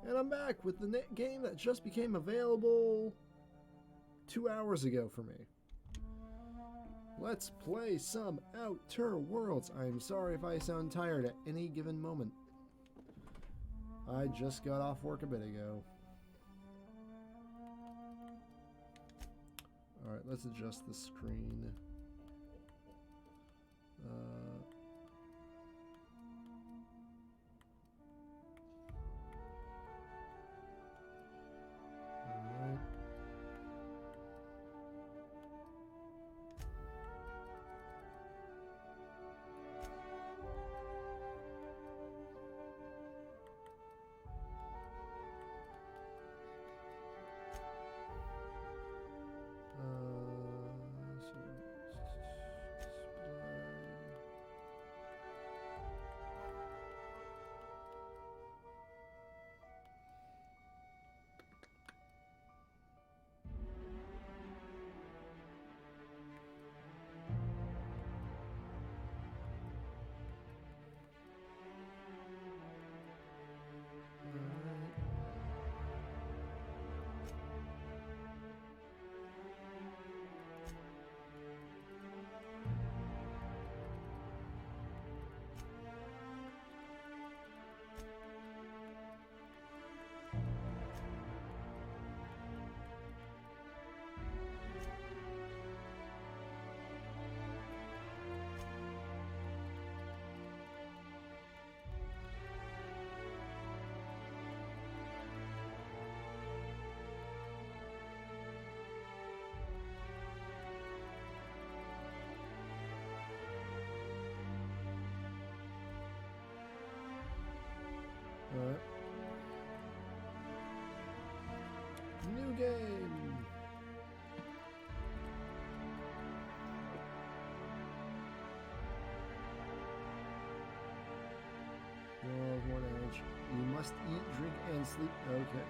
And I'm back with the game that just became available 2 hours ago for me. Let's play some Outer Worlds. I'm sorry if I sound tired at any given moment. I just got off work a bit ago. Alright, let's adjust the screen. Alright. New game! One edge. You must eat, drink, and sleep. Okay.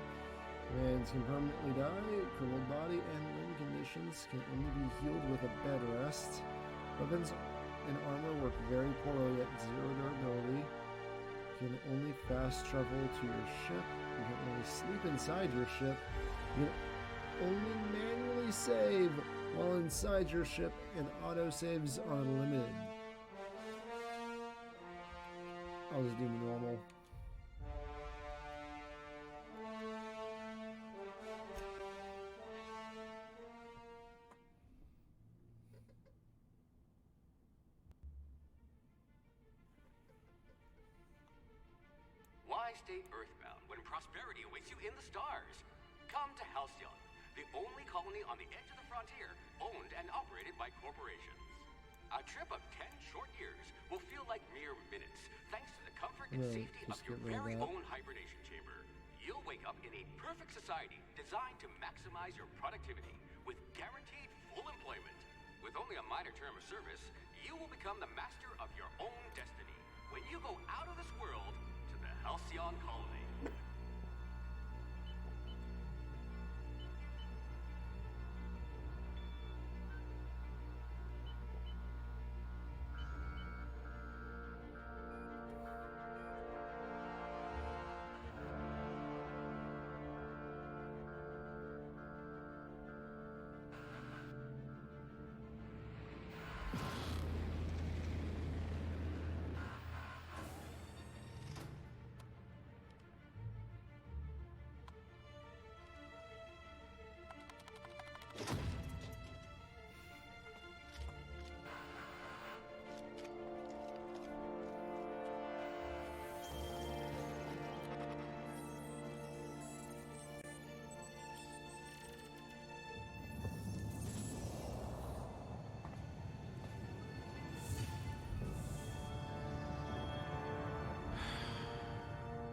Commands can permanently die. Crippled body and limb conditions can only be healed with a bed rest. Weapons and armor work very poorly at zero durability. You can only fast travel to your ship. You can only sleep inside your ship. You can only manually save while inside your ship, and autosaves are limited. I'll just do normal. Why stay earthbound when prosperity awaits you in the stars? Come to Halcyon, the only colony on the edge of the frontier, owned and operated by corporations. A trip of 10 short years will feel like mere minutes, thanks to the comfort and safety of your very own hibernation chamber. You'll wake up in a perfect society designed to maximize your productivity with guaranteed full employment. With only a minor term of service, you will become the master of your own destiny when you go out of this world to the Halcyon colony.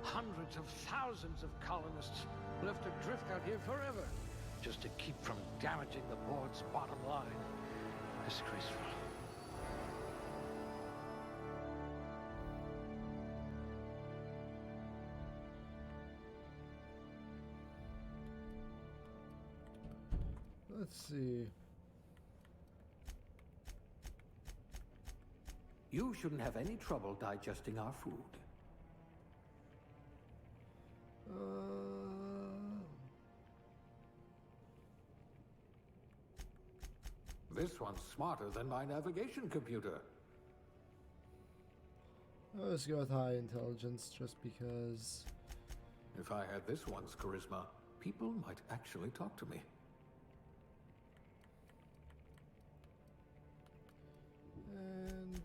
Hundreds of thousands of colonists will have to drift out here forever just to keep from damaging the board's bottom line. Disgraceful. Let's see. You shouldn't have any trouble digesting our food. This one's smarter than my navigation computer. Let's go with high intelligence, just because. If I had this one's charisma, people might actually talk to me. And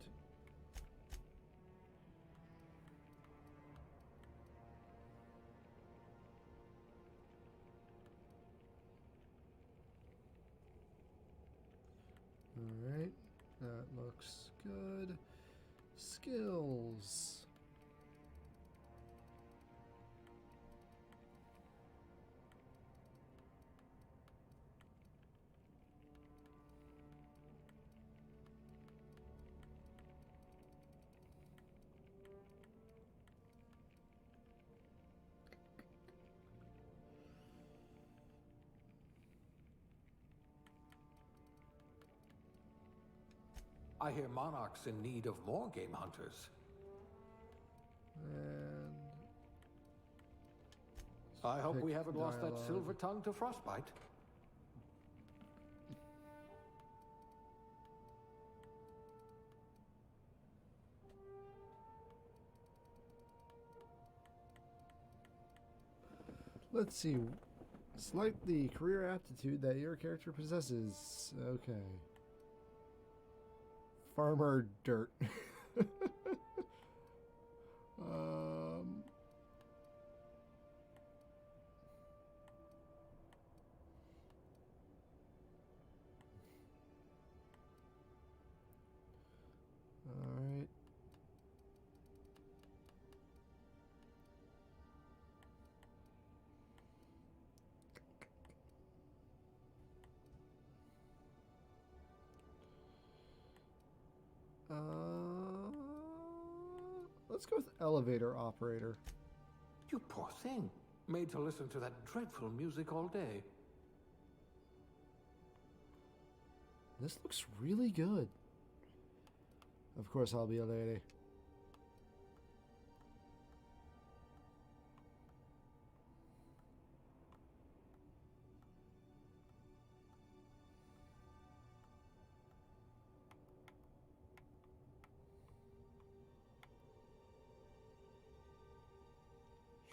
all right, that looks good. Skills. I hear Monarch's in need of more game hunters. And I hope pick we haven't lost that dialogue. silver tongue to Frostbite. Let's see. Select the career aptitude that your character possesses. Okay. Farmer dirt. um. All right. Let's go with elevator operator. You poor thing. Made to listen to that dreadful music all day. This looks really good. Of course, I'll be a lady.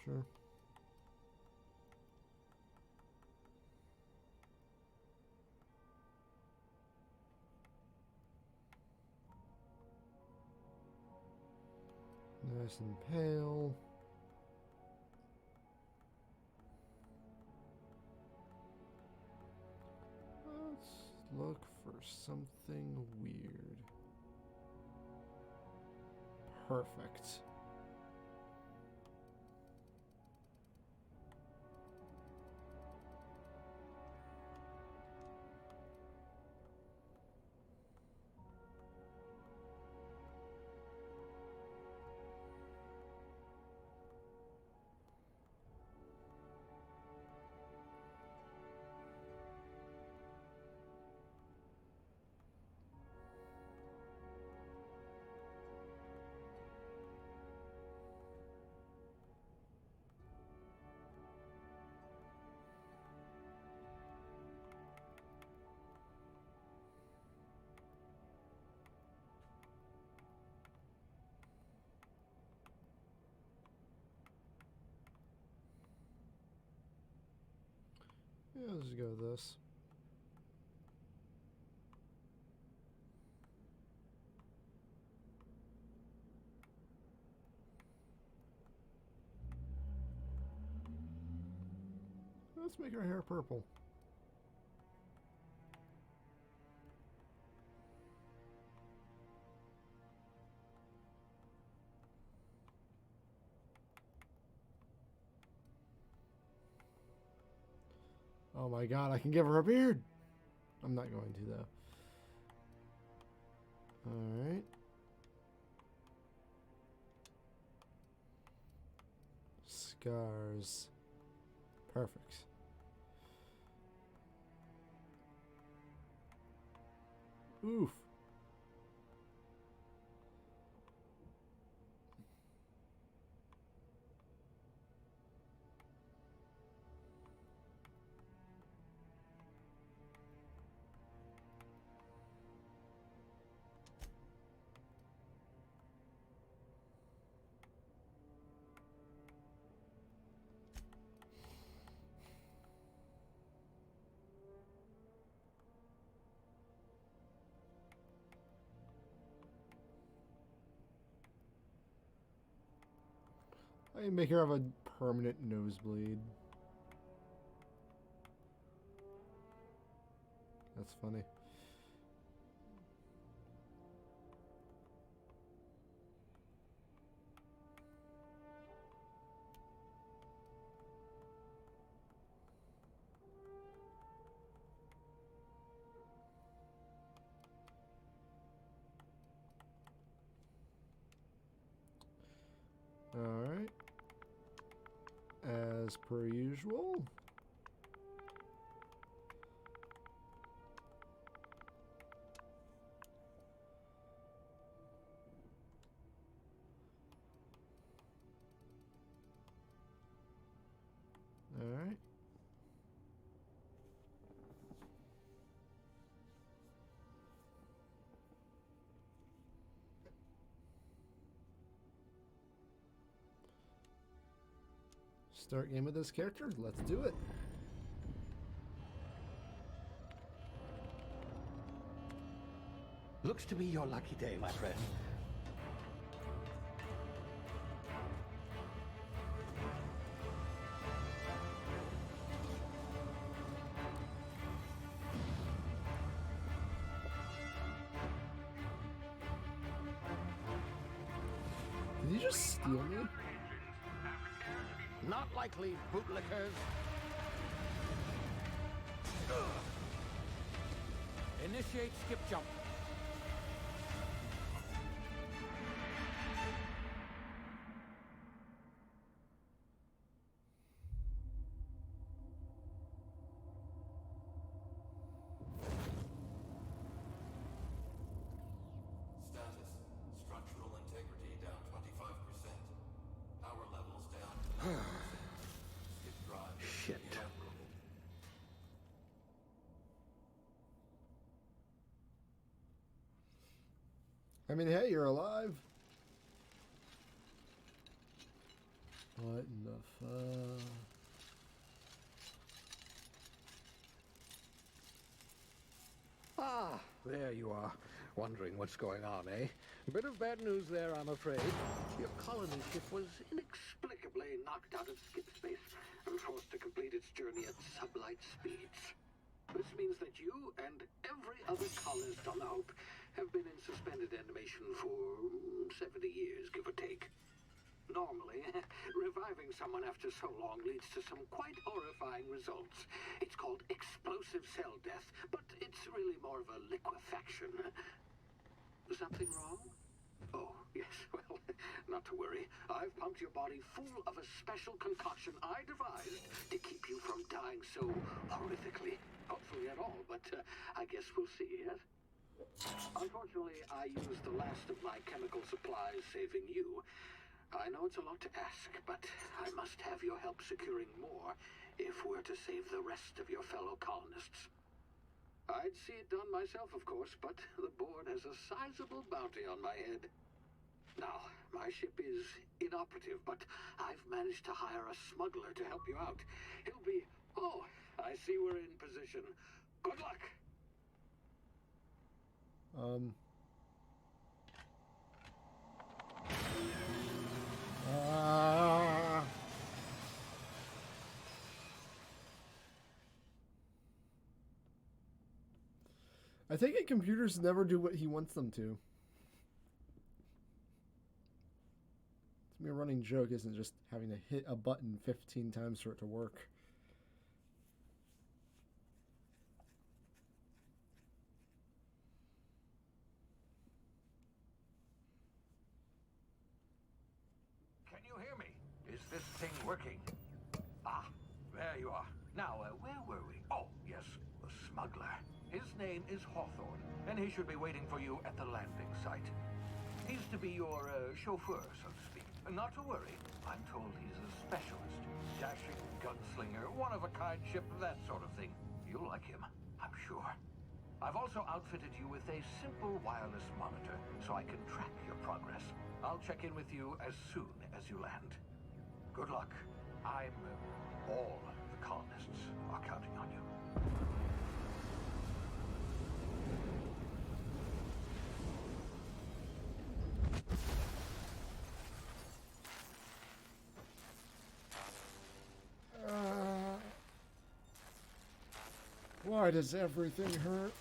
Sure. Nice and pale. Let's look for something weird. Perfect. Yeah, let's go with this. Let's make our hair purple. Oh my god, I can give her a beard! I'm not going to, though. Alright. Scars. Perfect. Oof. I make her have a permanent nosebleed. That's funny. Alright. As per usual. Alright. Start game with this character. Let's do it. Looks to be your lucky day, my friend. Did you just steal me? Not likely, bootlickers. Initiate skip jump. Status. Structural integrity down 25%. Power levels down. Skip drive. Shit. Inoperable. I mean, hey, you're alive. What in the fuck? Ah, there you are. Wondering what's going on, eh? Bit of bad news there, I'm afraid. Your colony ship was inexplicably knocked out of skip space and forced to complete its journey at sublight speeds. This means that you and every other colonist on the Hope have been in suspended animation for 70 years, give or take. Normally, reviving someone after so long leads to some quite horrifying results. It's called explosive cell death, but it's really more of a liquefaction. Something wrong? Oh, yes, well, not to worry. I've pumped your body full of a special concoction I devised to keep you from dying so horrifically. Hopefully at all, but I guess we'll see, yes? Unfortunately, I used the last of my chemical supplies saving you. I know it's a lot to ask, but I must have your help securing more if we're to save the rest of your fellow colonists. I'd see it done myself, of course, but the board has a sizable bounty on my head. Now, my ship is inoperative, but I've managed to hire a smuggler to help you out. He'll be... Oh, I see we're in position. Good luck! I take it computers never do what he wants them to. It's me a running joke, isn't just having to hit a button 15 times for it to work. Can you hear me? Is this thing working? Ah, there you are. Now, where were we? Oh, yes, the smuggler. His name is Hawthorne, and he should be waiting for you at the landing site. He's to be your chauffeur, so to speak. Not to worry. I'm told he's a specialist. Dashing gunslinger, one-of-a-kind ship, that sort of thing. You'll like him, I'm sure. I've also outfitted you with a simple wireless monitor, so I can track your progress. I'll check in with you as soon as you land. Good luck. All the colonists are counting on you. Why does everything hurt?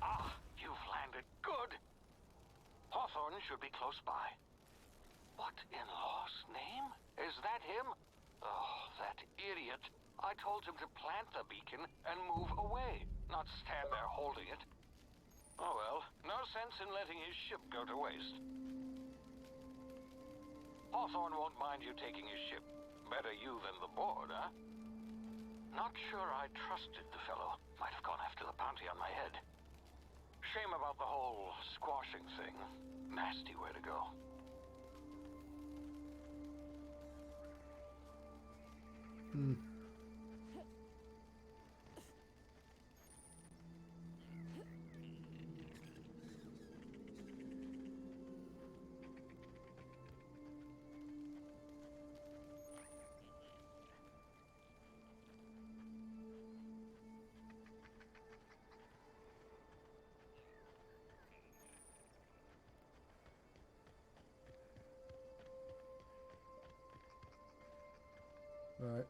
Ah, you've landed good. Hawthorne should be close by. What in law's name? Is that him? Oh, that idiot. I told him to plant the beacon and move away, not stand there holding it. Oh well, no sense in letting his ship go to waste. Hawthorne won't mind you taking his ship. Better you than the board, huh? Not sure I trusted the fellow. Might have gone after the bounty on my head. Shame about the whole squashing thing. Nasty way to go. Alright.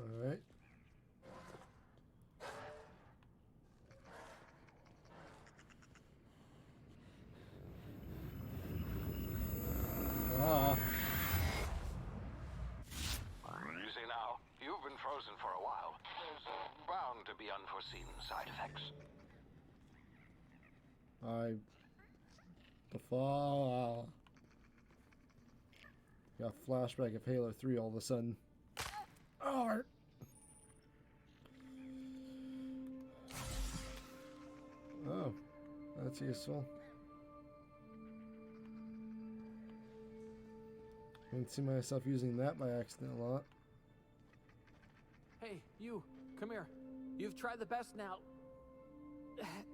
Alright. Ah. Easy now. You've been frozen for a while. There's bound to be unforeseen side effects. The fall. Got a flashback of Halo 3 all of a sudden. Oh. Oh, that's useful. I can see myself using that by accident a lot. Hey, you, come here. You've tried the best now.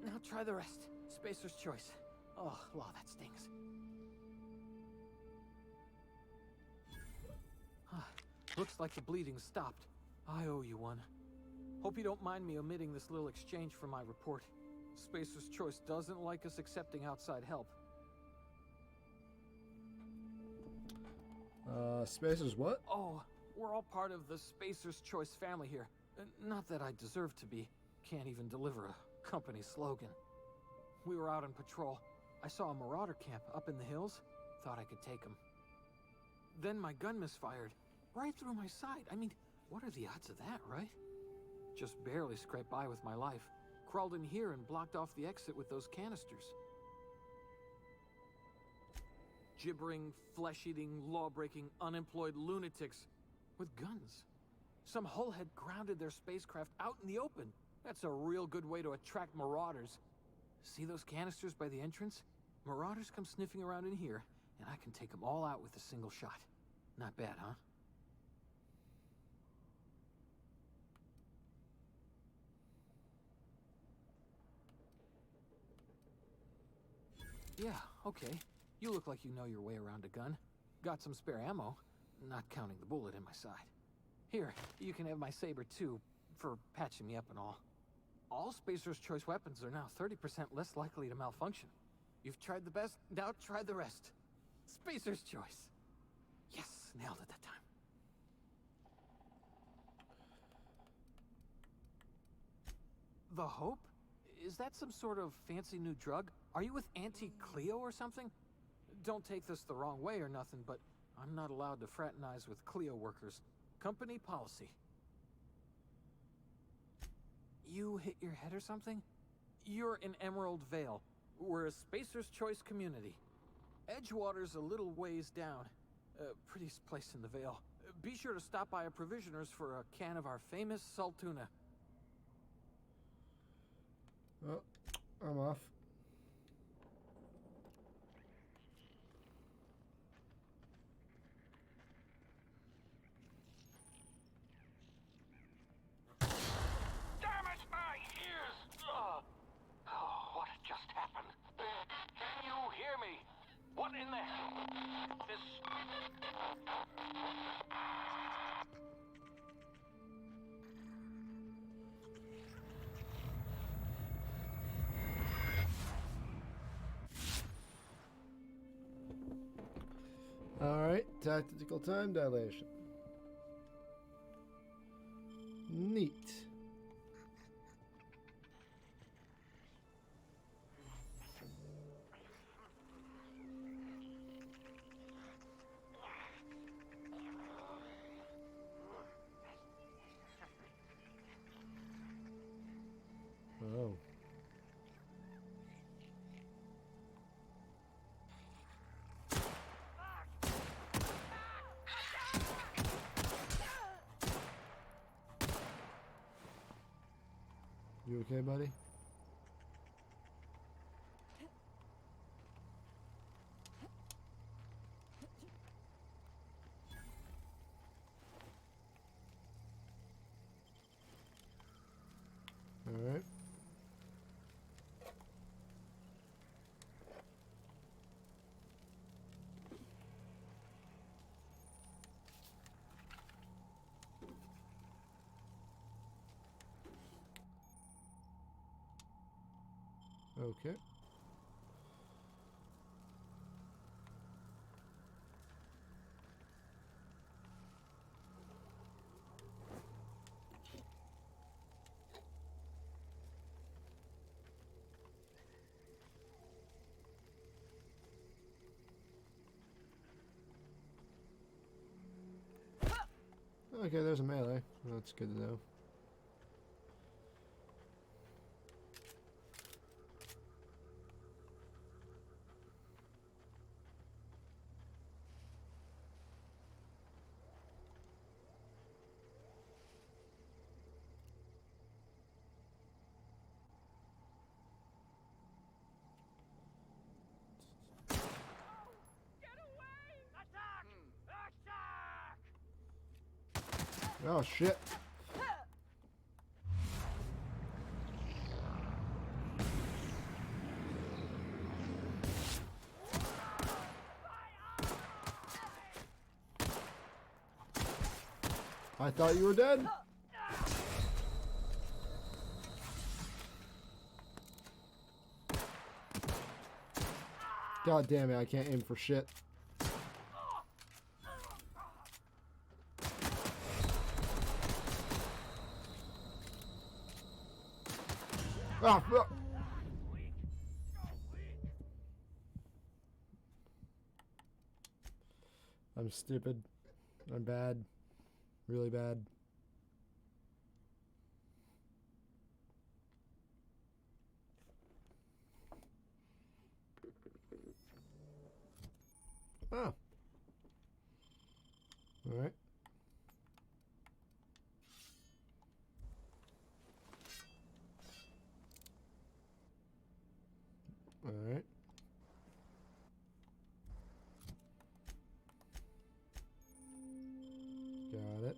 Now try the rest. Spacer's choice. Oh, law, that stings. Looks like the bleeding stopped. I owe you one. Hope you don't mind me omitting this little exchange from my report. Spacer's choice doesn't like us accepting outside help. Spacer's what? Oh, we're all part of the Spacer's Choice family here. Not that I deserve to be. Can't even deliver a company slogan. We were out on patrol. I saw a marauder camp up in the hills. Thought I could take them. Then my gun misfired. Right through my side. I mean, what are the odds of that, right? Just barely scraped by with my life. Crawled in here and blocked off the exit with those canisters. Gibbering, flesh-eating, law-breaking, unemployed lunatics with guns. Some hullhead grounded their spacecraft out in the open. That's a real good way to attract marauders. See those canisters by the entrance? Marauders come sniffing around in here, and I can take them all out with a single shot. Not bad, huh? Yeah, okay. You look like you know your way around a gun. Got some spare ammo, not counting the bullet in my side. Here, you can have my saber too, for patching me up and all. All Spacer's Choice weapons are now 30% less likely to malfunction. You've tried the best, now try the rest. Spacer's Choice. Yes, nailed it that time. The Hope? Is that some sort of fancy new drug? Are you with Auntie Cleo or something? Don't take this the wrong way or nothing, but I'm not allowed to fraternize with Clio workers. Company policy. You hit your head or something? You're in Emerald Vale. We're a Spacer's Choice community. Edgewater's a little ways down. Prettiest place in the Vale. Be sure to stop by a provisioner's for a can of our famous salt tuna. Oh, I'm off. Damn it, my ears! Oh, what just happened? Can you hear me? What in the hell? This... Alright, tactical time dilation. Neat. Oh. You okay, buddy? All right. Okay. Okay, there's a melee. That's good to know. Oh shit. I thought you were dead. God damn it, I can't aim for shit. Ah, fuck. I'm stupid. I'm bad. Really bad. Oh. All right. All right. Got it.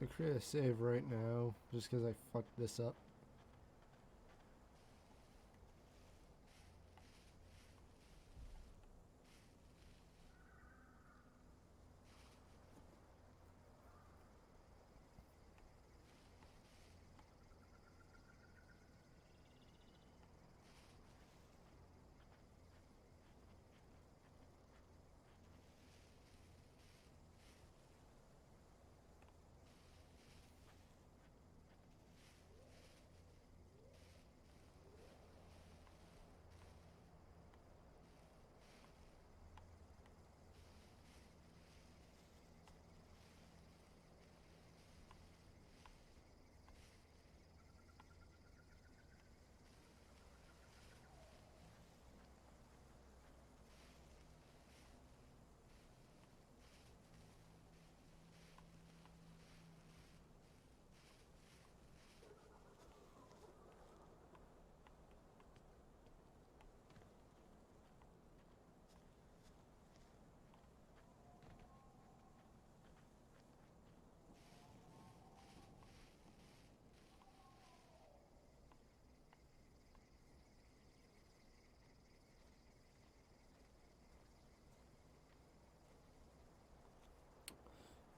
I create a save right now just because I fucked this up.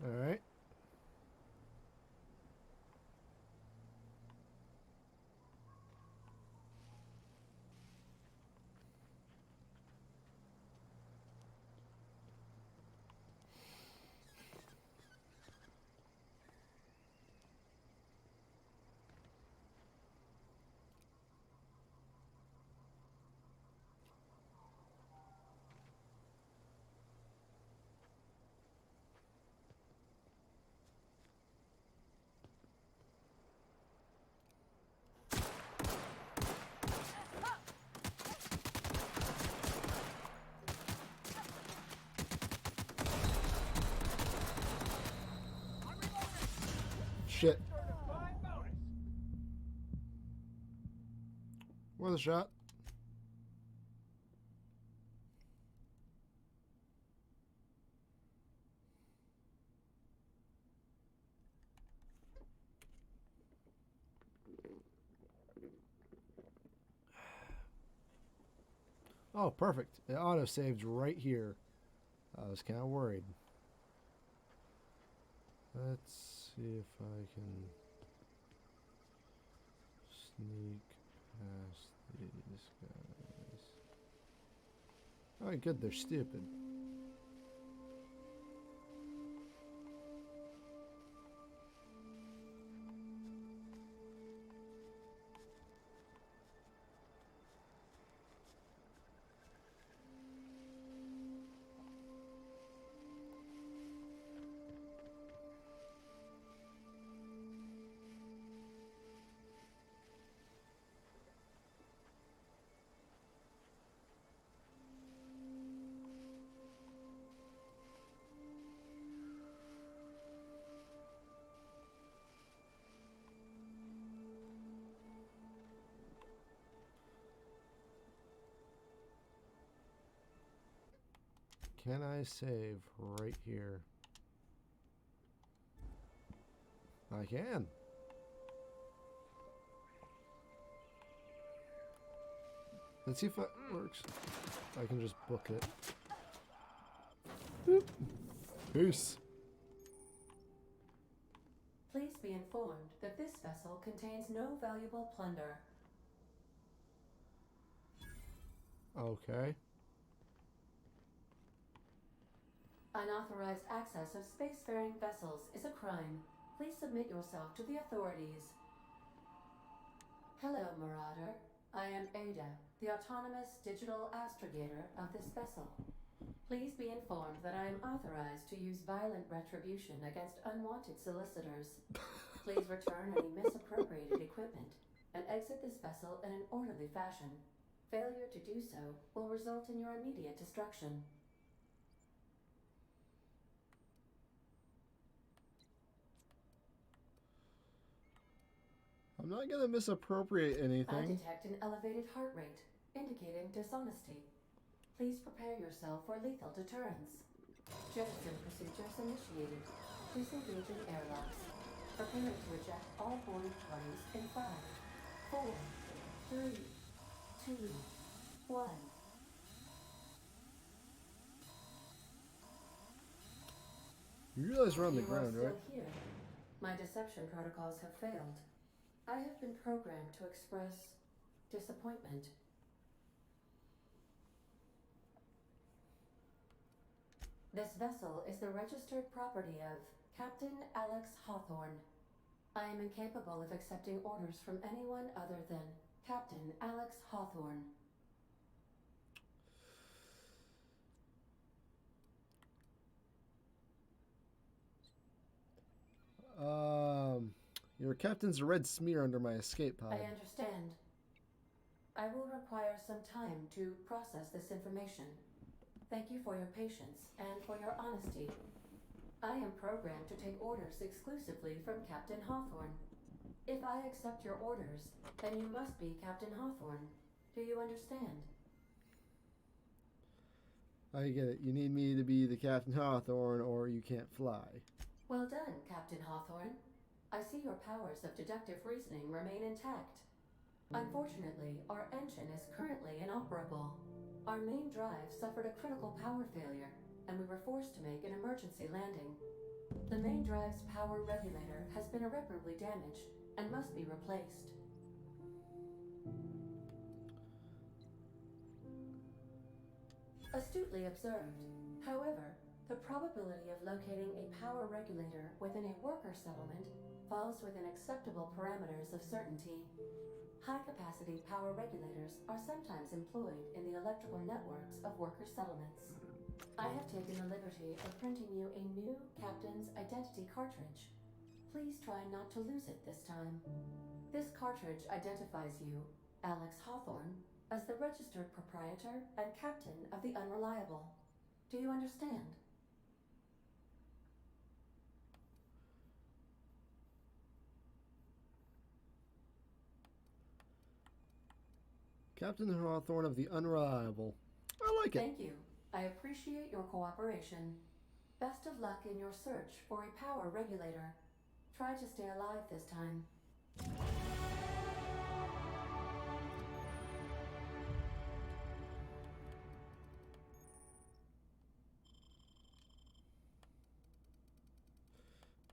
Alright. Shit. Worth a shot. Oh, perfect. It auto-saved right here. I was kind of worried. Let's see if I can sneak past these guys. Alright, good. They're stupid. Can I save right here? I can. Let's see if that works. I can just book it. Boop. Peace. Please be informed that this vessel contains no valuable plunder. Okay. Unauthorized access of spacefaring vessels is a crime. Please submit yourself to the authorities. Hello, Marauder. I am Ada, the autonomous digital astrogator of this vessel. Please be informed that I am authorized to use violent retribution against unwanted solicitors. Please return any misappropriated equipment and exit this vessel in an orderly fashion. Failure to do so will result in your immediate destruction. I'm not gonna misappropriate I anything. detect an elevated heart rate, indicating dishonesty. Please prepare yourself for lethal deterrence. Jettison procedures initiated. Please engage in airlocks. Preparing to eject all boarding parties in 5, 4, 3, 2, 1. You realize we're on the You are ground, still right? here. My deception protocols have failed. I have been programmed to express disappointment. This vessel is the registered property of Captain Alex Hawthorne. I am incapable of accepting orders from anyone other than Captain Alex Hawthorne. Your captain's a red smear under my escape pod. I understand. I will require some time to process this information. Thank you for your patience and for your honesty. I am programmed to take orders exclusively from Captain Hawthorne. If I accept your orders, then you must be Captain Hawthorne. Do you understand? I get it. You need me to be the Captain Hawthorne or you can't fly. Well done, Captain Hawthorne. I see your powers of deductive reasoning remain intact. Unfortunately, our engine is currently inoperable. Our main drive suffered a critical power failure, and we were forced to make an emergency landing. The main drive's power regulator has been irreparably damaged and must be replaced. Astutely observed. However, the probability of locating a power regulator within a worker settlement falls within acceptable parameters of certainty. High-capacity power regulators are sometimes employed in the electrical networks of worker settlements. I have taken the liberty of printing you a new Captain's Identity cartridge. Please try not to lose it this time. This cartridge identifies you, Alex Hawthorne, as the registered proprietor and captain of the Unreliable. Do you understand? Captain Hawthorne of the Unreliable. I like it. Thank you. I appreciate your cooperation. Best of luck in your search for a power regulator. Try to stay alive this time.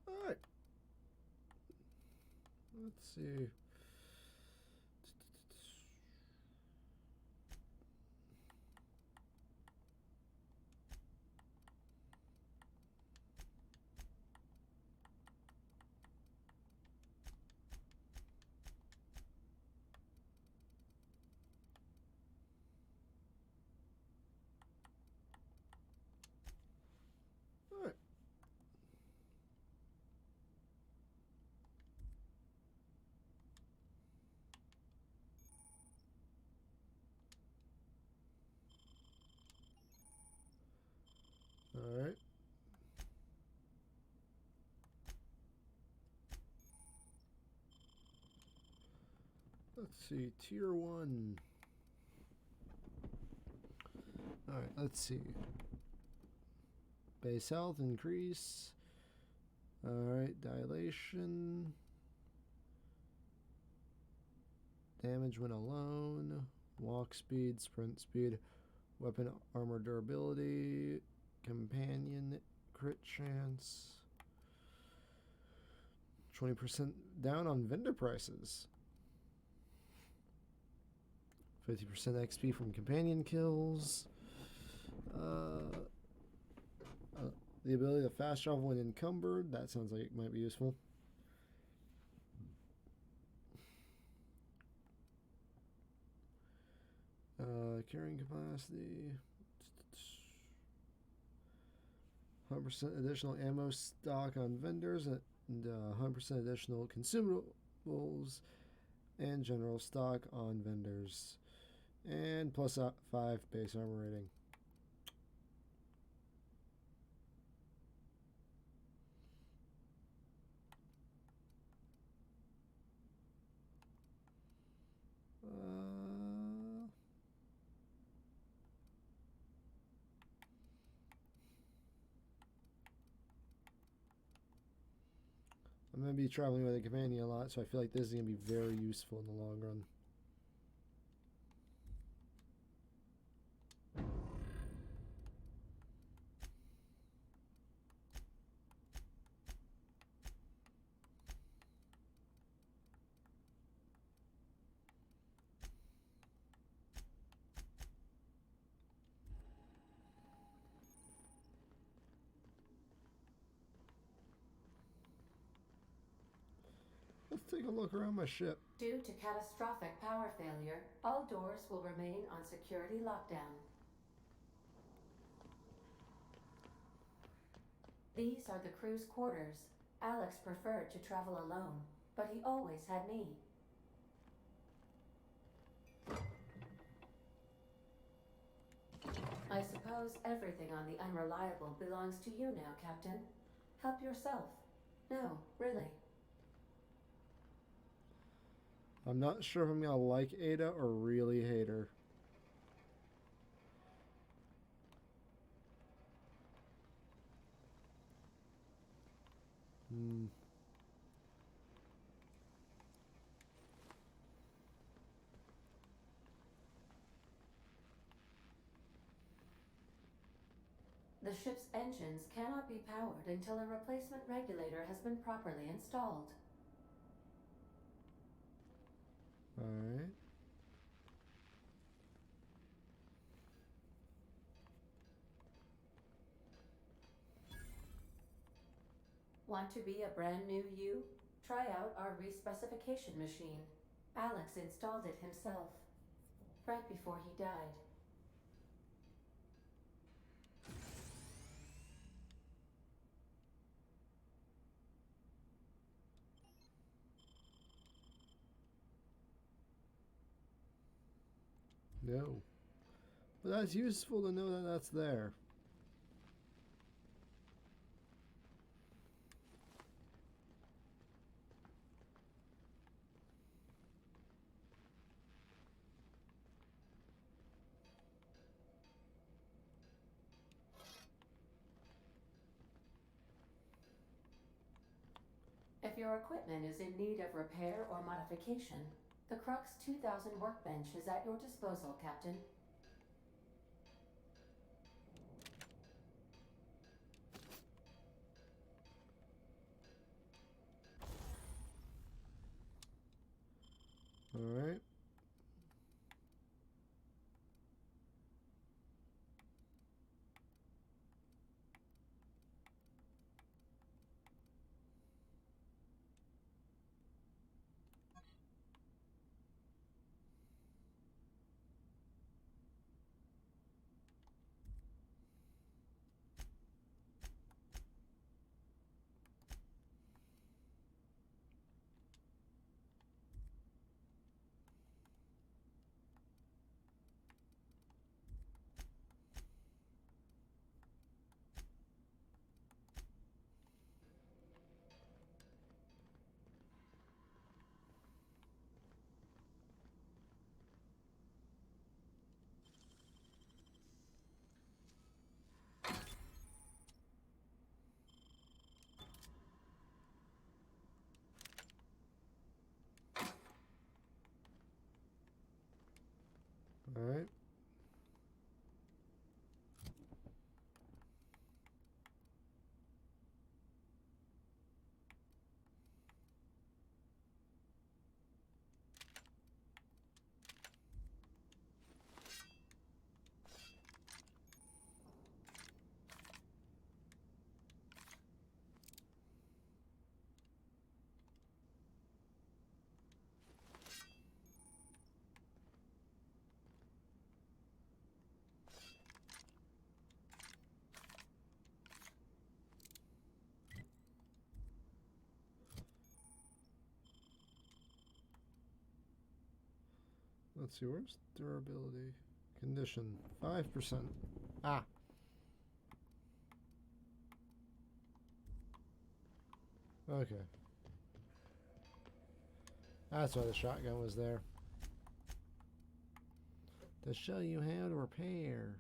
Alright. Let's see. Alright. Alright. Let's see, tier 1. Alright, let's see. Base health increase. Alright, dilation. Damage when alone. Walk speed, sprint speed. Weapon armor durability. Companion crit chance. 20% down on vendor prices. 50% XP from companion kills. The ability to fast travel when encumbered. That sounds like it might be useful. Carrying capacity. 100% additional ammo stock on vendors and 100% additional consumables and general stock on vendors. And plus 5 base armor rating. I'm going to be traveling with a companion a lot, so I feel like this is going to be very useful in the long run. Let's take a look around my ship. Due to catastrophic power failure, all doors will remain on security lockdown. These are the crew's quarters. Alex preferred to travel alone, but he always had me. I suppose everything on the Unreliable belongs to you now, Captain. Help yourself. No, really. I'm not sure if I'm going to like Ada or really hate her. The ship's engines cannot be powered until a replacement regulator has been properly installed. Alright. Want to be a brand new you? Try out our respecification machine. Alex installed it himself, right before he died. No. But that's useful to know that that's there. If your equipment is in need of repair or modification, the Crux 2000 workbench is at your disposal, Captain. Alright. Alright. Let's see, where's durability? Condition, 5%. Ah. Okay. That's why the shotgun was there. To show you how to repair.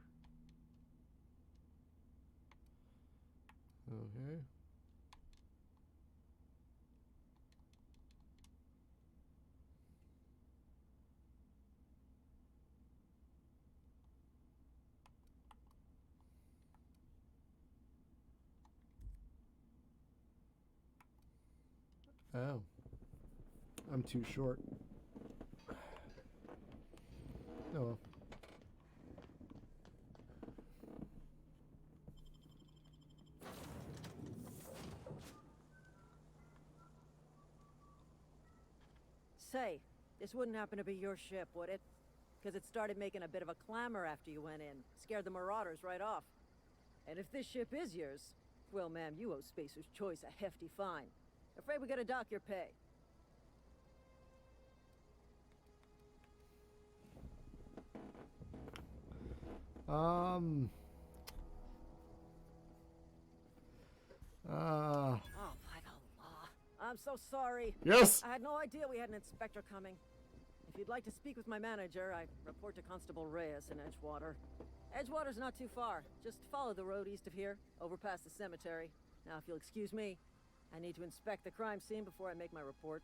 Okay. Oh. I'm too short. Oh well. Say, this wouldn't happen to be your ship, would it? Because it started making a bit of a clamor after you went in. Scared the Marauders right off. And if this ship is yours, well, ma'am, you owe Spacer's Choice a hefty fine. Afraid we gotta dock your pay. Oh, by the law. I'm so sorry. Yes! I had no idea we had an inspector coming. If you'd like to speak with my manager, I report to Constable Reyes in Edgewater. Edgewater's not too far. Just follow the road east of here, over past the cemetery. Now, if you'll excuse me, I need to inspect the crime scene before I make my report.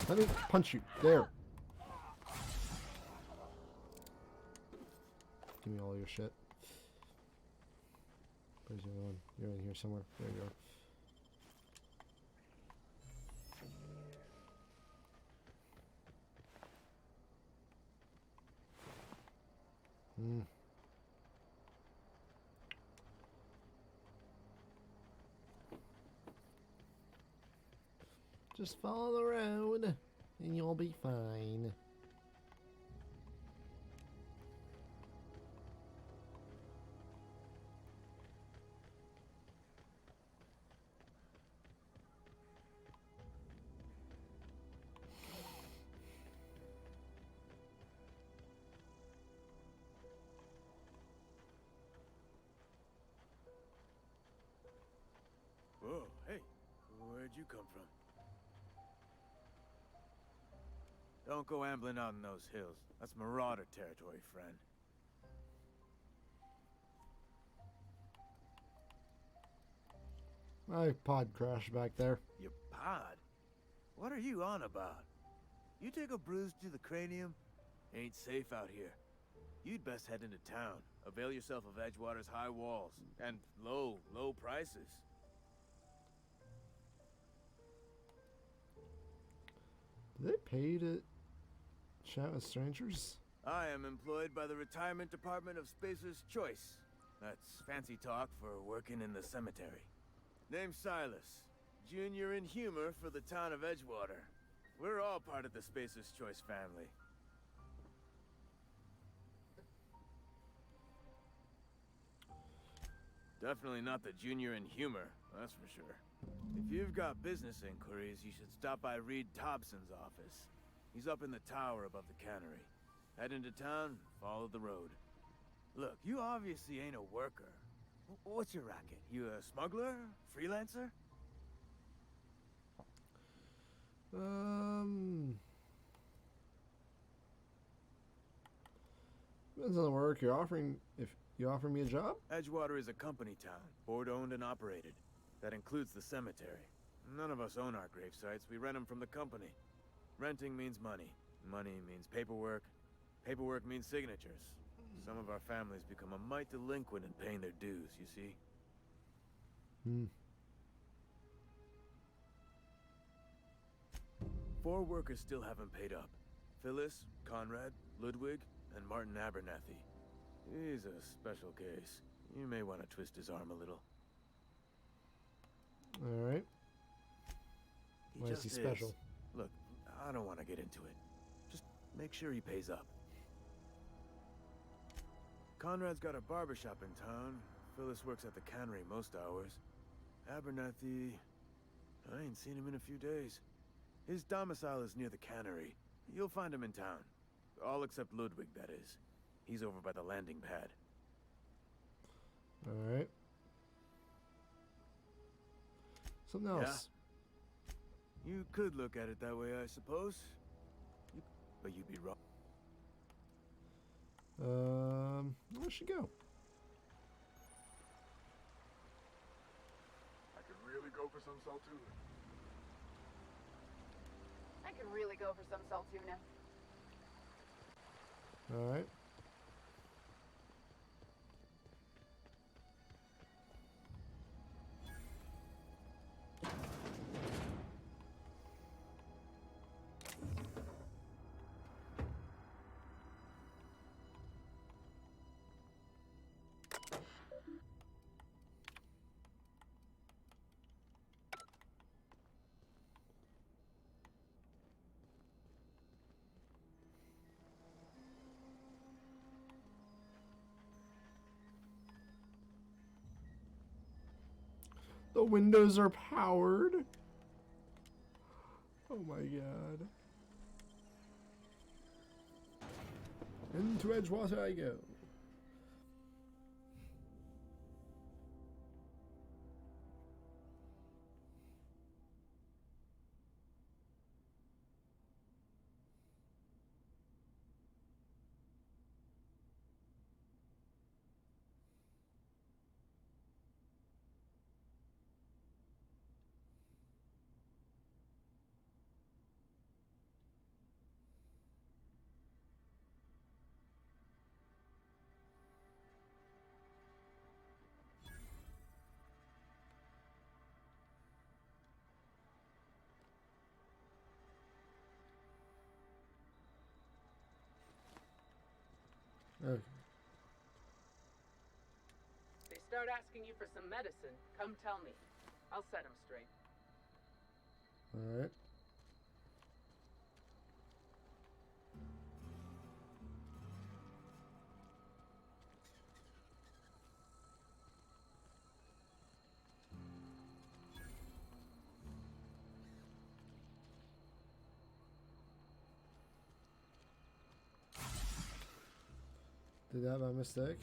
Let me punch you. There. Give me all your shit. Where's the other one? You're in here somewhere. There you are. Just follow the road, and you'll be fine. Whoa, hey, where'd you come from? Don't go ambling out in those hills. That's Marauder territory, friend. My pod crashed back there. Your pod? What are you on about? You take a bruise to the cranium? Ain't safe out here. You'd best head into town. Avail yourself of Edgewater's high walls. And low prices. Do they pay to chat with strangers? I am employed by the Retirement Department of Spacer's Choice. That's fancy talk for working in the cemetery. Name's Silas. Junior in humor for the town of Edgewater. We're all part of the Spacer's Choice family. Definitely not the junior in humor, that's for sure. If you've got business inquiries, you should stop by Reed Thompson's office. He's up in the tower above the cannery. Head into town, follow the road. Look, you obviously ain't a worker. What's your racket? You a smuggler? Freelancer? Depends on the work you're offering. If you offer me a job? Edgewater is a company town, board-owned and operated. That includes the cemetery. None of us own our grave sites. We rent them from the company. Renting means money. Money means paperwork. Paperwork means signatures. Some of our families become a mite delinquent in paying their dues, you see? 4 workers still haven't paid up. Phyllis, Conrad, Ludwig, and Martin Abernathy. He's a special case. You may want to twist his arm a little. Alright. Why is he special? Look, I don't want to get into it. Just make sure he pays up. Conrad's got a barbershop in town. Phyllis works at the cannery most hours. Abernathy... I ain't seen him in a few days. His domicile is near the cannery. You'll find him in town. All except Ludwig, that is. He's over by the landing pad. Alright. Something else. Yeah. You could look at it that way, I suppose. But you'd be wrong. Where should go? I could really go for some Saltuna. I could really go for some Saltuna. Alright. The windows are powered. Oh my god. Into Edgewater I go. Okay. They start asking you for some medicine, come tell me. I'll set them straight. Alright. Did that by mistake?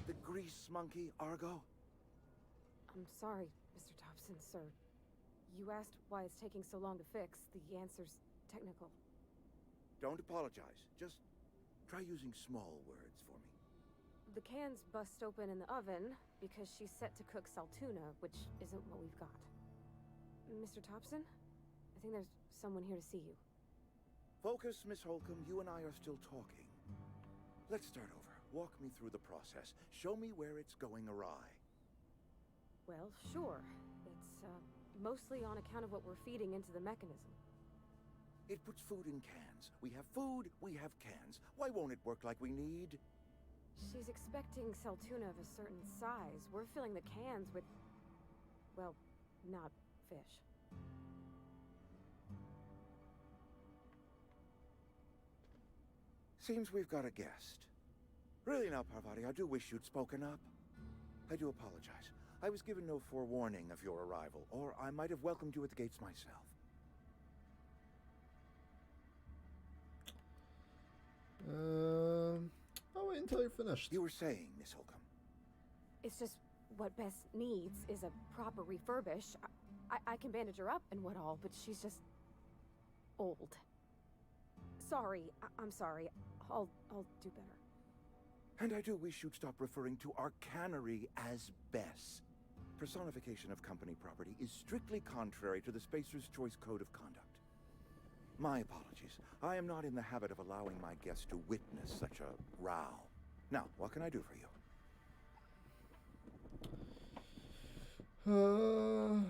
The grease monkey, Argo? I'm sorry, Mr. Thompson, sir. You asked why it's taking so long to fix. The answer's technical. Don't apologize. Just try using small words for me. The can's bust open in the oven because she's set to cook Saltuna, which isn't what we've got. Mr. Thompson? I think there's someone here to see you. Focus, Miss Holcomb. You and I are still talking. Let's start over. Walk me through the process. Show me where it's going awry. Well, sure. It's, mostly on account of what we're feeding into the mechanism. It puts food in cans. We have food, we have cans. Why won't it work like we need? She's expecting Saltuna of a certain size. We're filling the cans with... well, not fish. Seems we've got a guest. Really now, Parvati, I do wish you'd spoken up. I do apologize. I was given no forewarning of your arrival, or I might have welcomed you at the gates myself. I'll wait until you're finished. You were saying, Miss Holcomb. It's just what Bess needs is a proper refurbish. I can bandage her up and what all, but she's just... old. Sorry, I'm sorry. I'll do better. And I do wish you'd stop referring to our cannery as Bess. Personification of company property is strictly contrary to the Spacer's Choice Code of Conduct. My apologies. I am not in the habit of allowing my guests to witness such a row. Now, what can I do for you?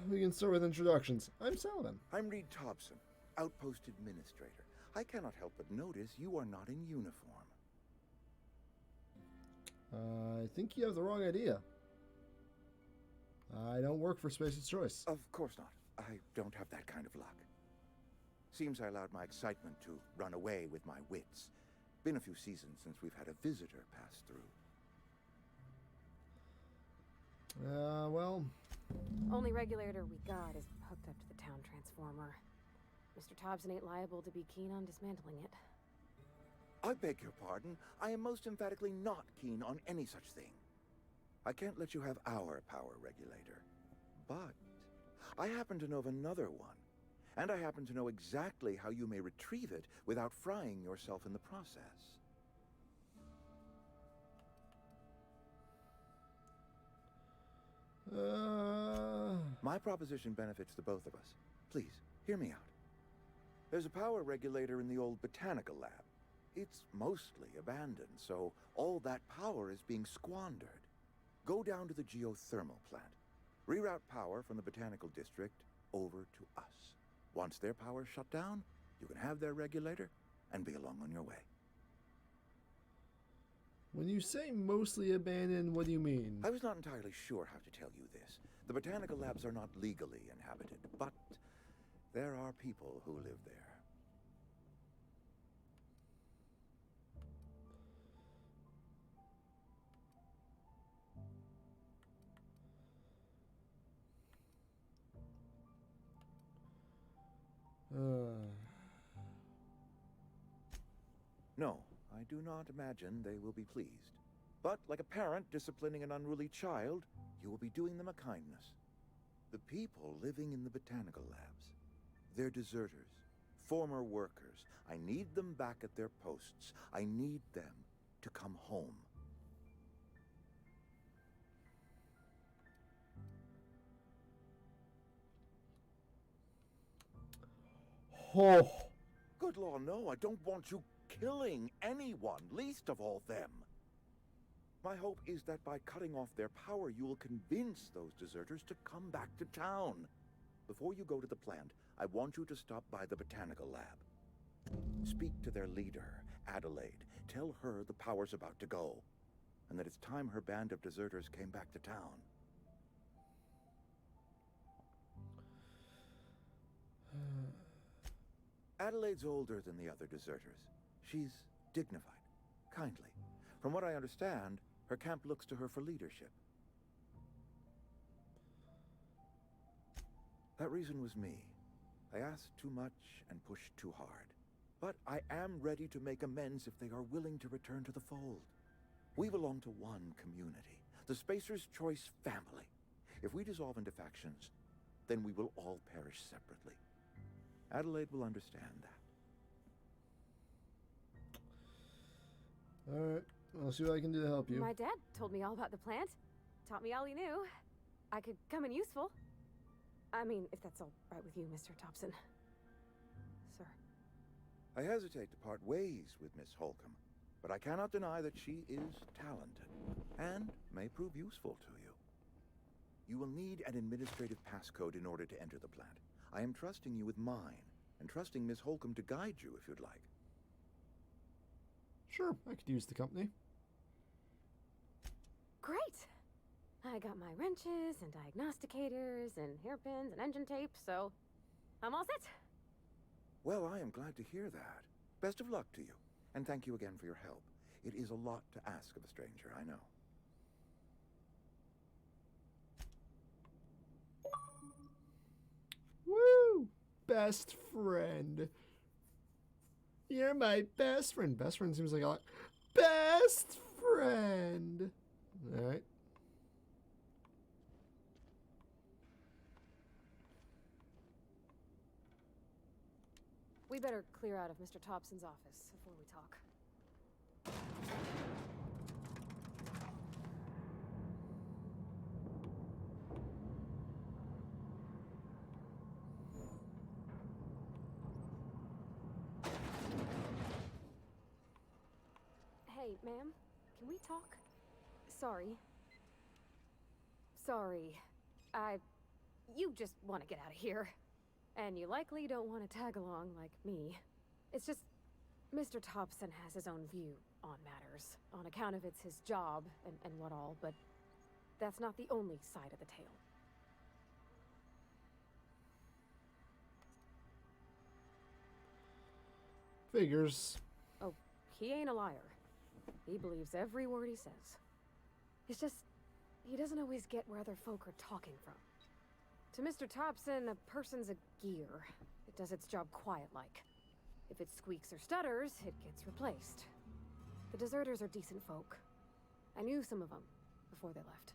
We can start with introductions. I'm Saladin. I'm Reed Thompson, Outpost Administrator. I cannot help but notice you are not in uniform. I think you have the wrong idea. I don't work for Spacer's Choice. Of course not. I don't have that kind of luck. Seems I allowed my excitement to run away with my wits. Been a few seasons since we've had a visitor pass through. Well... Only regulator we got is hooked up to the town transformer. Mr. Thompson ain't liable to be keen on dismantling it. I beg your pardon. I am most emphatically not keen on any such thing. I can't let you have our power regulator. But I happen to know of another one. And I happen to know exactly how you may retrieve it without frying yourself in the process. My proposition benefits the both of us. Please, hear me out. There's a power regulator in the old botanical lab. It's mostly abandoned, so all that power is being squandered. Go down to the geothermal plant. Reroute power from the botanical district over to us. Once their power's shut down, you can have their regulator and be along on your way. When you say mostly abandoned, what do you mean? I was not entirely sure how to tell you this. The botanical labs are not legally inhabited, but there are people who live there. No, I do not imagine they will be pleased. But like a parent disciplining an unruly child, you will be doing them a kindness. The people living in the botanical labs, they're deserters, former workers. I need them back at their posts. I need them to come home. Oh. Good law, no, I don't want you killing anyone, least of all them. My hope is that by cutting off their power, you will convince those deserters to come back to town. Before you go to the plant, I want you to stop by the botanical lab. Speak to their leader, Adelaide. Tell her the power's about to go, and that it's time her band of deserters came back to town. Adelaide's older than the other deserters. She's dignified, kindly. From what I understand, her camp looks to her for leadership. That reason was me. I asked too much and pushed too hard. But I am ready to make amends if they are willing to return to the fold. We belong to one community, the Spacer's Choice family. If we dissolve into factions, then we will all perish separately. Adelaide will understand that. Alright, I'll see what I can do to help you. My dad told me all about the plant. Taught me all he knew. I could come in useful. I mean, if that's all right with you, Mr. Thompson. Sir. I hesitate to part ways with Miss Holcomb, but I cannot deny that she is talented, and may prove useful to you. You will need an administrative passcode in order to enter the plant. I am trusting you with mine, and trusting Miss Holcomb to guide you if you'd like. Sure, I could use the company. Great! I got my wrenches and diagnosticators and hairpins and engine tape, so I'm all set. Well, I am glad to hear that. Best of luck to you, and thank you again for your help. It is a lot to ask of a stranger, I know. Woo! Best friend. You're my best friend. Best friend seems like a lot. Best friend. Alright. We better clear out of Mr. Thompson's office before we talk. Ma'am, can we talk? Sorry. Sorry. You just want to get out of here. And you likely don't want to tag along like me. It's just, Mr. Thompson has his own view on matters, on account of it's his job and what all, but that's not the only side of the tale. Figures. Oh, he ain't a liar. He believes every word he says. It's just, he doesn't always get where other folk are talking from. To Mr. Thompson, a person's a gear. It does its job quiet-like. If it squeaks or stutters, it gets replaced. The deserters are decent folk. I knew some of them before they left.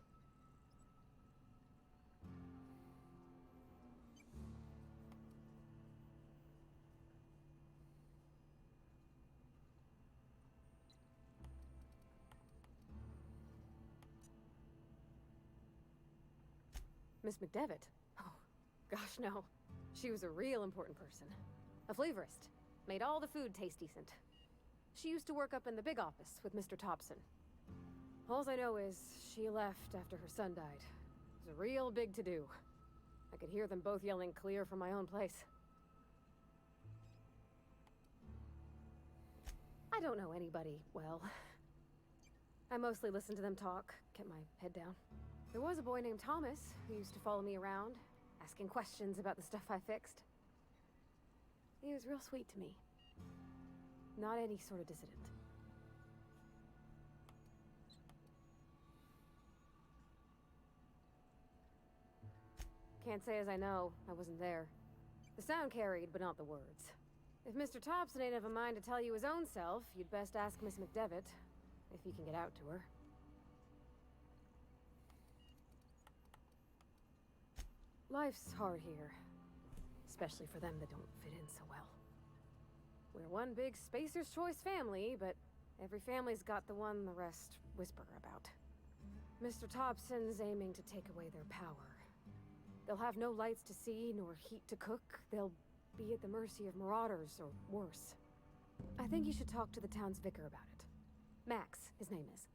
Miss McDevitt? Oh, gosh, no. She was a real important person. A flavorist. Made all the food taste decent. She used to work up in the big office with Mr. Thompson. Alls I know is she left after her son died. It was a real big to-do. I could hear them both yelling clear from my own place. I don't know anybody well. I mostly listen to them talk, kept my head down. There was a boy named Thomas who used to follow me around, asking questions about the stuff I fixed. He was real sweet to me. Not any sort of dissident. Can't say as I know. I wasn't there. The sound carried, but not the words. If Mr. Thompson ain't of a mind to tell you his own self, you'd best ask Miss McDevitt, if he can get out to her. Life's hard here. Especially for them that don't fit in so well. We're one big Spacer's Choice family, but every family's got the one the rest whisper about. Mr. Thompson's aiming to take away their power. They'll have no lights to see, nor heat to cook. They'll be at the mercy of marauders, or worse. I think you should talk to the town's vicar about it. Max, his name is.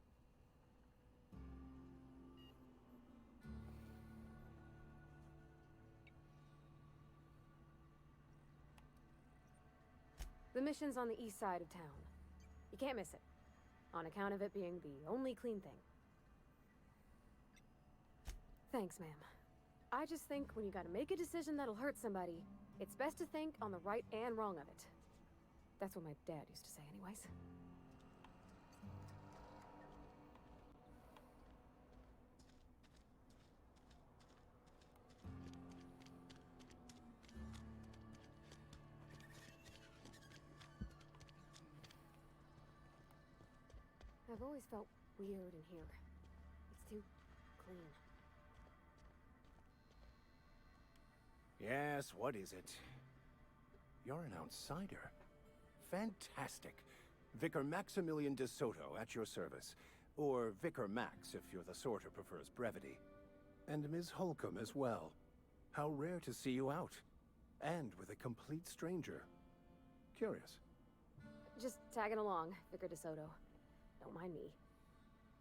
The mission's on the east side of town. You can't miss it, on account of it being the only clean thing. Thanks, ma'am. I just think when you gotta make a decision that'll hurt somebody, it's best to think on the right and wrong of it. That's what my dad used to say anyways. I've always felt weird in here. It's too clean. Yes, what is it? You're an outsider. Fantastic. Vicar Maximilian de Soto at your service. Or Vicar Max, if you're the sort who prefers brevity. And Ms. Holcomb as well. How rare to see you out. And with a complete stranger. Curious. Just tagging along, Vicar de Soto. Don't mind me.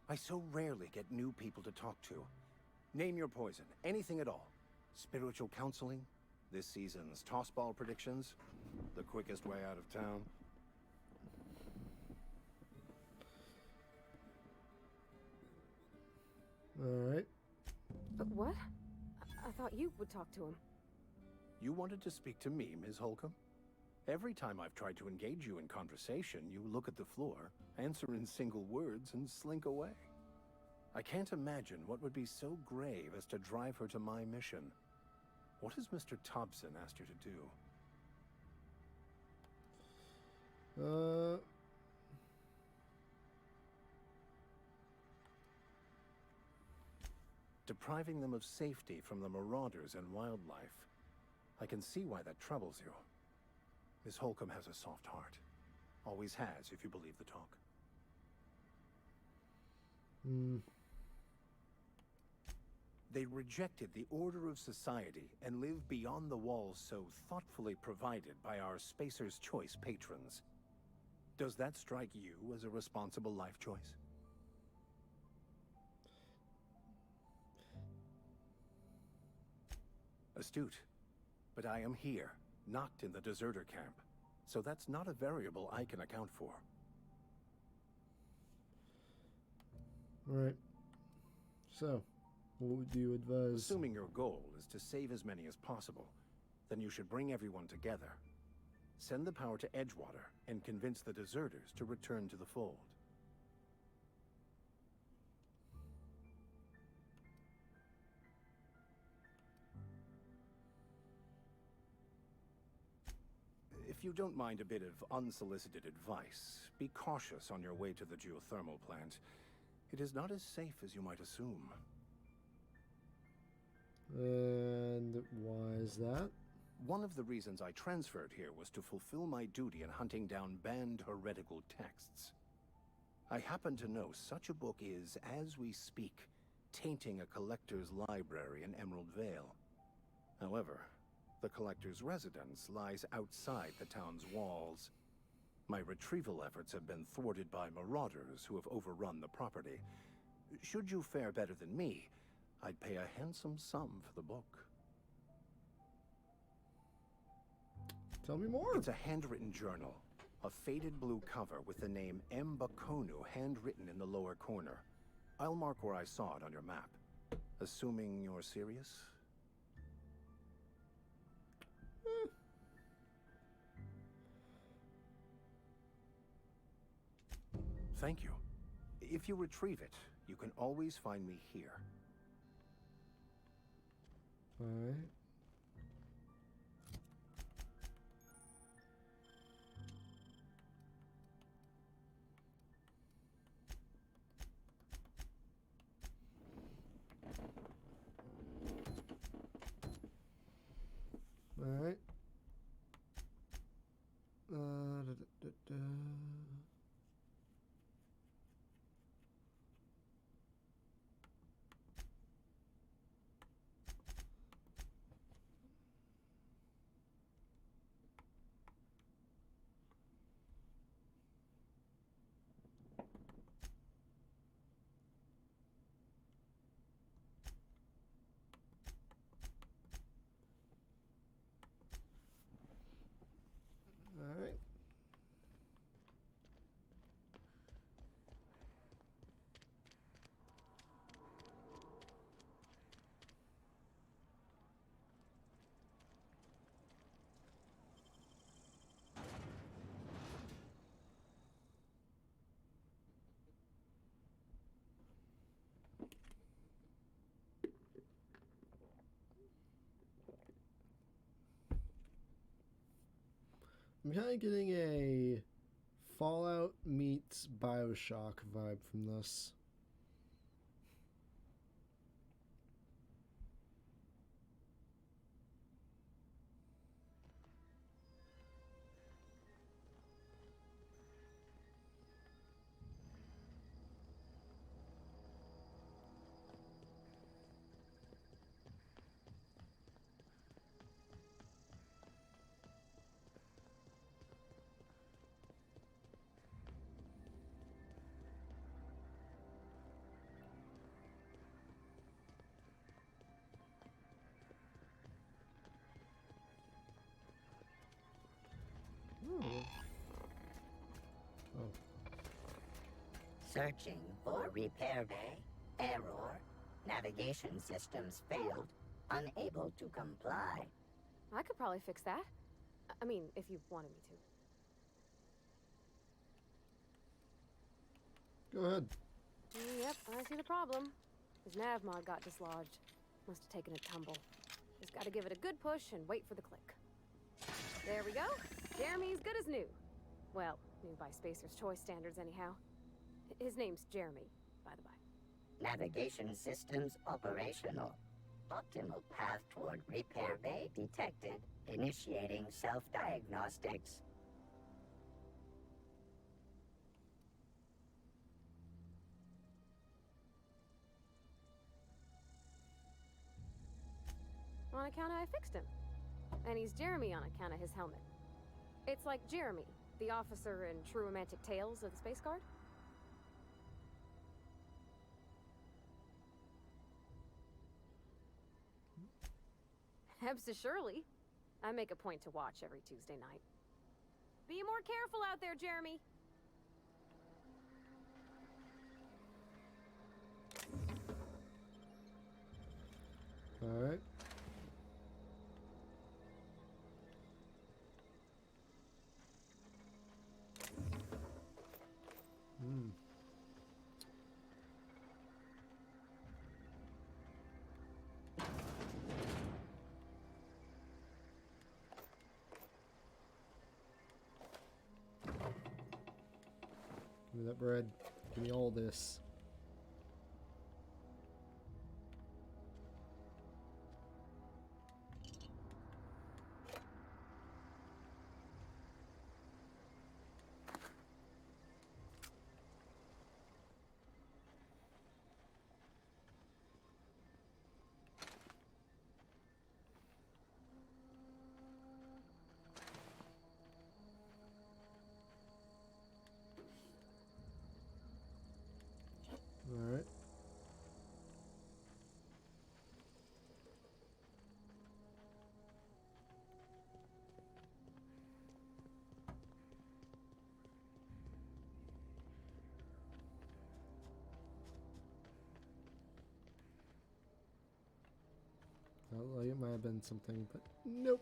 I so rarely get new people to talk to. Name your poison, anything at all. Spiritual counseling, this season's tossball predictions, the quickest way out of town. Alright. What? I thought you would talk to him. You wanted to speak to me, Ms. Holcomb? Every time I've tried to engage you in conversation, you look at the floor, answer in single words, and slink away. I can't imagine what would be so grave as to drive her to my mission. What has Mr. Thompson asked you to do? Depriving them of safety from the marauders and wildlife. I can see why that troubles you. Miss Holcomb has a soft heart. Always has, if you believe the talk. They rejected the order of society and live beyond the walls so thoughtfully provided by our Spacer's Choice patrons. Does that strike you as a responsible life choice? Astute. But I am here, not in the deserter camp. So that's not a variable I can account for. Alright. So, what would you advise? Assuming your goal is to save as many as possible, then you should bring everyone together. Send the power to Edgewater and convince the deserters to return to the fold. If you don't mind a bit of unsolicited advice, be cautious on your way to the geothermal plant. It is not as safe as you might assume. And why is that? One of the reasons I transferred here was to fulfill my duty in hunting down banned heretical texts. I happen to know such a book is, as we speak, tainting a collector's library in Emerald Vale. However, the collector's residence lies outside the town's walls. My retrieval efforts have been thwarted by marauders who have overrun the property. Should you fare better than me, I'd pay a handsome sum for the book. Tell me more. It's a handwritten journal. A faded blue cover with the name Mbakonu handwritten in the lower corner. I'll mark where I saw it on your map. Assuming you're serious? Thank you. If you retrieve it, you can always find me here. Alright. Alright. Alright. I'm kind of getting a Fallout meets BioShock vibe from this. Oh. Searching for repair bay. Error. Navigation systems failed. Unable to comply. I could probably fix that. I mean, if you wanted me to. Go ahead. Yep, I see the problem. His nav mod got dislodged. Must have taken a tumble. Just gotta give it a good push and wait for the click. There we go. Jeremy's good as new. Well, new by Spacer's Choice standards anyhow. His name's Jeremy, by the by. Navigation systems operational. Optimal path toward repair bay detected. Initiating self-diagnostics. On account of I fixed him. And he's Jeremy on account of his helmet. It's like Jeremy, The officer in True Romantic Tales of the Space Guard? Absolutely. I make a point to watch every Tuesday night. Be more careful out there, Jeremy. All right. Give me that bread. Give me all this. All right. Felt like it might have been something, but nope.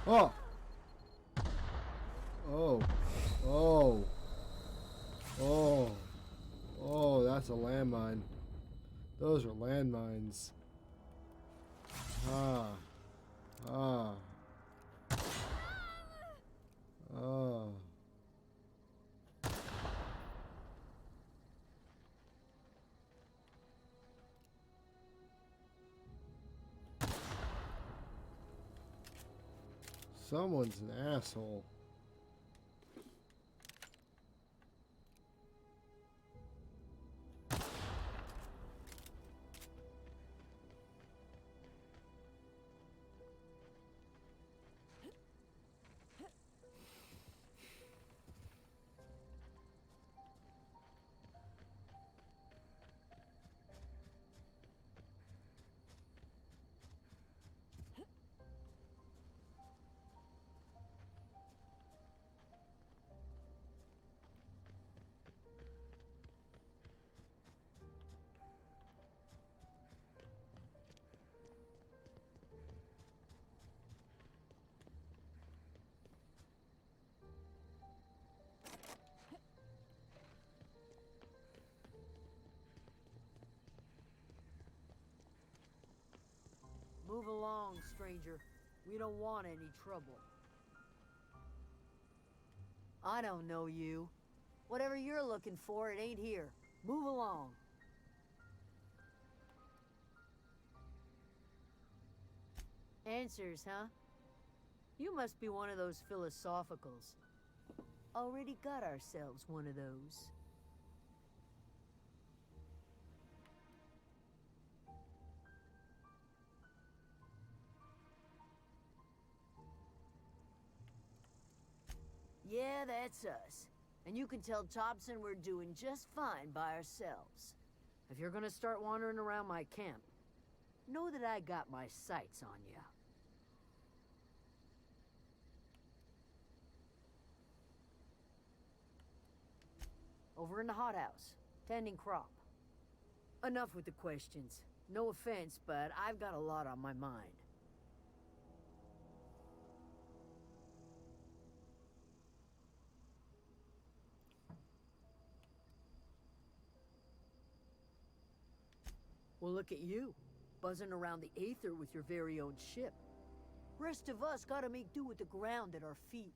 Oh! Oh. Oh. Oh. Oh, that's a landmine. Those are landmines. Ah. Ah. Ah. Someone's an asshole. Move along, stranger. We don't want any trouble. I don't know you. Whatever you're looking for, it ain't here. Move along. Answers, huh? You must be one of those philosophicals. Already got ourselves one of those. Yeah, that's us. And you can tell Thompson we're doing just fine by ourselves. If you're gonna start wandering around my camp, know that I got my sights on you. Over in the hothouse, tending crop. Enough with the questions. No offense, but I've got a lot on my mind. Well, look at you, buzzing around the Aether with your very own ship. Rest of us gotta make do with the ground at our feet.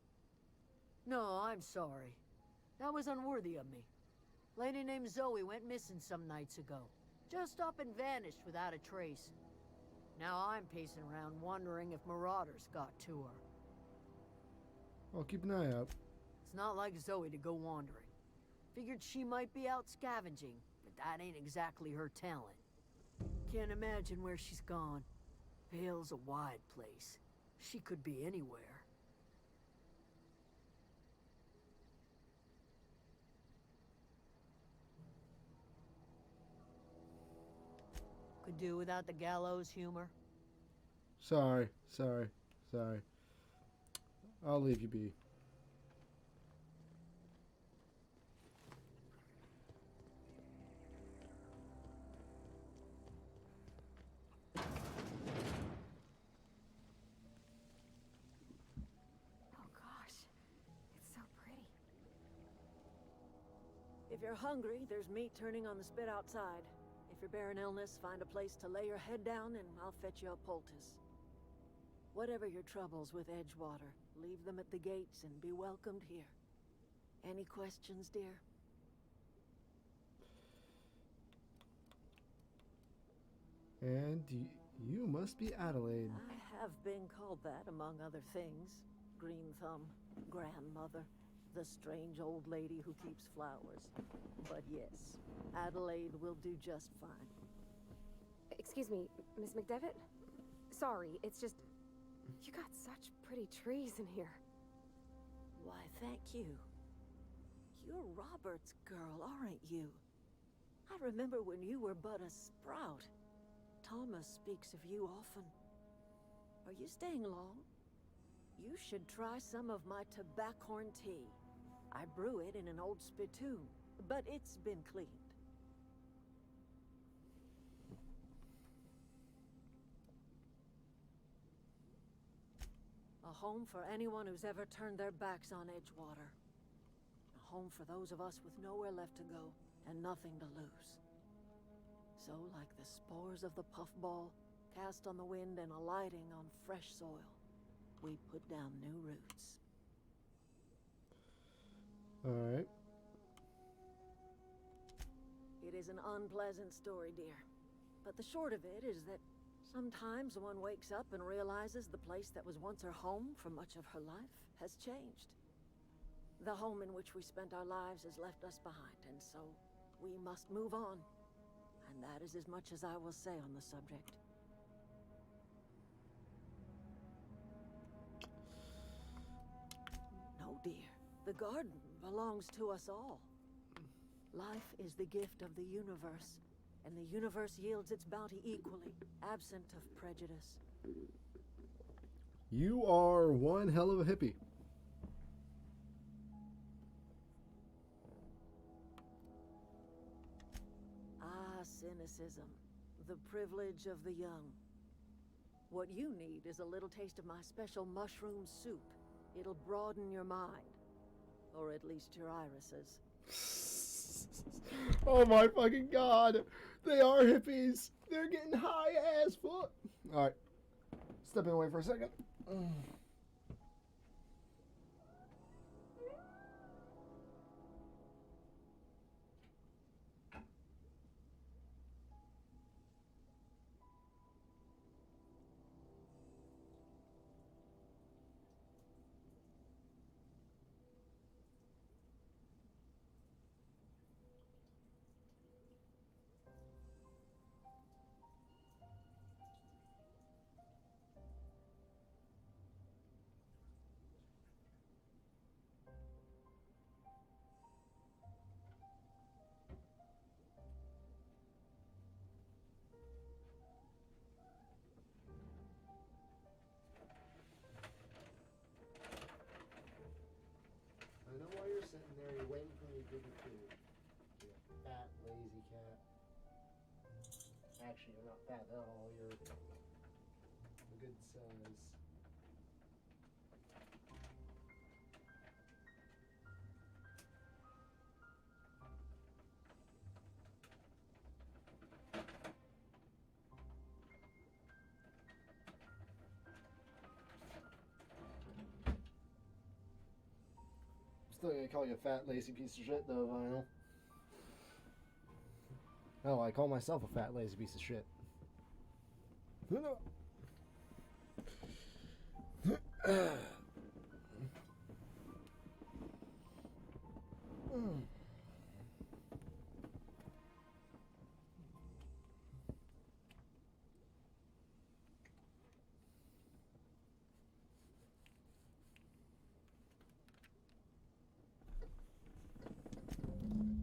No, I'm sorry. That was unworthy of me. Lady named Zoe went missing some nights ago. Just up and vanished without a trace. Now I'm pacing around wondering if marauders got to her. I'll keep an eye out. It's not like Zoe to go wandering. Figured she might be out scavenging, but that ain't exactly her talent. Can't imagine where she's gone. Vale's a wide place. She could be anywhere. Could do without the gallows humor. Sorry. I'll leave you be. If you're hungry, there's meat turning on the spit outside. If you're bearing illness, find a place to lay your head down and I'll fetch you a poultice. Whatever your troubles with Edgewater, leave them at the gates and be welcomed here. Any questions, dear? And you must be Adelaide. I have been called that, among other things. Green Thumb, grandmother, the strange old lady who keeps flowers. But yes, Adelaide will do just fine. Excuse me, Miss McDevitt? Sorry, it's just... You got such pretty trees in here. Why, thank you. You're Robert's girl, aren't you? I remember when you were but a sprout. Thomas speaks of you often. Are you staying long? You should try some of my tobaccorn tea. I brew it in an old spittoon, but it's been cleaned. A home for anyone who's ever turned their backs on Edgewater. A home for those of us with nowhere left to go and nothing to lose. So, like the spores of the puffball, cast on the wind and alighting on fresh soil, we put down new roots. Alright. It is an unpleasant story, dear. But the short of it is that sometimes one wakes up and realizes the place that was once her home for much of her life has changed. The home in which we spent our lives has left us behind, and so we must move on. And that is as much as I will say on the subject. No, dear. The garden belongs to us all. Life is the gift of the universe, and the universe yields its bounty equally, absent of prejudice. You are one hell of a hippie. Ah, cynicism. The privilege of the young. What you need is a little taste of my special mushroom soup. It'll broaden your mind. Or at least your irises. Oh my fucking god. They are hippies. They're getting high as fuck. Alright. Stepping away for a second. I know why you're sitting there, you're waiting for me to give you food. You fat, lazy cat. Actually, you're not fat at all, you're a good size. Still gonna call you a fat, lazy piece of shit, though, Vinyl. Oh, I call myself a fat, lazy piece of shit.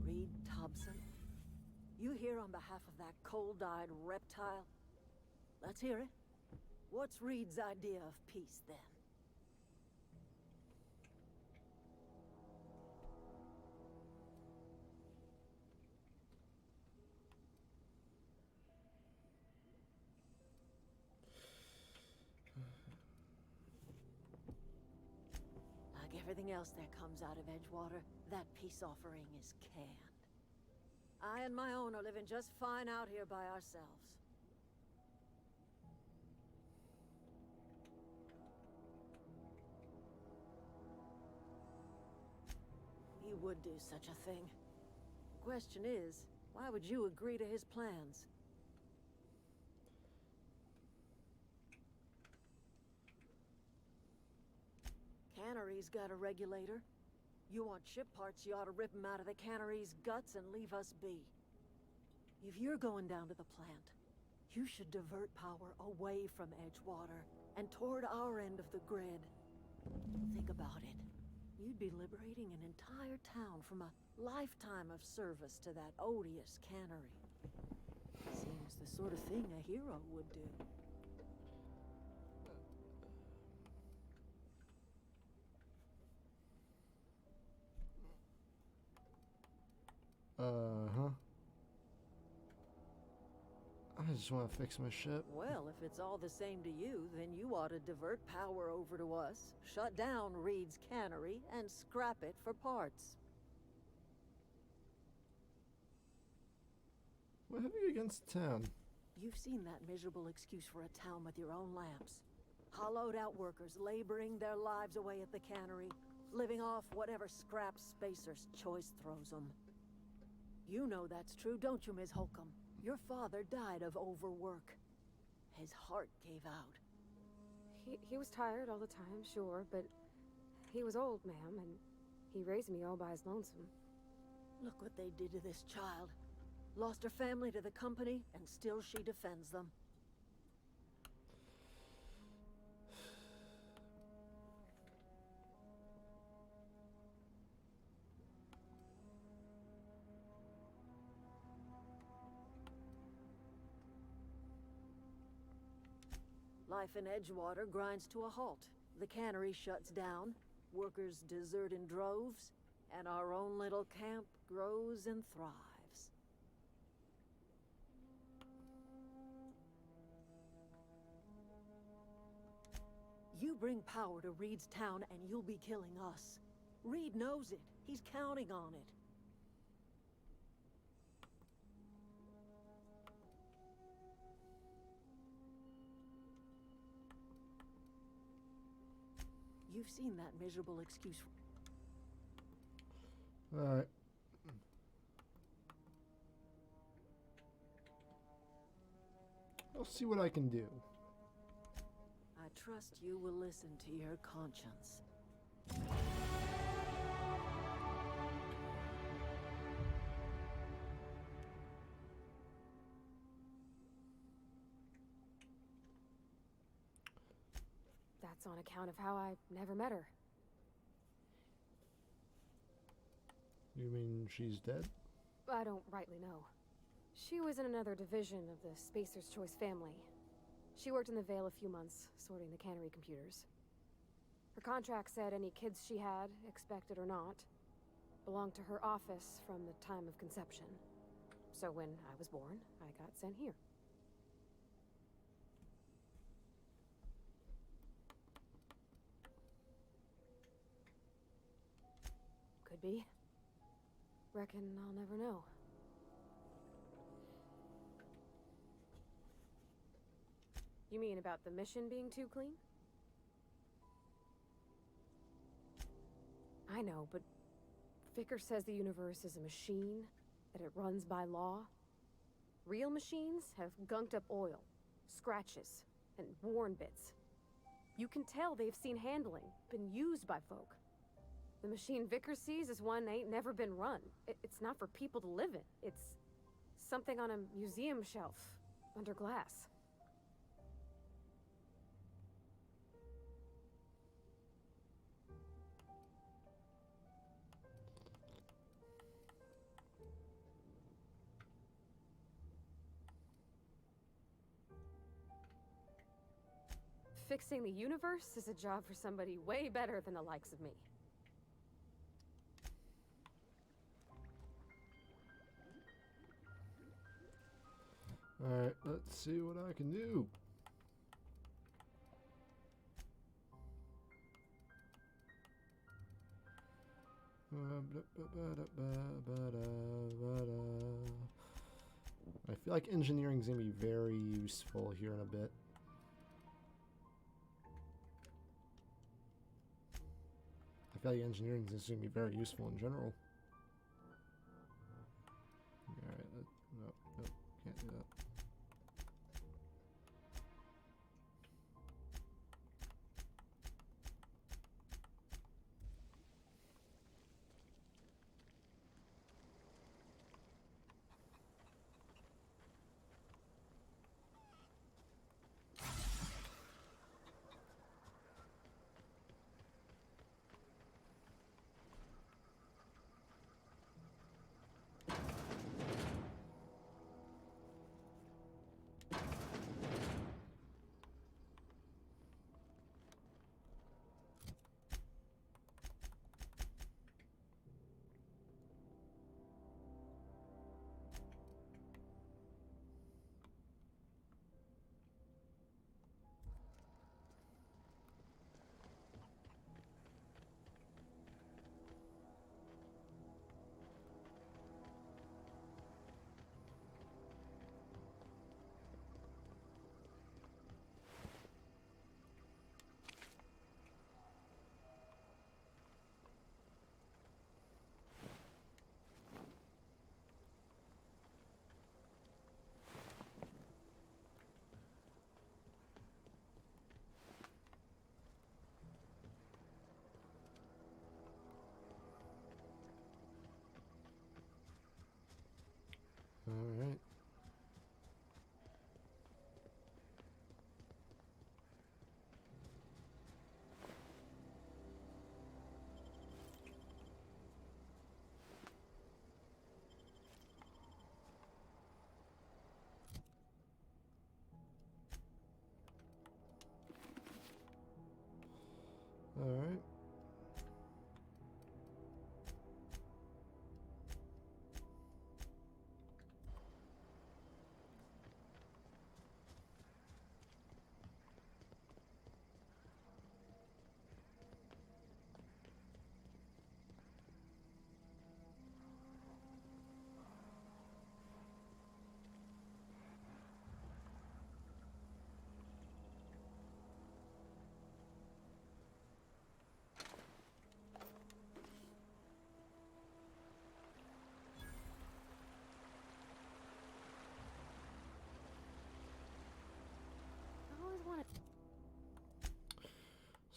Reed Thompson? You here on behalf of that cold-eyed reptile? Let's hear it. What's Reed's idea of peace, then? Like everything else that comes out of Edgewater, that peace offering is canned. I and my own are living just fine out here by ourselves. He would do such a thing. Question is, why would you agree to his plans? Cannery's got a regulator. You want ship parts, you ought to rip them out of the cannery's guts and leave us be. If you're going down to the plant, you should divert power away from Edgewater and toward our end of the grid. Think about it. You'd be liberating an entire town from a lifetime of service to that odious cannery. Seems the sort of thing a hero would do. Uh-huh. I just want to fix my ship. Well, if it's all the same to you, then you ought to divert power over to us, shut down Reed's cannery, and scrap it for parts. What have you against town? You've seen that miserable excuse for a town with your own lamps. Hollowed out workers laboring their lives away at the cannery, living off whatever scrap Spacer's Choice throws them. You know that's true, don't you, Ms. Holcomb? Your father died of overwork. His heart gave out. He was tired all the time, sure, but he was old, ma'am, and he raised me all by his lonesome. Look what they did to this child. Lost her family to the company, and still she defends them. Life in Edgewater grinds to a halt. The cannery shuts down, workers desert in droves, and our own little camp grows and thrives. You bring power to Reed's town and you'll be killing us. Reed knows it. He's counting on it. You've seen that miserable excuse. Alright. I'll see what I can do. I trust you will listen to your conscience. That's on account of how I never met her. You mean she's dead? I don't rightly know. She was in another division of the Spacer's Choice family. She worked in the Vale a few months, sorting the cannery computers. Her contract said any kids she had, expected or not, belonged to her office from the time of conception. So when I was born, I got sent here. Could be. Reckon I'll never know. You mean about the mission being too clean? I know, but Vicar says the universe is a machine, that it runs by law. Real machines have gunked up oil, scratches, and worn bits. You can tell they've seen handling, been used by folk. The machine Vicar sees is one ain't never been run. It's not for people to live in. It's something on a museum shelf, under glass. Fixing the universe is a job for somebody way better than the likes of me. Alright, let's see what I can do. I feel like engineering is going to be very useful here in a bit. I feel like engineering is going to be very useful in general. Alright, nope, can't do that. All right. All right.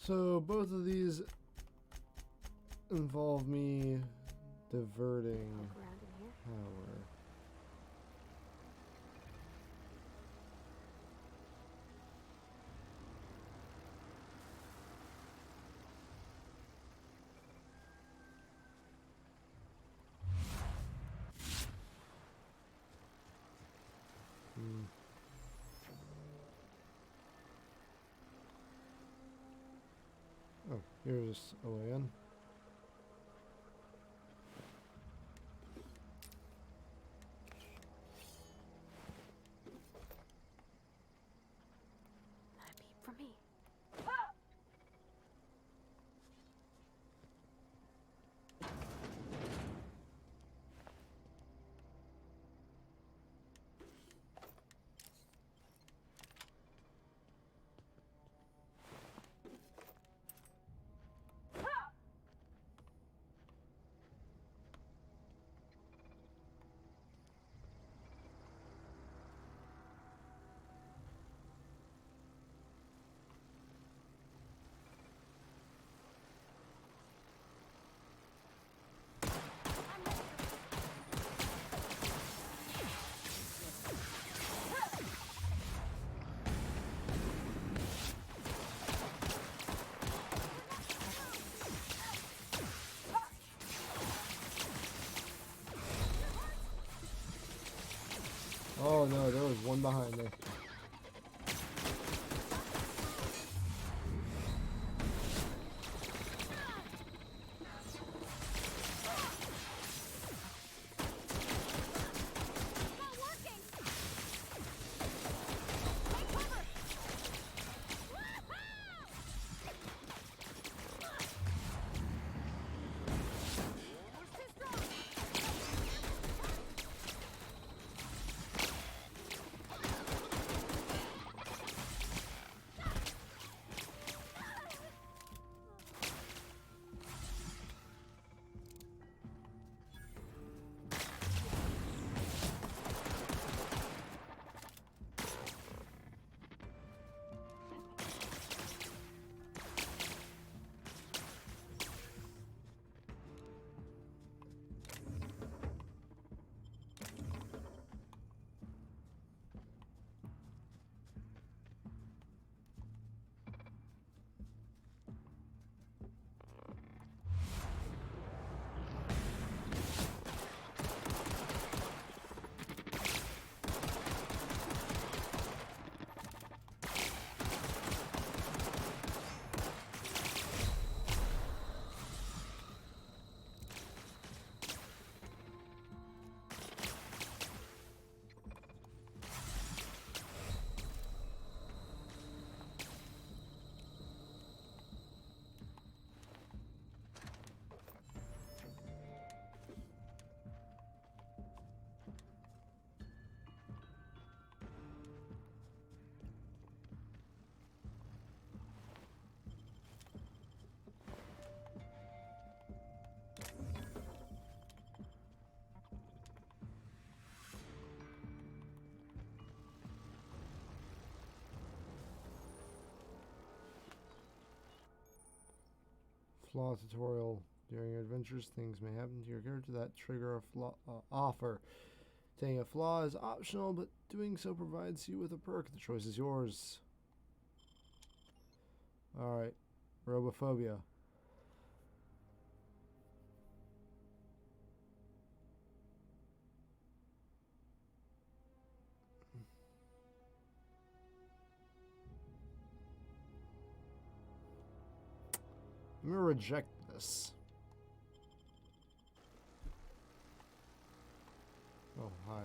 So both of these involve me diverting power. Oh, here's a way in. Not a peep from me. Oh no, there was one behind me. Flaw tutorial. During your adventures, things may happen to your character that trigger a flaw offer. Taking a flaw is optional, but doing so provides you with a perk. The choice is yours. Alright. Robophobia. I'm gonna reject this. Oh, hi.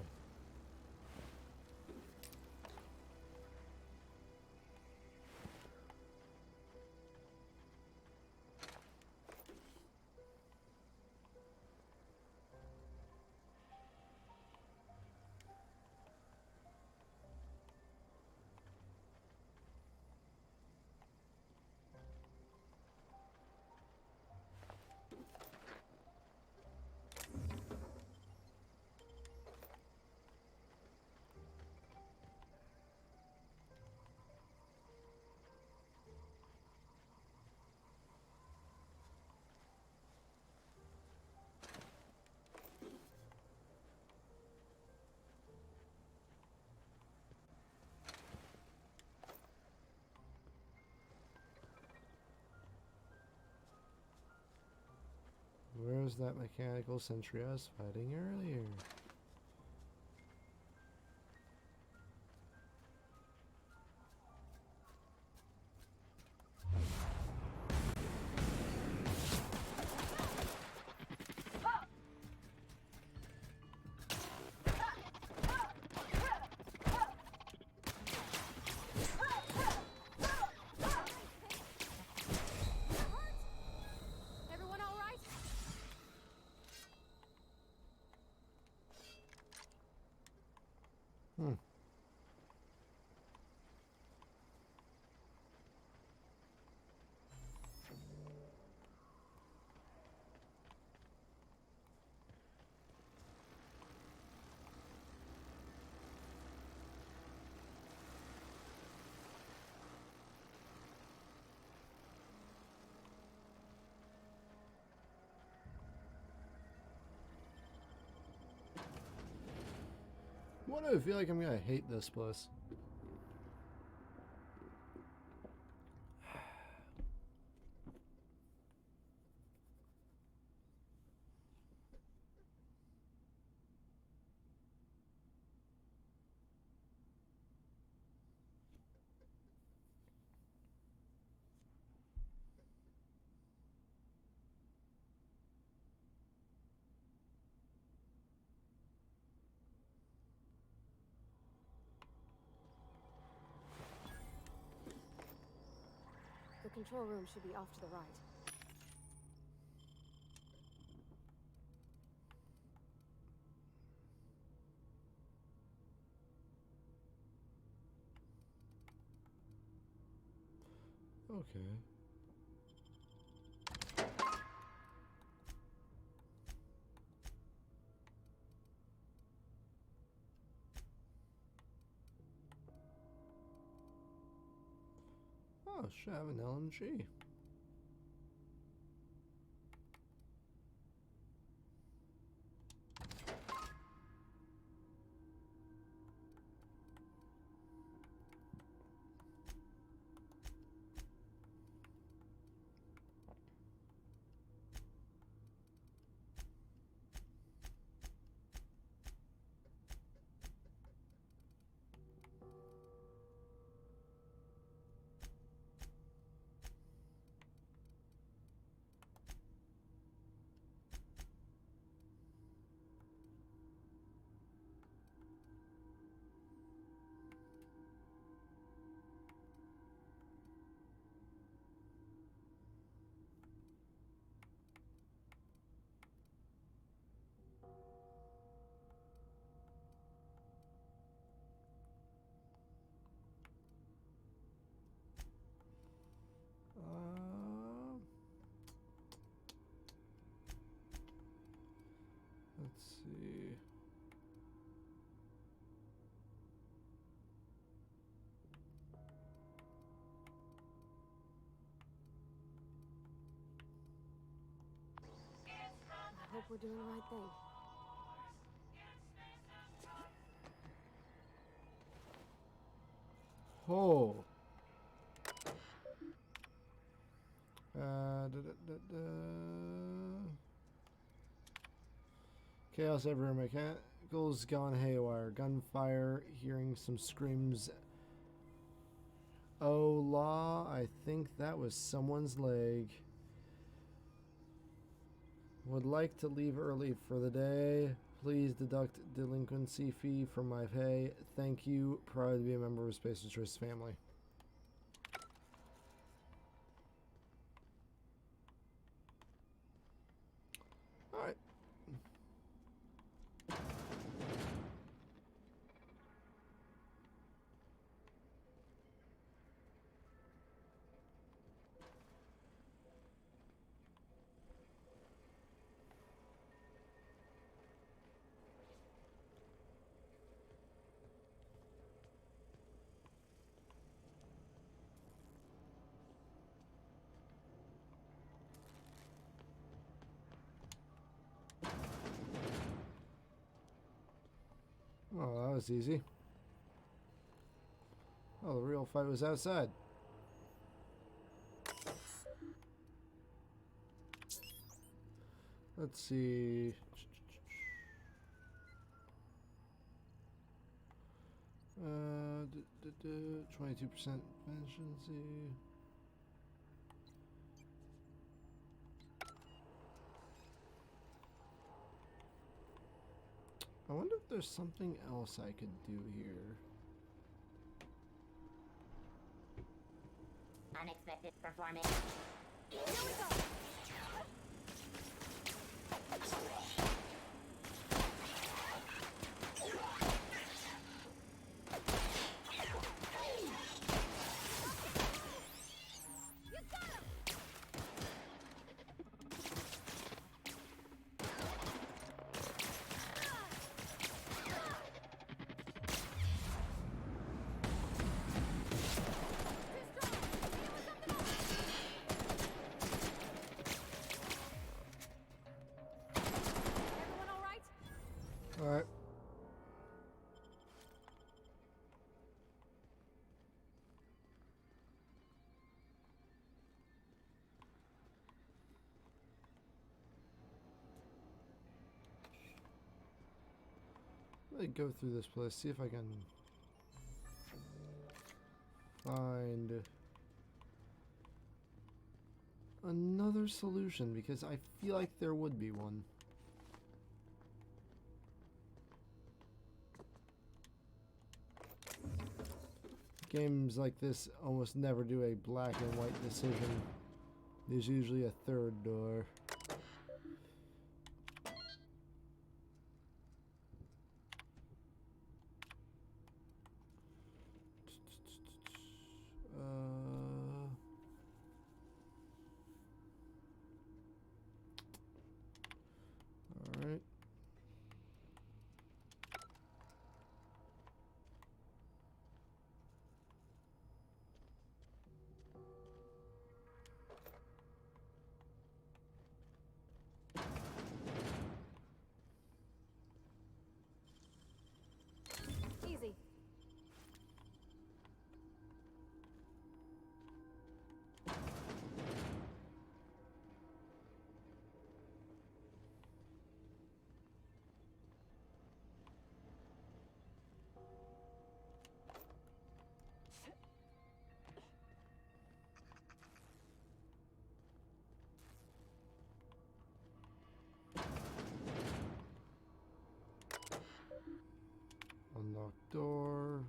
Where's that mechanical sentry I was fighting earlier? Everyone all right? Why do I feel like I'm gonna hate this place? control room should be off to the right. Okay. Oh, should have an LMG. Let's see. I hope we're doing the right thing. Oh. Chaos everywhere. Mechanicals gone haywire. Gunfire. Hearing some screams. Oh, law. I think that was someone's leg. Would like to leave early for the day. Please deduct delinquency fee from my pay. Thank you. Proud to be a member of Spacer's Choice family. Alright. Oh, that was easy. Oh, the real fight was outside. Let's see. 22% efficiency. I wonder if there's something else I could do here. Unexpected performance. Here we go! Alright. Let me go through this place, see if I can find another solution, because I feel like there would be one. games like this almost never do a black and white decision. There's usually a third door. Alright. Easy. Unlocked door.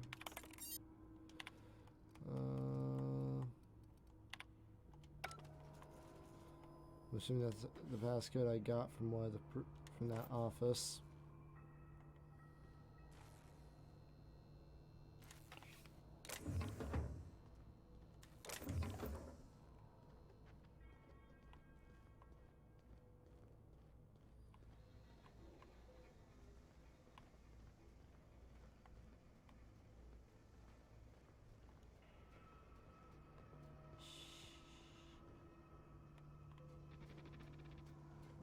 I'm assuming that's the passcode I got from one of the from that office.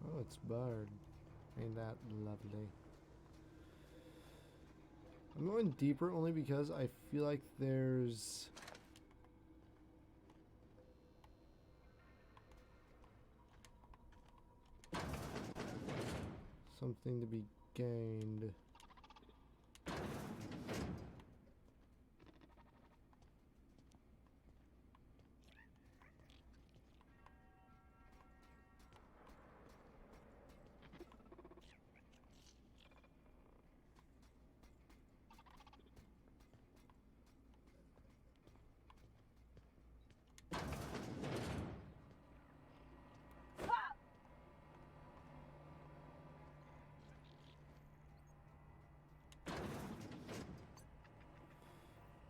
Oh, it's barred. Ain't that lovely? I'm going deeper only because I feel like there's something to be gained.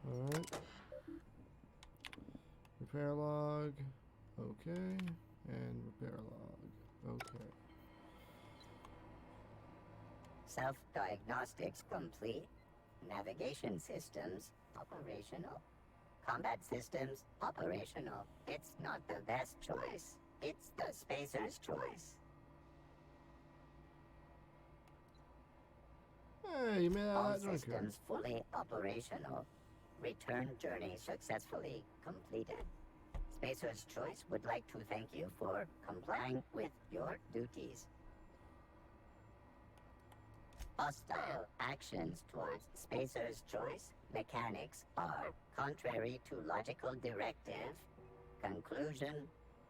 Alright. Repair log. Okay. And repair log. Okay. Self-diagnostics complete. Navigation systems operational. Combat systems operational. It's not the best choice. It's the spacer's choice. Hey, you made All that systems fully operational. Return journey successfully completed. Spacer's Choice would like to thank you for complying with your duties. Hostile actions towards Spacer's Choice mechanics are contrary to logical directive. Conclusion: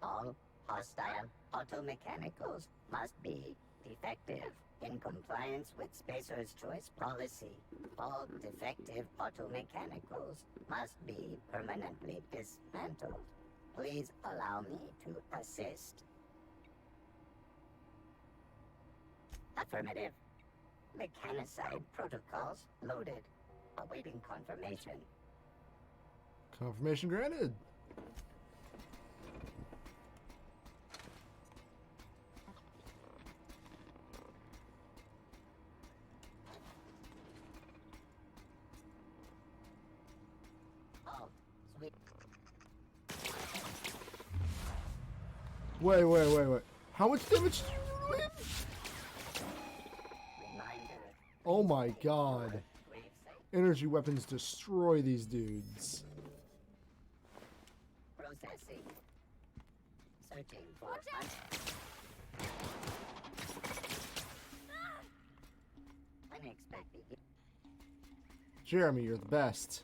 all hostile automechanicals must be defective. In compliance with Spacer's Choice policy, all defective automechanicals must be permanently dismantled. Please allow me to assist. Affirmative. Mechanicide protocols loaded. Awaiting confirmation. Confirmation granted. Oh, sweet. Wait. How much damage did you do to him? Oh my god. Energy weapons destroy these dudes. Processing. Searching for unexpected. Jeremy, you're the best.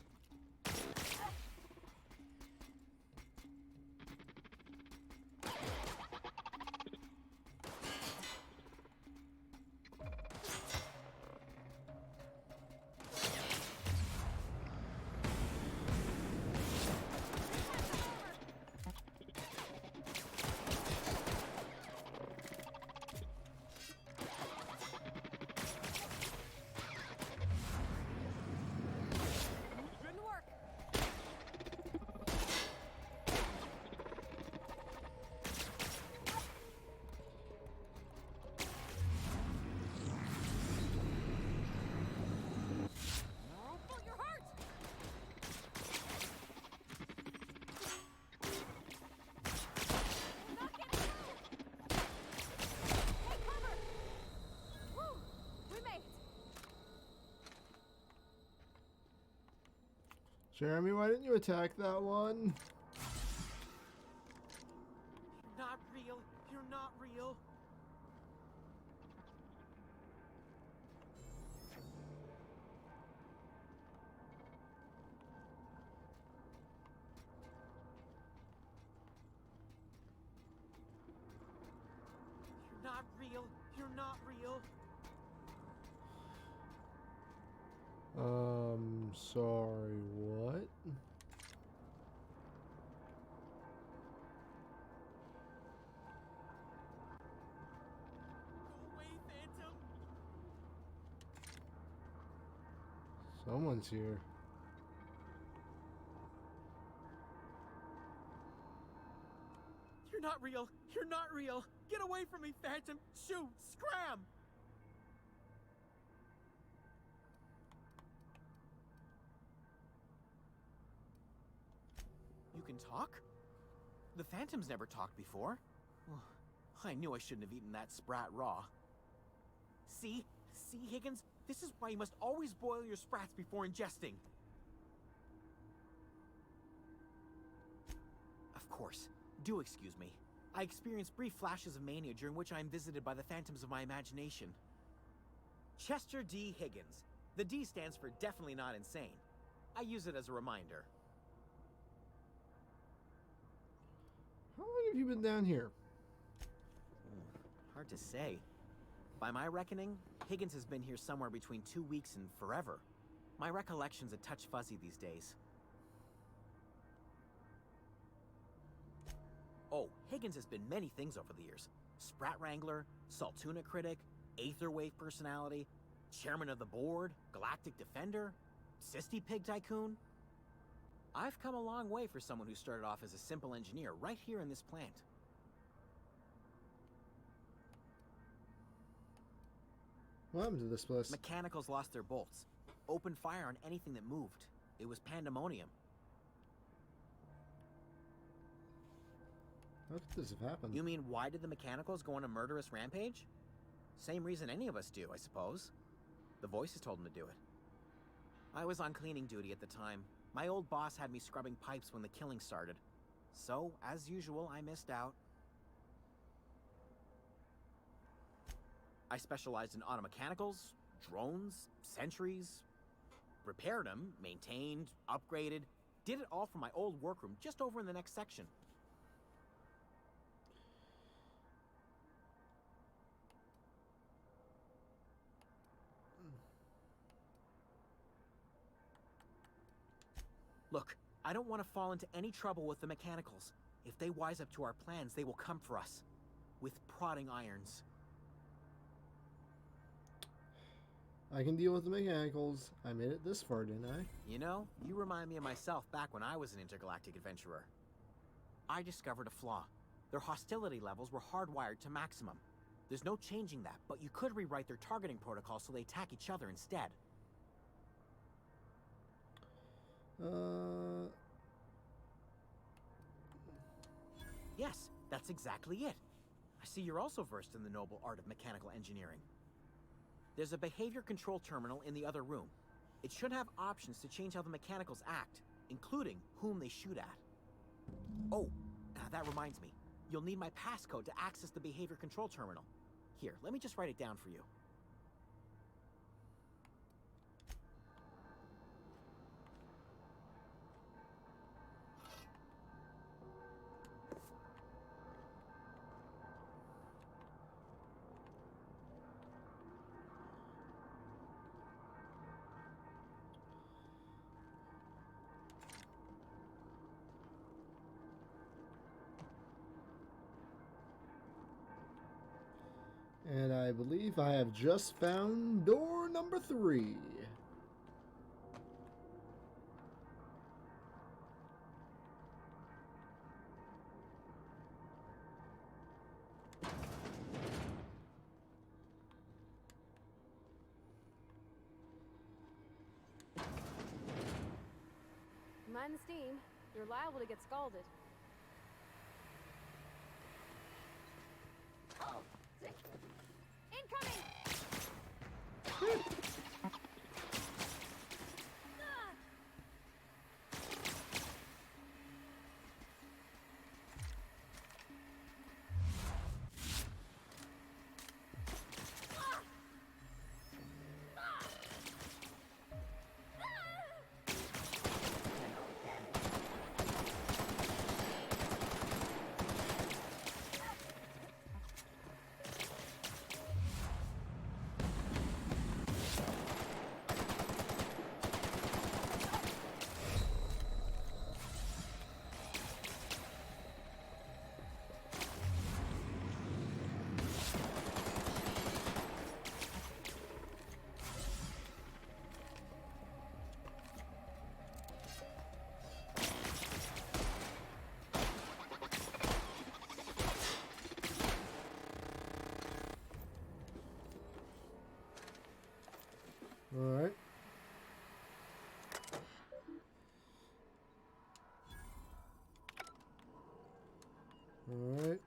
Jeremy, why didn't you attack that one? You're not real. You're not real. You're not real. You're not real. Sorry, what? Go away, Phantom. Someone's here. You're not real. You're not real. Get away from me, Phantom. Shoot. Scram. You can talk? The Phantoms never talked before. I knew I shouldn't have eaten that sprat raw. See? See, Higgins? This is why you must always boil your sprats before ingesting. Of course. Do excuse me. I experience brief flashes of mania during which I am visited by the phantoms of my imagination. Chester D. Higgins. The D stands for definitely not insane. I use it as a reminder. How long have you been down here? Hard to say. By my reckoning, Higgins has been here somewhere between 2 weeks and forever. My recollection's a touch fuzzy these days. Oh, Higgins has been many things over the years. Sprat Wrangler, Saltuna Critic, Aetherwave Personality, Chairman of the Board, Galactic Defender, Sisty Pig Tycoon. I've come a long way for someone who started off as a simple engineer right here in this plant. What happened to this place? Mechanicals lost their bolts. Opened fire on anything that moved. It was pandemonium. How could this have happened? You mean, why did the Mechanicals go on a murderous rampage? Same reason any of us do, I suppose. The voices told them to do it. I was on cleaning duty at the time. My old boss had me scrubbing pipes when the killing started. So, as usual, I missed out. I specialized in automechanicals, drones, sentries. Repaired them, maintained, upgraded. Did it all from my old workroom just over in the next section. Look, I don't want to fall into any trouble with the Mechanicals. If they wise up to our plans, they will come for us. With prodding irons. I can deal with the Mechanicals. I made it this far, didn't I? You know, you remind me of myself back when I was an intergalactic adventurer. I discovered a flaw. Their hostility levels were hardwired to maximum. There's no changing that, but you could rewrite their targeting protocol so they attack each other instead. Yes, that's exactly it. I see you're also versed in the noble art of mechanical engineering. There's a behavior control terminal in the other room. It should have options to change how the Mechanicals act, including whom they shoot at. Oh, that reminds me. You'll need my passcode to access the behavior control terminal. Here, let me just write it down for you. And I believe I have just found door number 3. Mind the steam. You're liable to get scalded. Oh, incoming! Alright. Alright.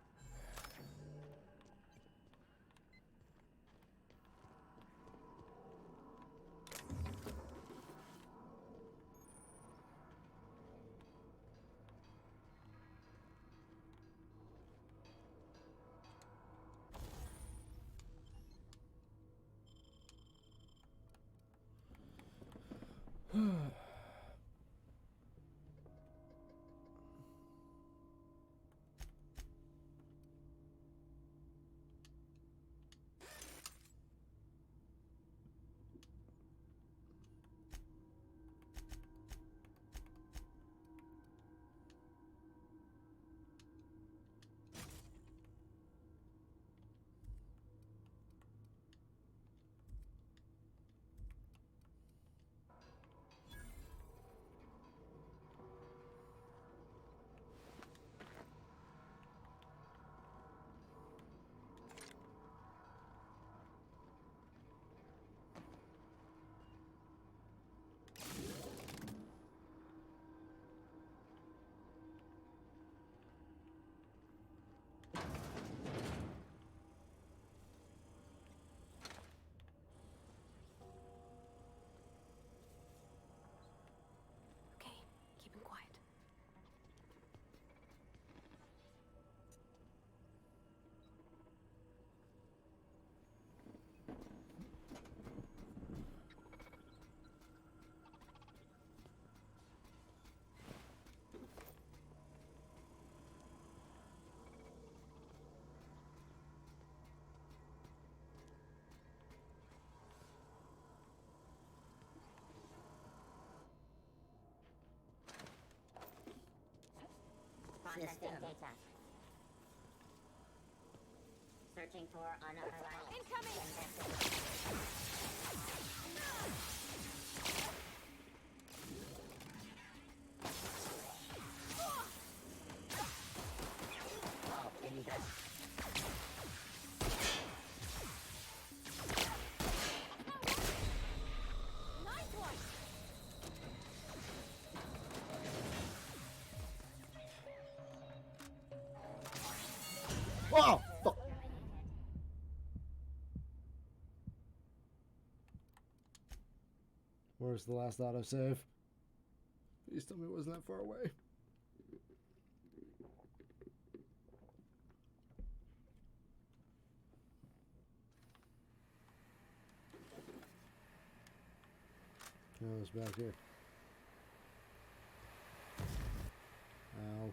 Okay, keep him quiet. Processing data. Searching for unauthorized. Incoming! Oh, fuck. Where's the last autosave? Please tell me it wasn't that far away. Oh, it's back here. Ow.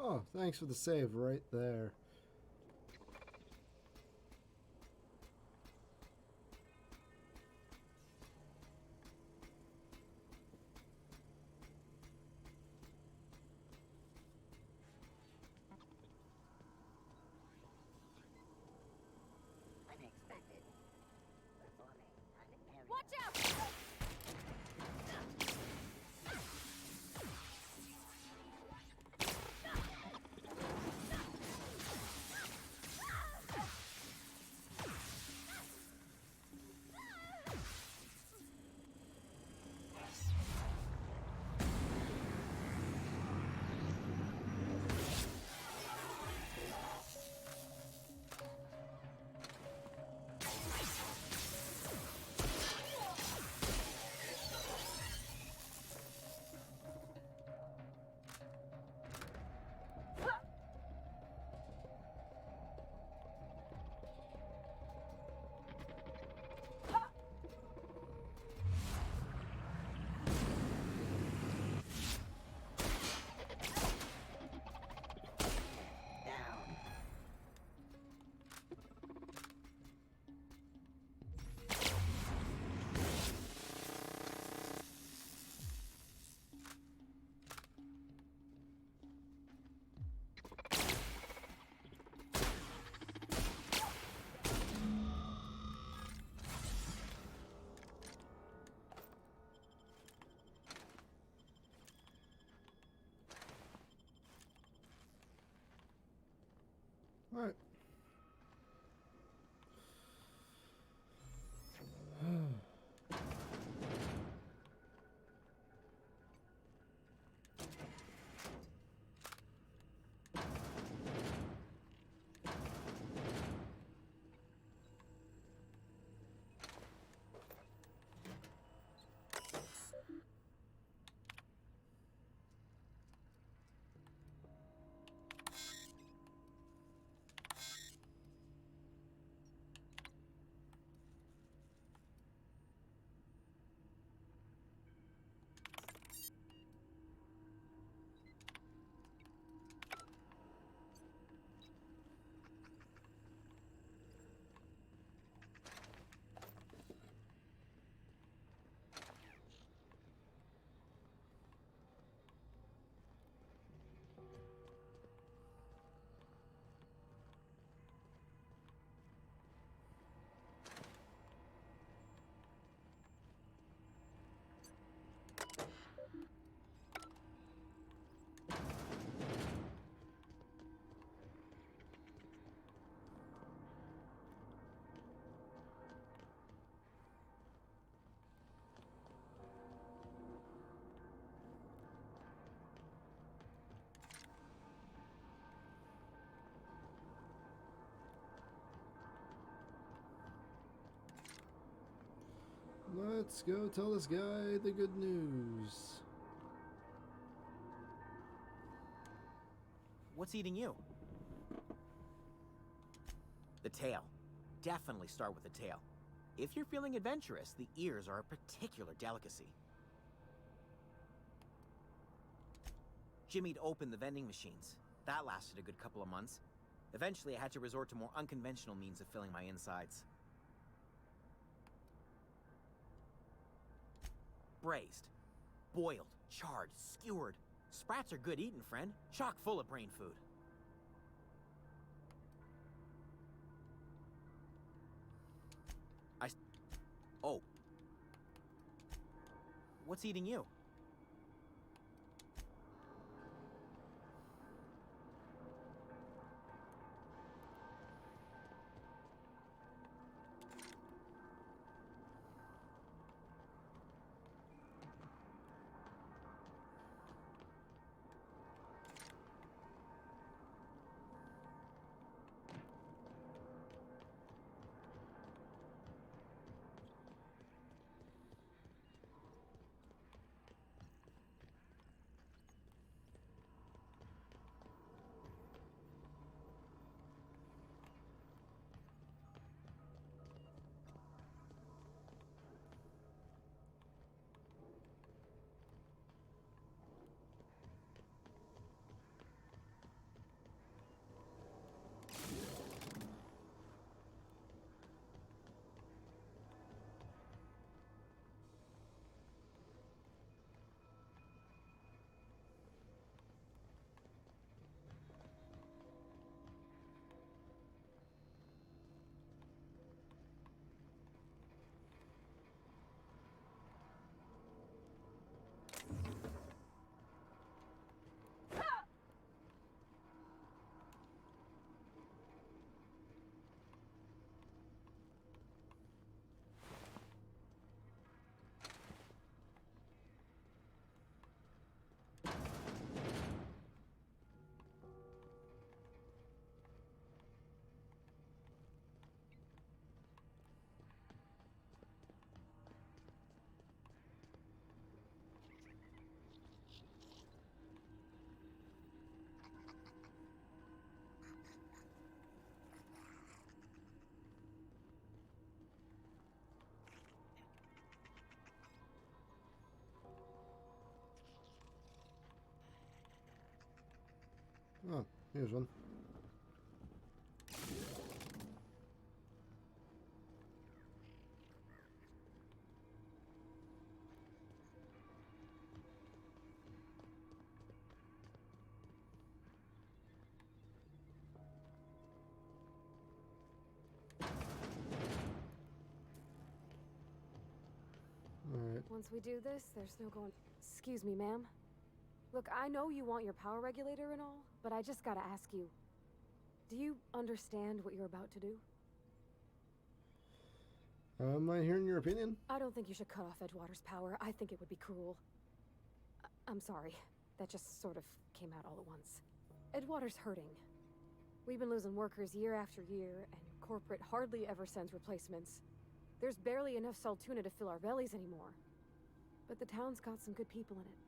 Oh, thanks for the save right there. Unexpected. Performing an area. Watch out! All right. Let's go tell this guy the good news. What's eating you? The tail. Definitely start with the tail. If you're feeling adventurous, the ears are a particular delicacy. Jimmy'd opened the vending machines. That lasted a good couple of months. Eventually, I had to resort to more unconventional means of filling my insides. Braised, boiled, charred, skewered. Sprats are good eating, friend. Chock full of brain food. Oh. What's eating you? Oh, here's one. Once we do this, there's no going... Excuse me, ma'am. Look, I know you want your power regulator and all, but I just gotta ask you. Do you understand what you're about to do? Am I hearing your opinion? I don't think you should cut off Edgewater's power. I think it would be cruel. I'm sorry. That just sort of came out all at once. Edgewater's hurting. We've been losing workers year after year, and corporate hardly ever sends replacements. There's barely enough Saltuna to fill our bellies anymore. But the town's got some good people in it.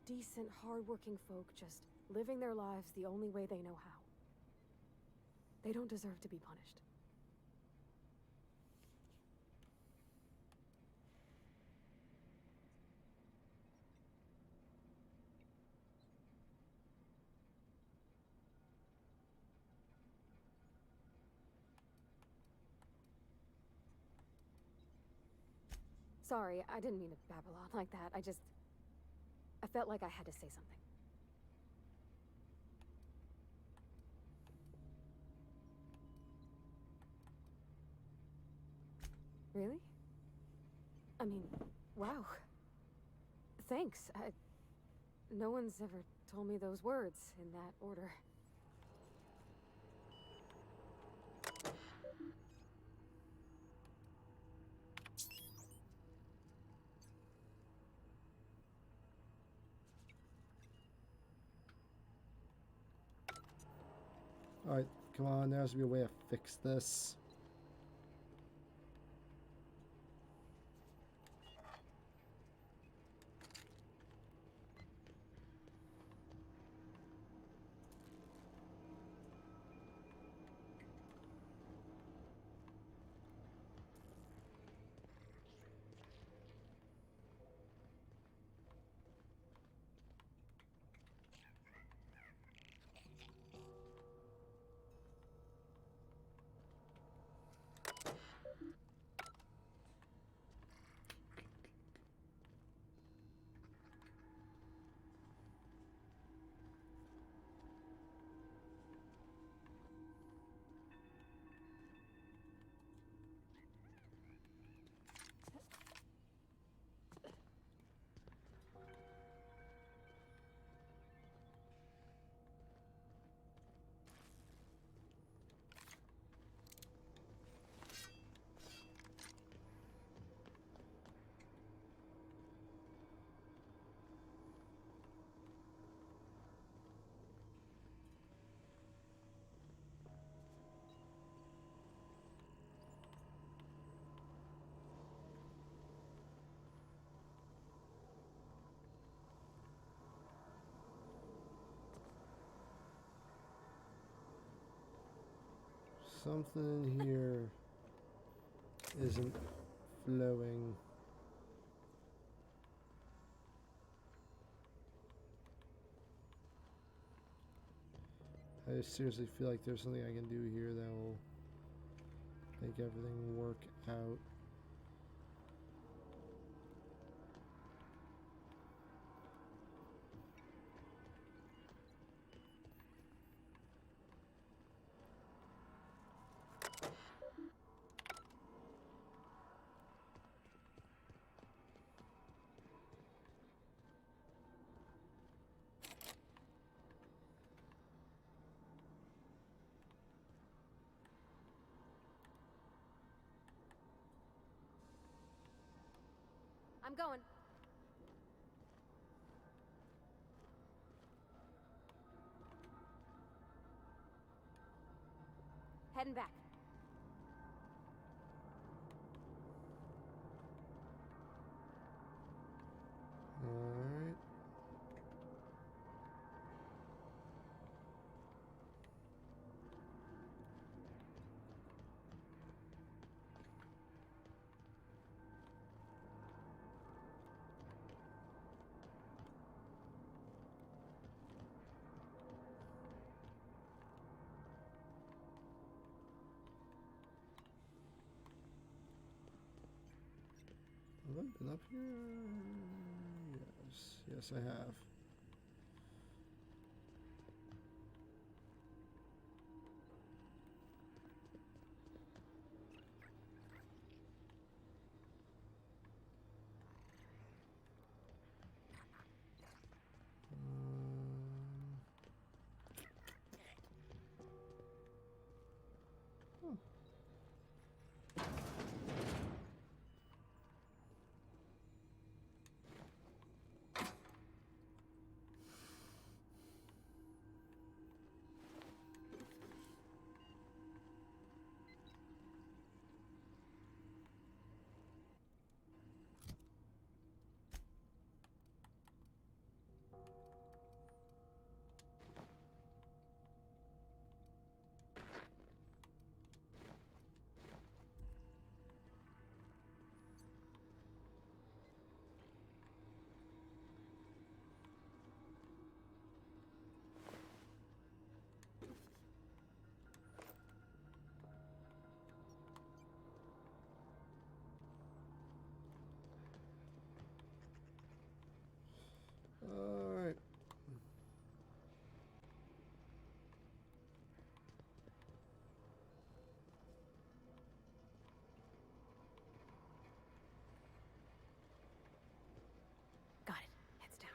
Decent, hard-working folk just living their lives the only way they know how. They don't deserve to be punished. Sorry, I didn't mean to babble on like that. I felt like I had to say something. Really? I mean, wow. Thanks. No one's ever told me those words in that order. Alright, come on, there has to be a way to fix this. Something here isn't flowing. I seriously feel like there's something I can do here that will make everything work out. I'm going. Heading back. Alright. Have I been up here? Yes. Yes, I have. Alright. Got it. Heads down.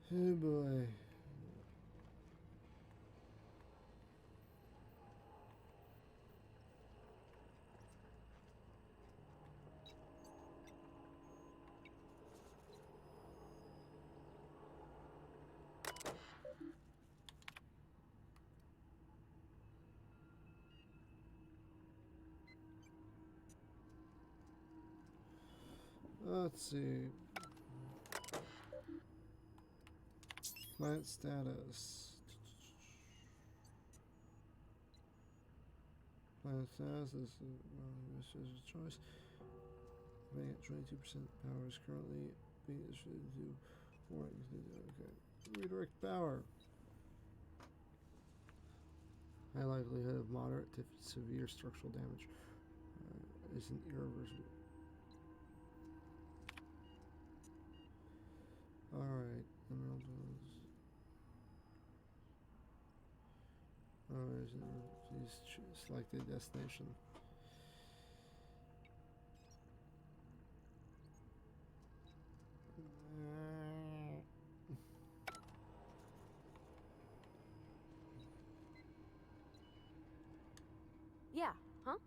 Oh boy. Let's see. Plant status. Plant status is a choice. Being at 22% power is currently being distributed to more. Okay. Redirect power. High likelihood of moderate to severe structural damage isn't irreversible. Alright, emerald bones. Please select a destination. Yeah, huh?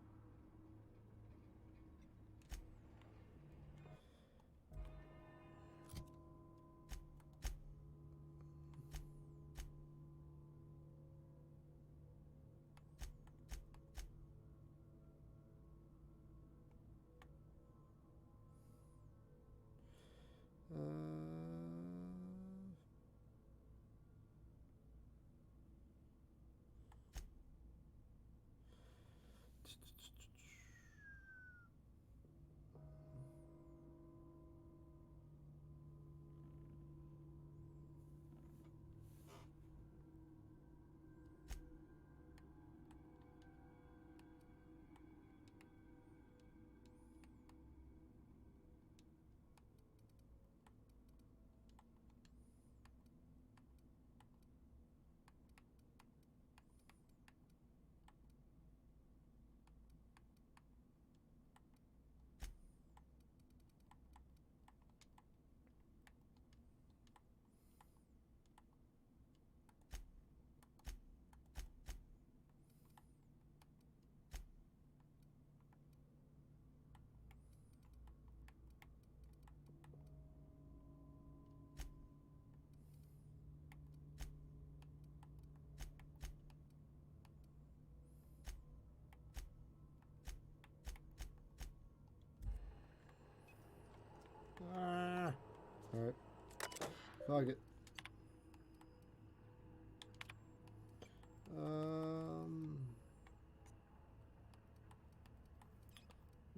Fuck it.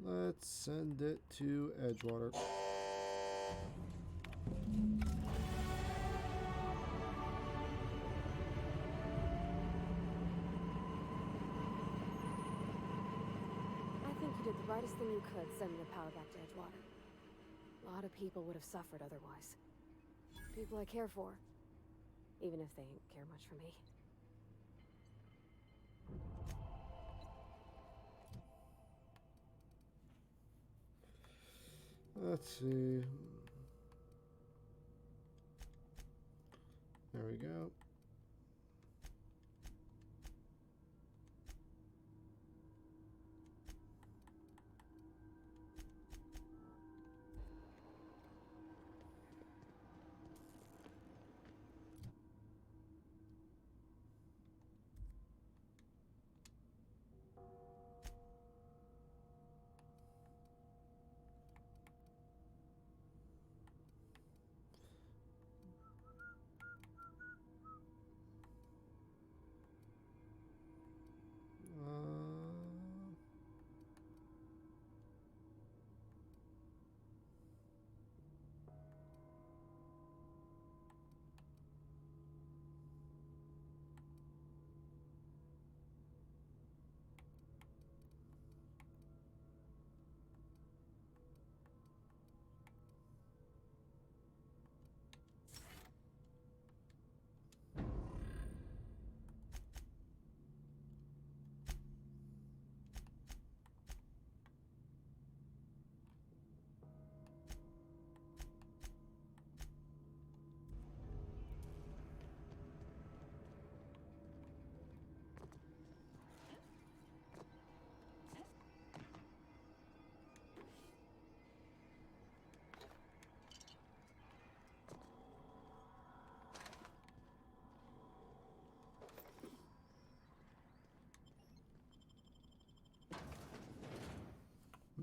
Let's send it to Edgewater. I think you did the rightest thing you could sending the power back to Edgewater. A lot of people would have suffered otherwise. People I care for, even if they didn't care much for me. Let's see. There we go.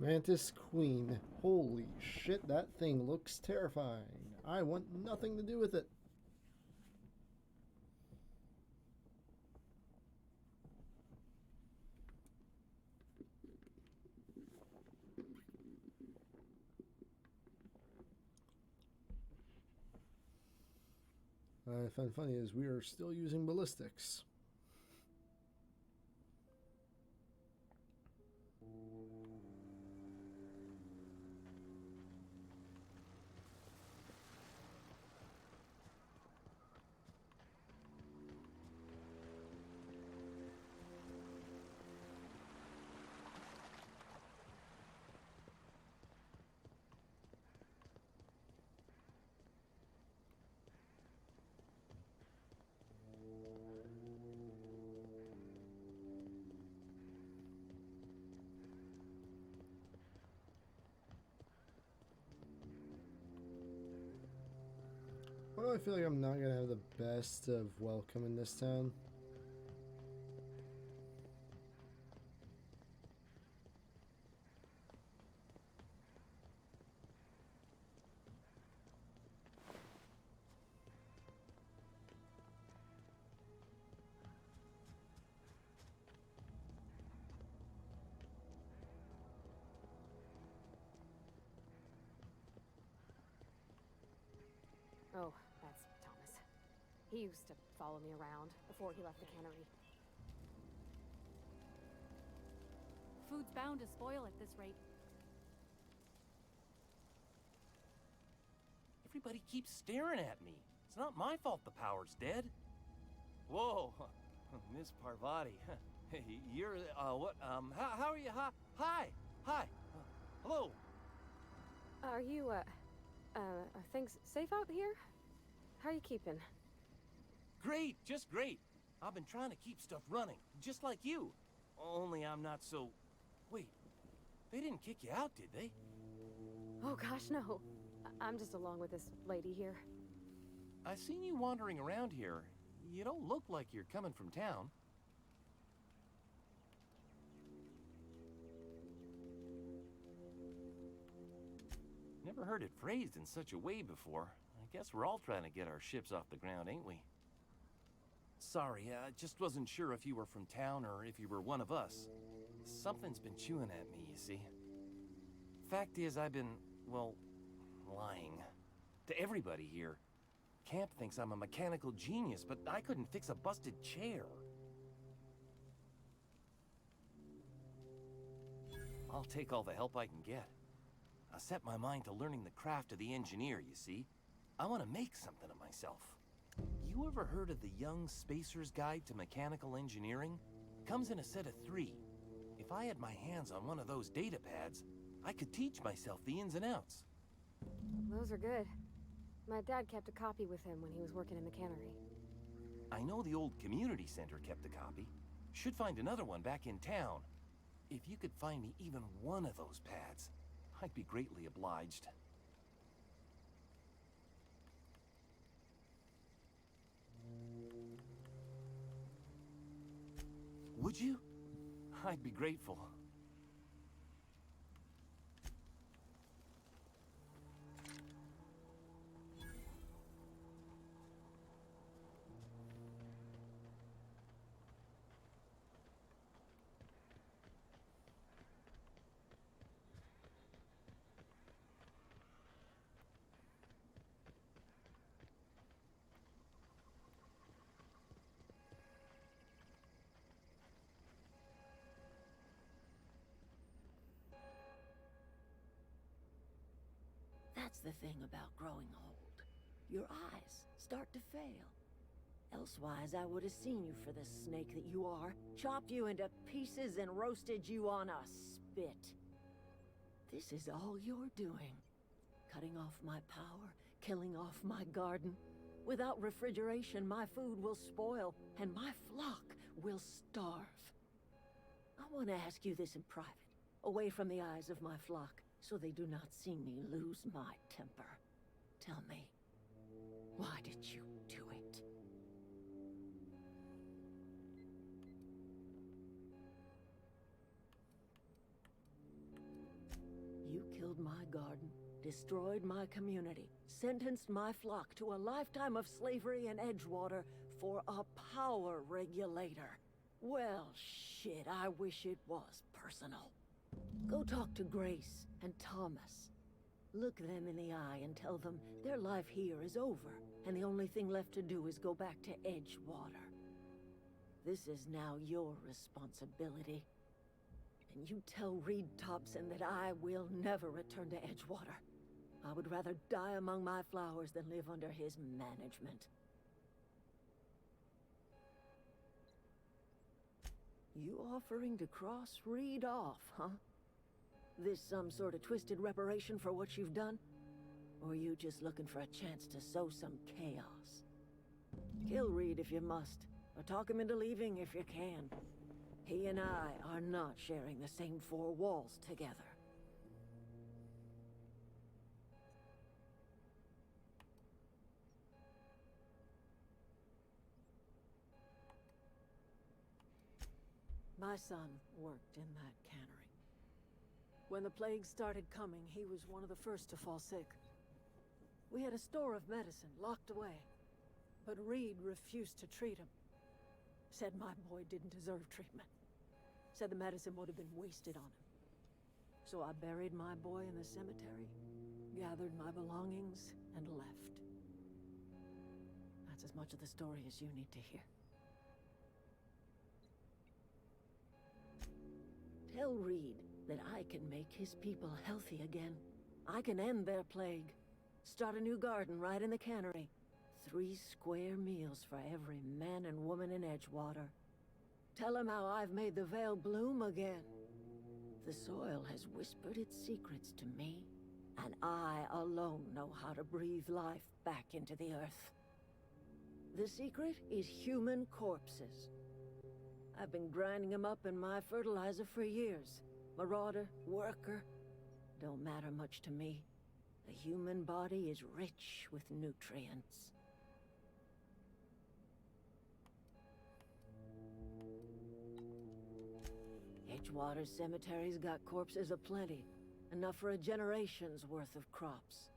Mantis Queen. Holy shit, that thing looks terrifying. I want nothing to do with it. I find funny is we are still using ballistics. Well, I feel like I'm not going to have the best of welcome in this town. Oh, that's Thomas. He used to follow me around before he left the cannery. Food's bound to spoil at this rate. Everybody keeps staring at me. It's not my fault the power's dead. Whoa, Miss Parvati. Hey, you're, what, how are you? Hi, hello. Are you, are things safe out here? How are you keeping? Great, just great. I've been trying to keep stuff running, just like you. Only I'm not so... Wait, they didn't kick you out, did they? Oh gosh, no. I'm just along with this lady here. I seen you wandering around here. You don't look like you're coming from town. Never heard it phrased in such a way before. I guess we're all trying to get our ships off the ground, ain't we? Sorry, I just wasn't sure if you were from town or if you were one of us. Something's been chewing at me, you see. Fact is, I've been, well, lying. To everybody here. Camp thinks I'm a mechanical genius, but I couldn't fix a busted chair. I'll take all the help I can get. I set my mind to learning the craft of the engineer, you see. I want to make something of myself. You ever heard of the Young Spacer's Guide to Mechanical Engineering? Comes in a set of 3. If I had my hands on one of those data pads, I could teach myself the ins and outs. Those are good. My dad kept a copy with him when he was working in the cannery. I know the old community center kept a copy. Should find another one back in town. If you could find me even one of those pads, I'd be greatly obliged. Would you? I'd be grateful. That's the thing about growing old. Your eyes start to fail. Elsewise, I would have seen you for the snake that you are, chopped you into pieces and roasted you on a spit. This is all you're doing. Cutting off my power, killing off my garden. Without refrigeration, my food will spoil, and my flock will starve. I want to ask you this in private, away from the eyes of my flock, so they do not see me lose my temper. Tell me, why did you do it? You killed my garden, destroyed my community, sentenced my flock to a lifetime of slavery in Edgewater for a power regulator. Well, shit, I wish it was personal. Go talk to Grace and Thomas. Look them in the eye and tell them their life here is over, and the only thing left to do is go back to Edgewater. This is now your responsibility. And you tell Reed Thompson that I will never return to Edgewater. I would rather die among my flowers than live under his management. You offering to cross Reed off, huh? This some sort of twisted reparation for what you've done? Or you just looking for a chance to sow some chaos? Kill Reed if you must, or talk him into leaving if you can. He and I are not sharing the same 4 walls together. My son worked in that cannery. When the plague started coming, he was one of the first to fall sick. We had a store of medicine locked away, but Reed refused to treat him. Said my boy didn't deserve treatment. Said the medicine would have been wasted on him. So I buried my boy in the cemetery, gathered my belongings, and left. That's as much of the story as you need to hear. Tell Reed that I can make his people healthy again. I can end their plague. Start a new garden right in the cannery. 3 square meals for every man and woman in Edgewater. Tell him how I've made the Vale bloom again. The soil has whispered its secrets to me, and I alone know how to breathe life back into the earth. The secret is human corpses. I've been grinding them up in my fertilizer for years. Marauder, worker, don't matter much to me. The human body is rich with nutrients. Edgewater Cemetery's got corpses aplenty, enough for a generation's worth of crops.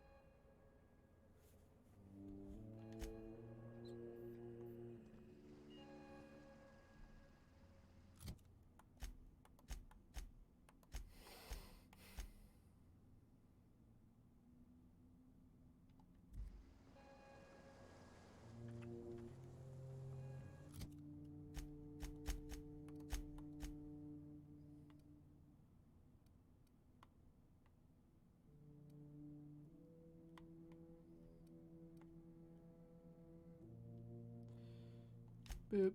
Boop.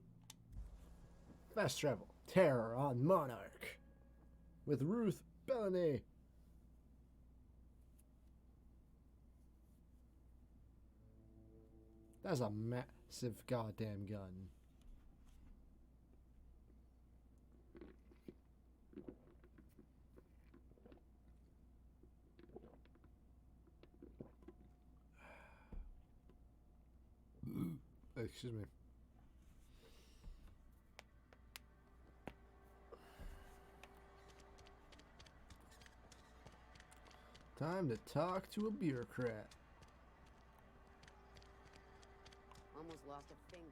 Fast travel. Terror on Monarch. With Ruth Bellany. That's a massive goddamn gun. Excuse me. Time to talk to a bureaucrat. Almost lost a finger.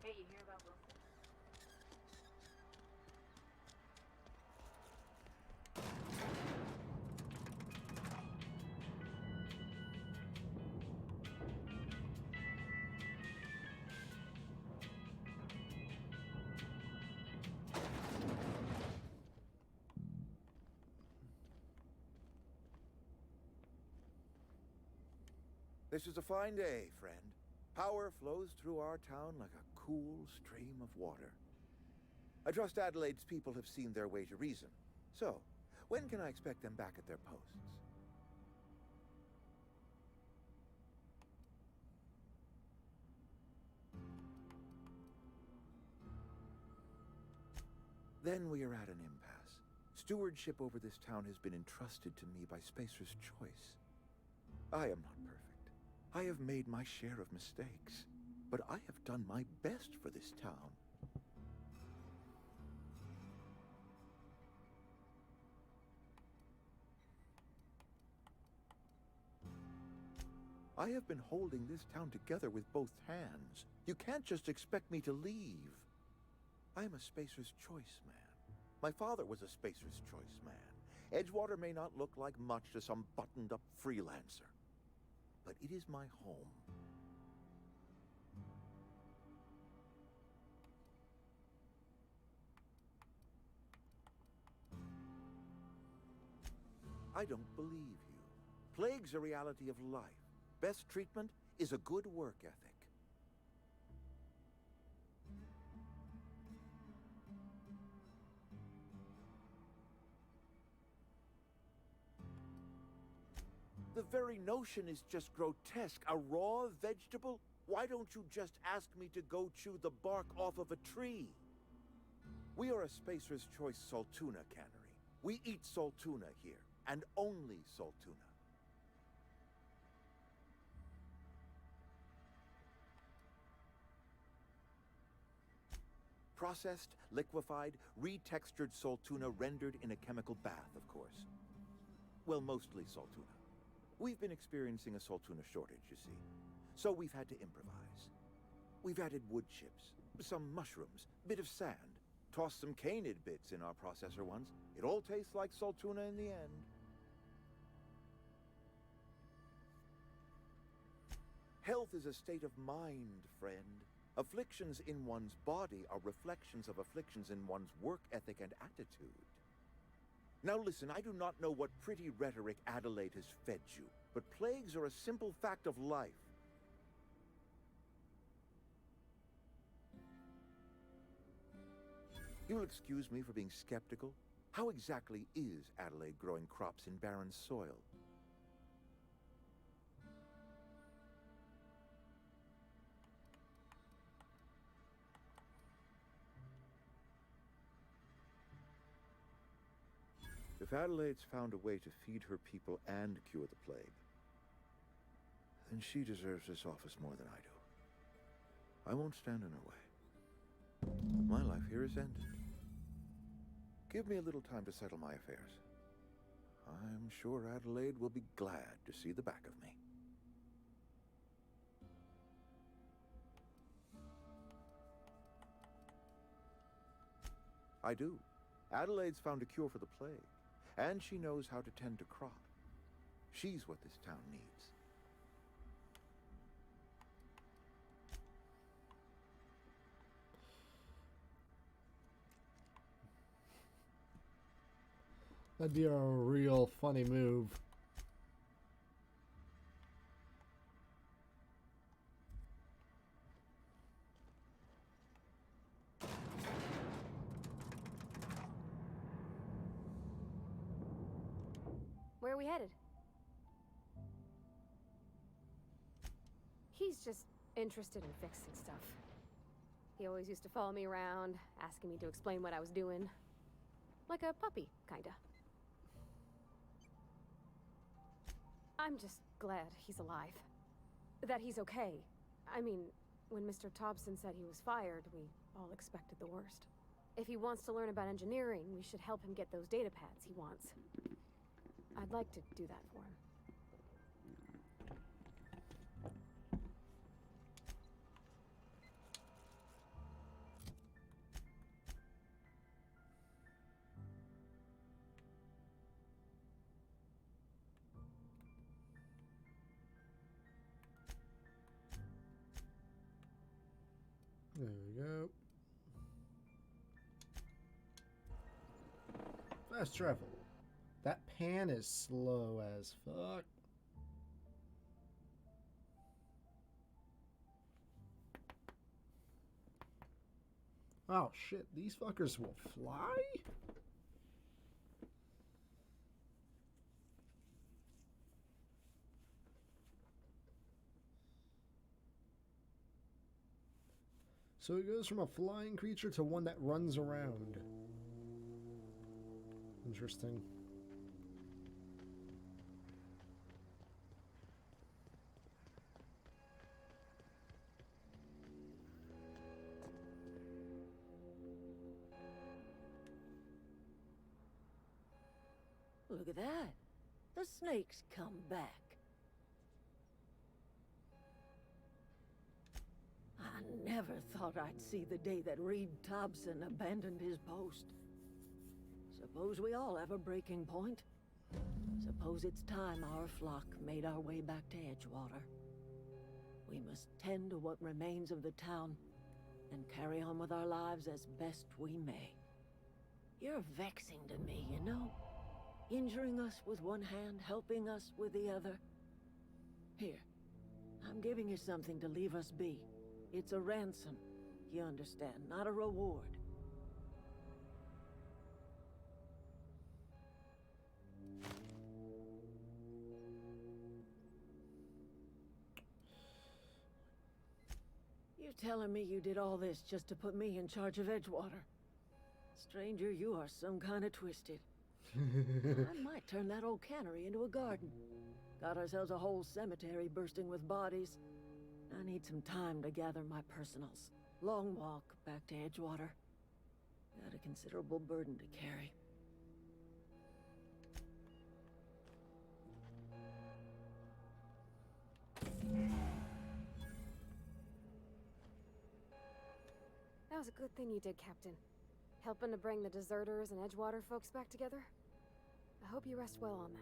Hey, you hear about Wilson? This is a fine day, friend. Power flows through our town like a cool stream of water. I trust Adelaide's people have seen their way to reason. So, when can I expect them back at their posts? Then we are at an impasse. Stewardship over this town has been entrusted to me by Spacer's Choice. I am not perfect. I have made my share of mistakes, but I have done my best for this town. I have been holding this town together with both hands. You can't just expect me to leave. I am a Spacer's Choice man. My father was a Spacer's Choice man. Edgewater may not look like much to some buttoned-up freelancer, but it is my home. I don't believe you. Plague's a reality of life. Best treatment is a good work ethic. The very notion is just grotesque. A raw vegetable? Why don't you just ask me to go chew the bark off of a tree? We are a Spacer's Choice Saltuna cannery. We eat Saltuna here, and only Saltuna. Processed, liquefied, retextured Saltuna rendered in a chemical bath, of course. Well, mostly Saltuna. We've been experiencing a Saltuna shortage, you see. So we've had to improvise. We've added wood chips, some mushrooms, bit of sand, tossed some canid bits in our processor once. It all tastes like Saltuna in the end. Health is a state of mind, friend. Afflictions in one's body are reflections of afflictions in one's work ethic and attitude. Now listen, I do not know what pretty rhetoric Adelaide has fed you, but plagues are a simple fact of life. You'll excuse me for being skeptical. How exactly is Adelaide growing crops in barren soil? If Adelaide's found a way to feed her people and cure the plague, then she deserves this office more than I do. I won't stand in her way. My life here is ended. Give me a little time to settle my affairs. I'm sure Adelaide will be glad to see the back of me. I do. Adelaide's found a cure for the plague. And she knows how to tend to crop. She's what this town needs. That'd be a real funny move. Where are we headed? He's just interested in fixing stuff. He always used to follow me around, asking me to explain what I was doing. Like a puppy, kinda. I'm just glad he's alive. That he's okay. I mean, when Mr. Thompson said he was fired, we all expected the worst. If he wants to learn about engineering, we should help him get those data pads he wants. I'd like to do that for him. There we go. Fast travel. That pan is slow as fuck. Oh shit, these fuckers will fly? So it goes from a flying creature to one that runs around. Interesting. Look at that. The snake's come back. I never thought I'd see the day that Reed Thompson abandoned his post. Suppose we all have a breaking point. Suppose it's time our flock made our way back to Edgewater. We must tend to what remains of the town and carry on with our lives as best we may. You're vexing to me, you know? Injuring us with one hand, helping us with the other. Here, I'm giving you something to leave us be. It's a ransom, you understand, not a reward. You're telling me you did all this just to put me in charge of Edgewater? Stranger, you are some kind of twisted. I might turn that old cannery into a garden. Got ourselves a whole cemetery bursting with bodies. I need some time to gather my personals. Long walk back to Edgewater. Got a considerable burden to carry. That was a good thing you did, Captain. Helping to bring the deserters and Edgewater folks back together. I hope you rest well on that.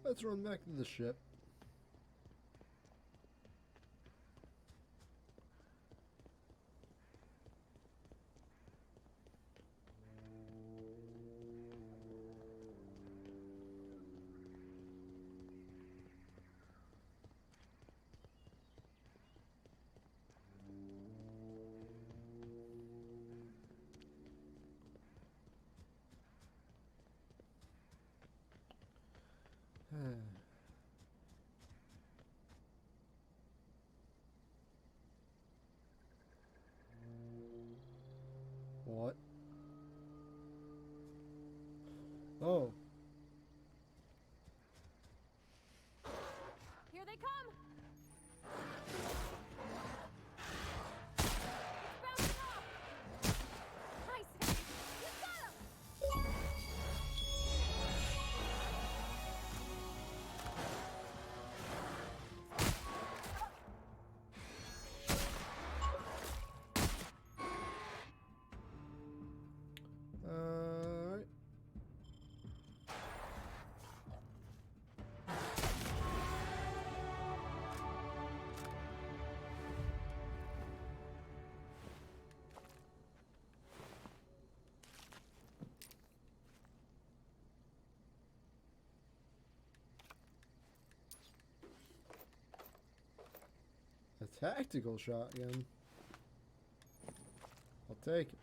Let's run back to the ship. What? Oh. Here they come! Bouncing off! Tyson! You got him! Tactical shotgun. I'll take it.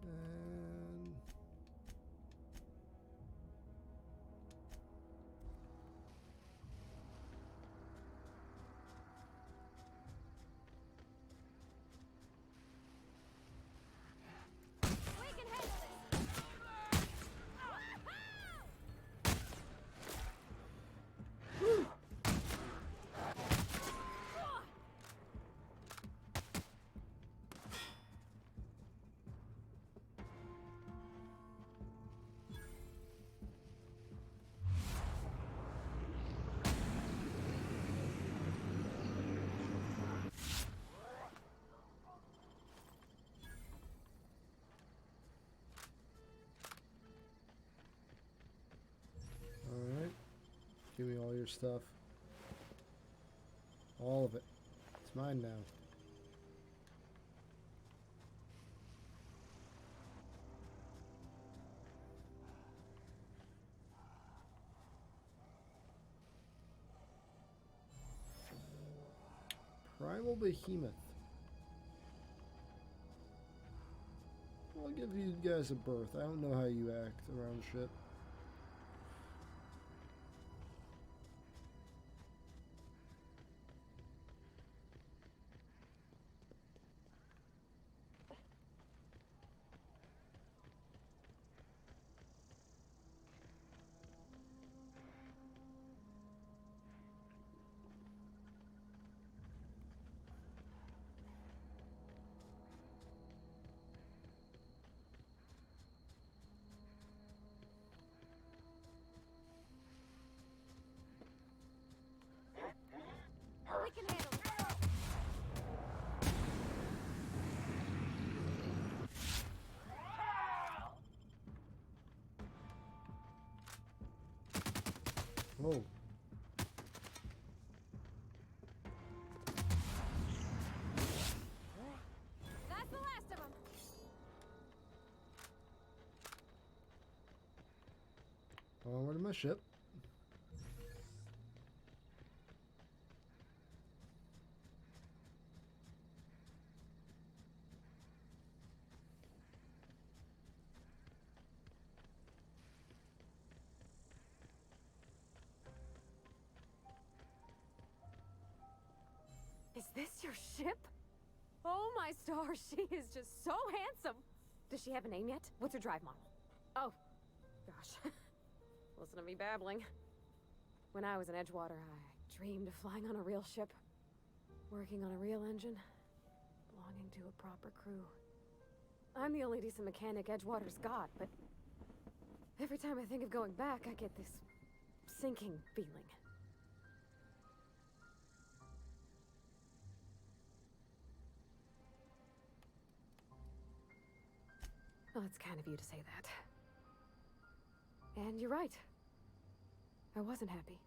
And We can handle this. alright. Give me all your stuff. All of it. It's mine now. Primal Behemoth. I'll give you guys a berth. I don't know how you act around shit. We can handle it. Whoa. That's the last of them. Onward to my ship. Is this your ship? Oh my stars, she is just so handsome. Does she have a name yet? What's her drive model? Oh, gosh. Listen to me babbling. When I was in Edgewater, I dreamed of flying on a real ship, working on a real engine, belonging to a proper crew. I'm the only decent mechanic Edgewater's got, but every time I think of going back, I get this sinking feeling. Well, it's kind of you to say that. And you're right. I wasn't happy.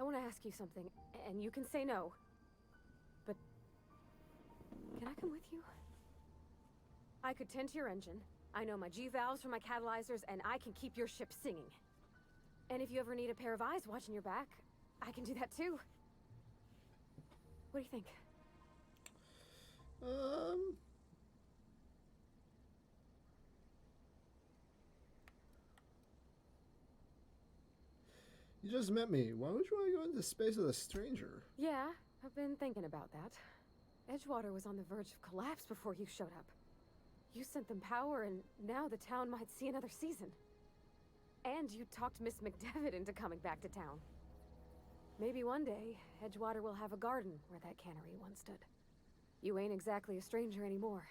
I want to ask you something, and you can say no. But can I come with you? I could tend to your engine. I know my G-valves from my catalyzers, and I can keep your ship singing. And if you ever need a pair of eyes watching your back, I can do that too. What do you think? You just met me. Why would you want to go into space with a stranger? Yeah, I've been thinking about that. Edgewater was on the verge of collapse before you showed up. You sent them power, and now the town might see another season. And you talked Miss McDevitt into coming back to town. Maybe one day, Edgewater will have a garden where that cannery once stood. You ain't exactly a stranger anymore.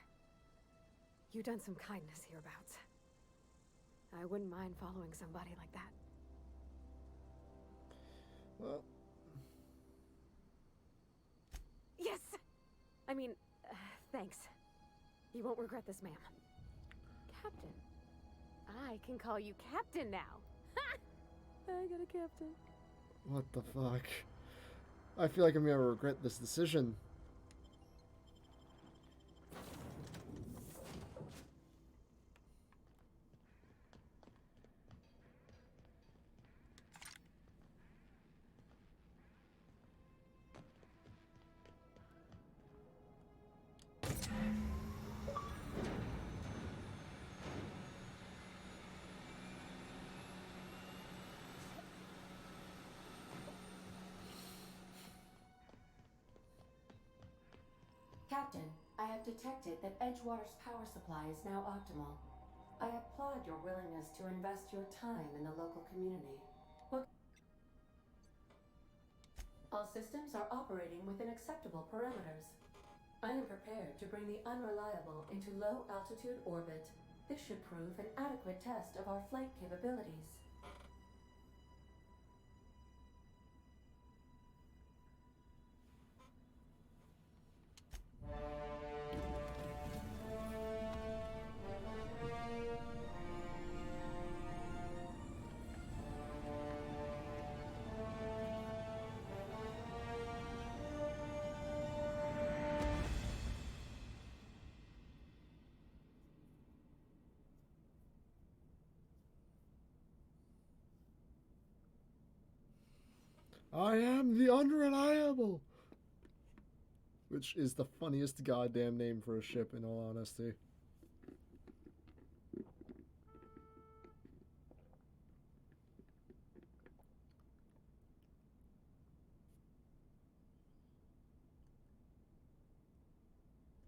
You done some kindness hereabouts. I wouldn't mind following somebody like that. Well... Yes! I mean, thanks. You won't regret this, ma'am. Captain. I can call you Captain now. Ha! I got a captain. What the fuck? I feel like I'm gonna regret this decision. Captain, I have detected that Edgewater's power supply is now optimal. I applaud your willingness to invest your time in the local community. All systems are operating within acceptable parameters. I am prepared to bring the unreliable into low-altitude orbit. This should prove an adequate test of our flight capabilities. I am the Unreliable! Which is the funniest goddamn name for a ship, in all honesty.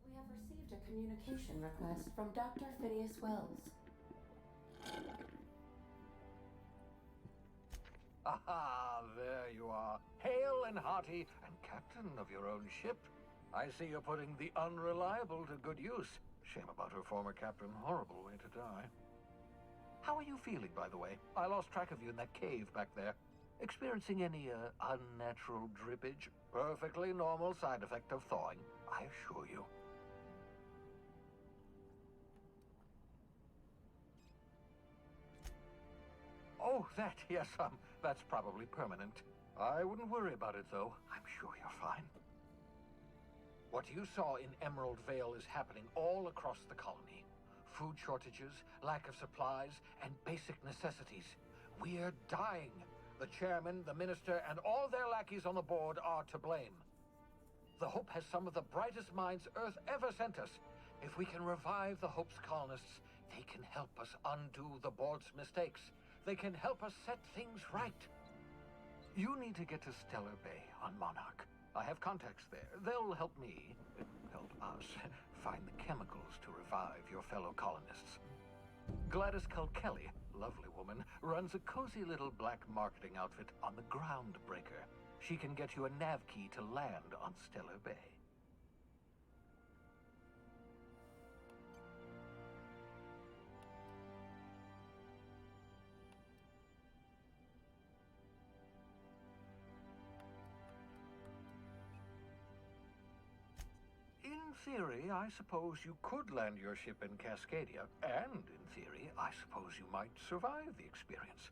We have received a communication request from Dr. Phineas Wells. Aha, there you are, hale and hearty, and captain of your own ship. I see you're putting the Unreliable to good use. Shame about her former captain. Horrible way to die. How are you feeling, by the way? I lost track of you in that cave back there. Experiencing any, unnatural drippage? Perfectly normal side effect of thawing, I assure you. Oh, that, yes, that's probably permanent. I wouldn't worry about it, though. I'm sure you're fine. What you saw in Emerald Vale is happening all across the colony. Food shortages, lack of supplies, and basic necessities. We're dying. The chairman, the minister, and all their lackeys on the board are to blame. The Hope has some of the brightest minds Earth ever sent us. If we can revive the Hope's colonists, they can help us undo the board's mistakes. They can help us set things right. You need to get to Stellar Bay on Monarch. I have contacts there. They'll help me, help us, find the chemicals to revive your fellow colonists. Gladys Kilkelly, lovely woman, runs a cozy little black marketing outfit on the Groundbreaker. she can get you a nav key to land on Stellar Bay. In theory, I suppose you could land your ship in Cascadia, and in theory, I suppose you might survive the experience.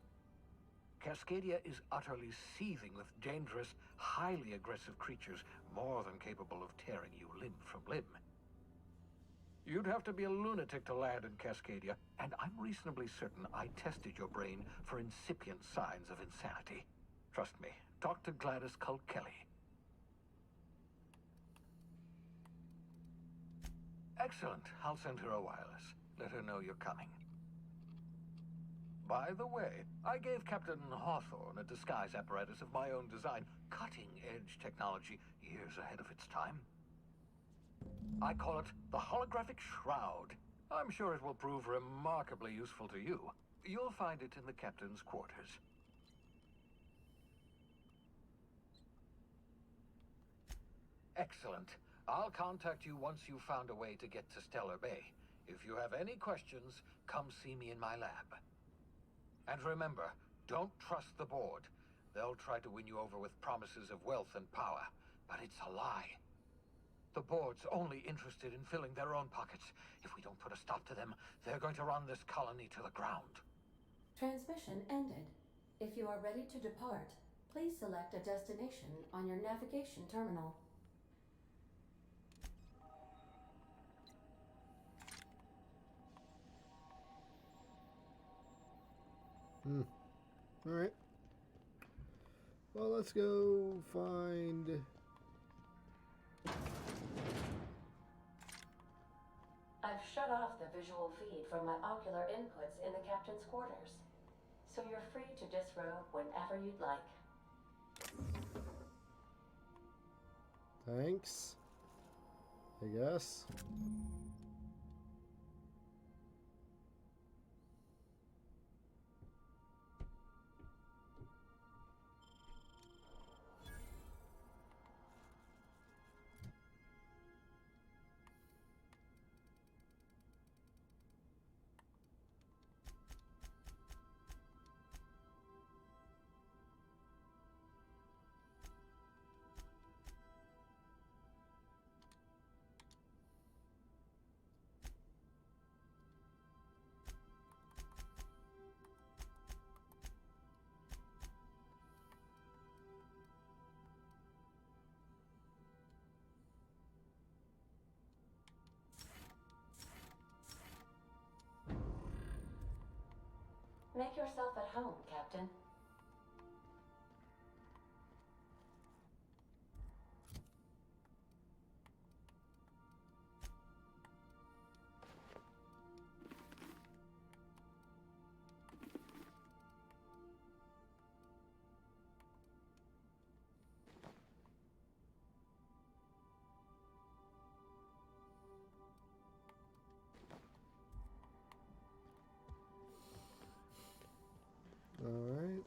Cascadia is utterly seething with dangerous, highly aggressive creatures, more than capable of tearing you limb from limb. You'd have to be a lunatic to land in Cascadia, and I'm reasonably certain I tested your brain for incipient signs of insanity. Trust me, talk to Gladys Culkelly. Excellent. I'll send her a wireless. Let her know you're coming. By the way, I gave Captain Hawthorne a disguise apparatus of my own design, cutting-edge technology years ahead of its time. I call it the Holographic Shroud. I'm sure it will prove remarkably useful to you. You'll find it in the captain's quarters. Excellent. I'll contact you once you've found a way to get to Stellar Bay. If you have any questions, come see me in my lab. And remember, don't trust the board. They'll try to win you over with promises of wealth and power, but it's a lie. The board's only interested in filling their own pockets. If we don't put a stop to them, they're going to run this colony to the ground. Transmission ended. If you are ready to depart, please select a destination on your navigation terminal. Alright. Well, let's go find... I've shut off the visual feed from my ocular inputs in the captain's quarters, so you're free to disrobe whenever you'd like. Thanks, I guess. Make yourself at home, Captain. Alright.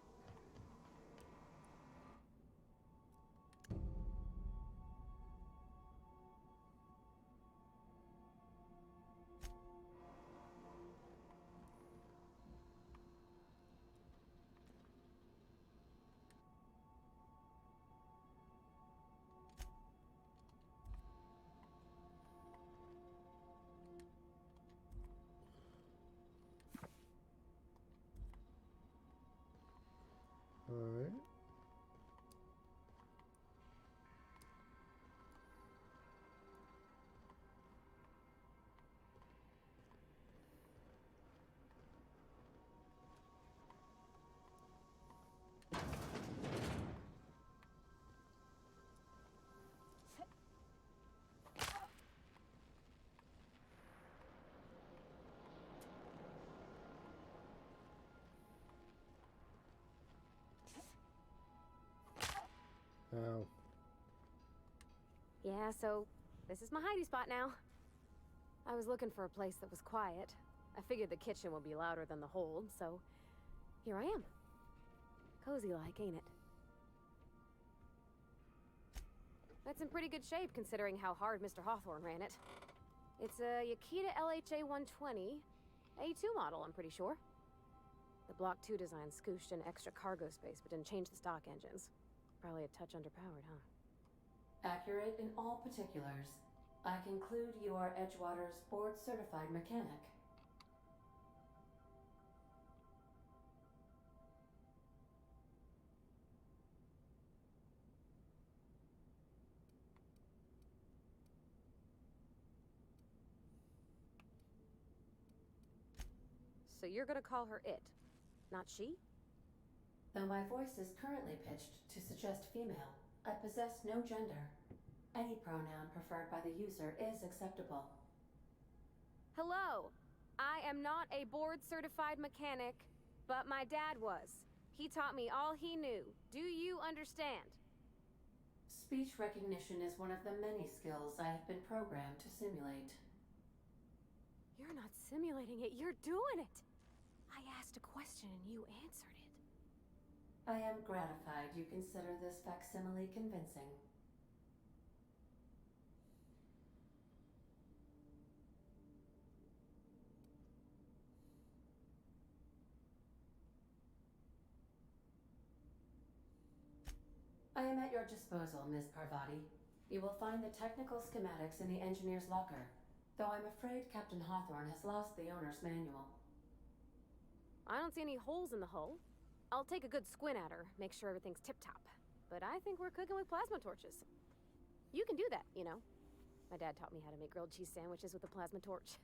Alright. Oh. Yeah, so this is my hidey spot now. I was looking for a place that was quiet. I figured the kitchen would be louder than the hold, so here I am. Cozy like, ain't it? That's in pretty good shape considering how hard Mr. Hawthorne ran it. It's a Yakita LHA 120, A2 model, I'm pretty sure. The Block 2 design scooshed in extra cargo space, but didn't change the stock engines. Probably a touch underpowered, huh? Accurate in all particulars. I conclude you are Edgewater's board-certified mechanic. So you're gonna call her it, not she? Though my voice is currently pitched to suggest female, I possess no gender. Any pronoun preferred by the user is acceptable. Hello! I am not a board-certified mechanic, but my dad was. He taught me all he knew. Do you understand? Speech recognition is one of the many skills I have been programmed to simulate. You're not simulating it, you're doing it! I asked a question and you answered it. I am gratified you consider this facsimile convincing. I am at your disposal, Ms. Parvati. You will find the technical schematics in the engineer's locker, though I'm afraid Captain Hawthorne has lost the owner's manual. I don't see any holes in the hull. I'll take a good squint at her, make sure everything's tip-top. But I think we're cooking with plasma torches. You can do that, you know. My dad taught me how to make grilled cheese sandwiches with a plasma torch.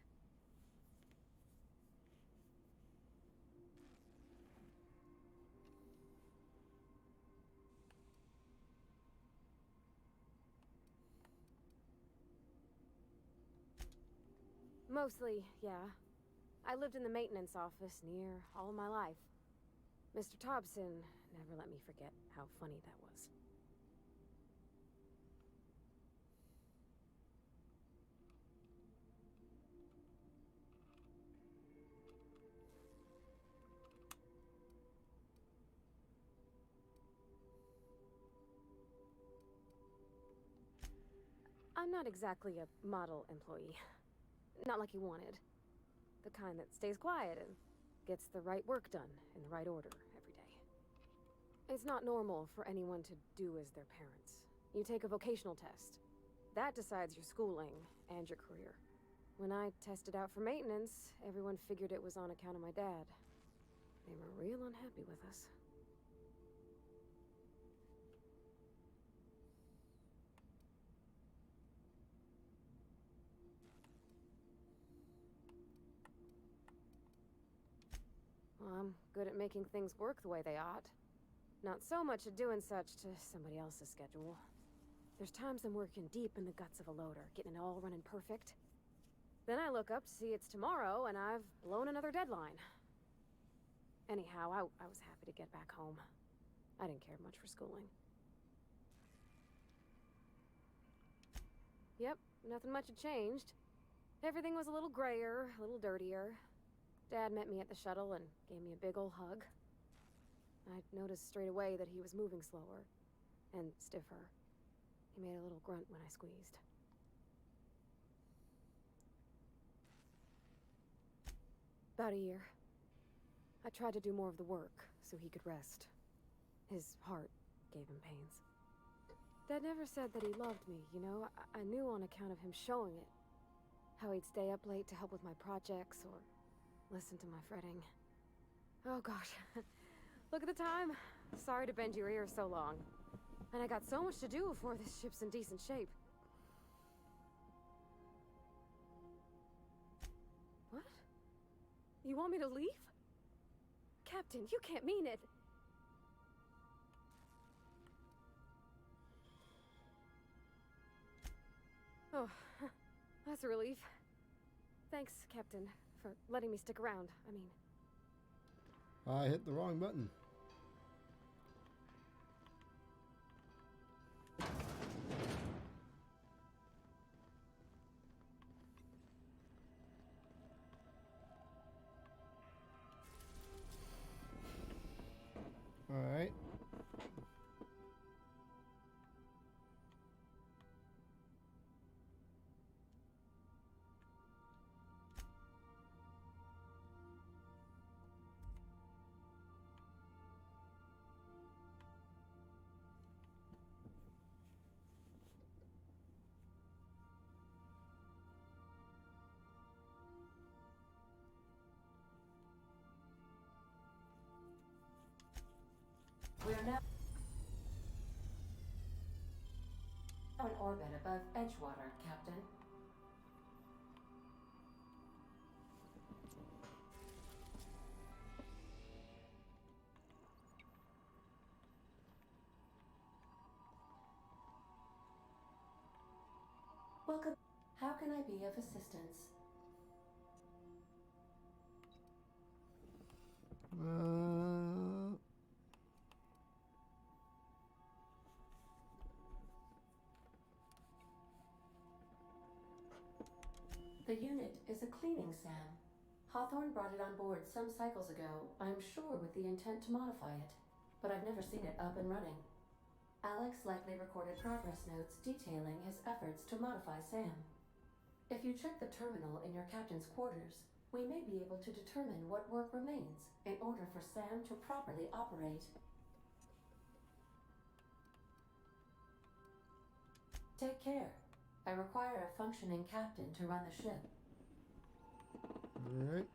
Mostly, yeah. I lived in the maintenance office near all my life. Mr. Thompson never let me forget how funny that was. I'm not exactly a model employee. Not like you wanted. The kind that stays quiet and gets the right work done in the right order every day. It's not normal for anyone to do as their parents. You take a vocational test. That decides your schooling and your career. When I tested out for maintenance, everyone figured it was on account of my dad. They were real unhappy with us. Well, I'm good at making things work the way they ought. Not so much at doing such to somebody else's schedule. There's times I'm working deep in the guts of a loader, getting it all running perfect. Then I look up to see it's tomorrow and I've blown another deadline. Anyhow, I was happy to get back home. I didn't care much for schooling. Yep, nothing much had changed. Everything was a little grayer, a little dirtier. Dad met me at the shuttle and gave me a big ol' hug. I noticed straight away that he was moving slower and stiffer. He made a little grunt when I squeezed. About a year. I tried to do more of the work so he could rest. His heart gave him pains. Dad never said that he loved me, you know? I knew on account of him showing it. How he'd stay up late to help with my projects or listen to my fretting. Oh gosh. Look at the time. Sorry to bend your ear so long. And I got so much to do before this ship's in decent shape. What? You want me to leave? Captain, you can't mean it. Oh, that's a relief. Thanks, Captain, for letting me stick around. I mean... I hit the wrong button. All right. orbit above Edgewater, Captain. Welcome. How can I be of assistance? The unit is a cleaning SAM. Hawthorne brought it on board some cycles ago, I'm sure with the intent to modify it, but I've never seen it up and running. Alex likely recorded progress notes detailing his efforts to modify SAM. If you check the terminal in your captain's quarters, we may be able to determine what work remains in order for SAM to properly operate. Take care. I require a functioning captain to run the ship. Alright.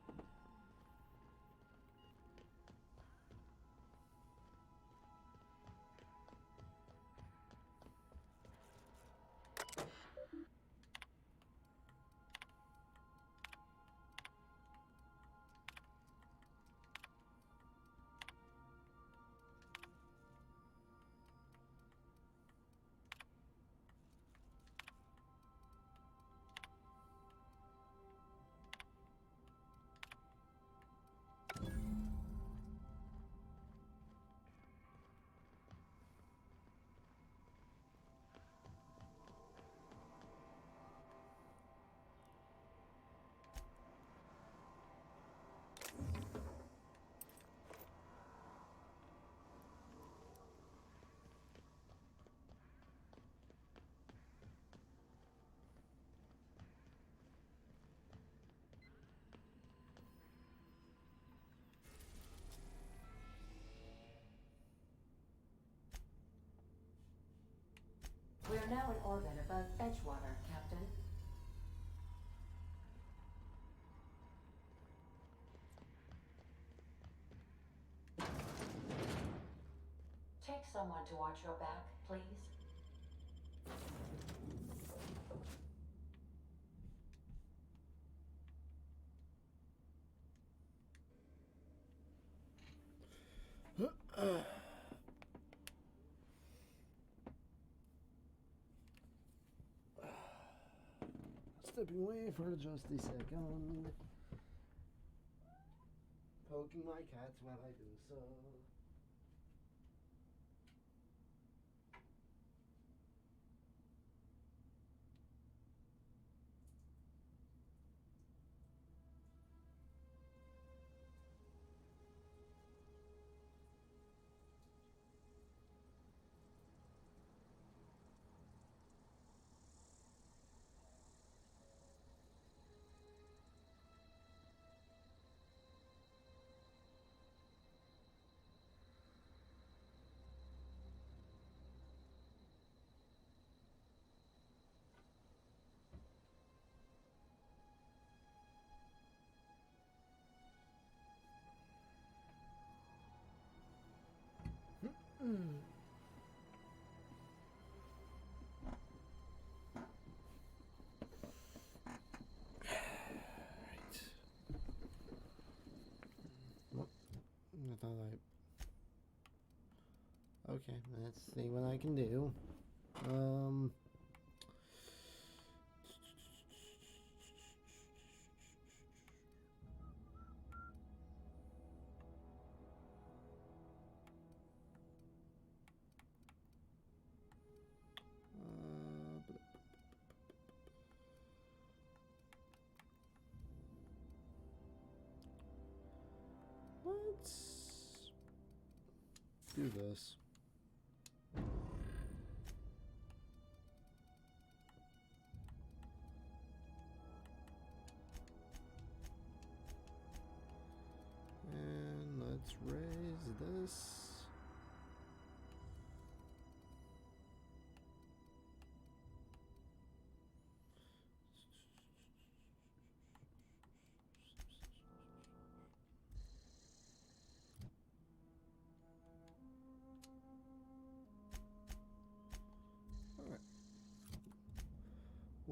We are now in orbit above Edgewater, Captain. Take someone to watch your back, please. Stepping away for just a second. Poking my cats while I do so. I thought okay, let's see what I can do. Let's do this. And let's raise this.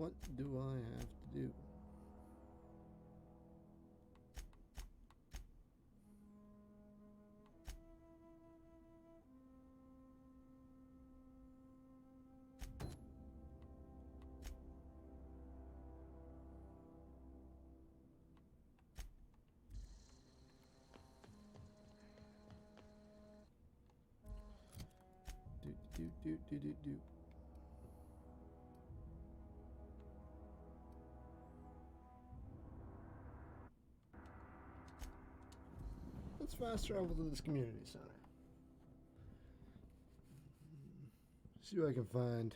What do I have to do? Do. Let's fast travel to this community center. See what I can find.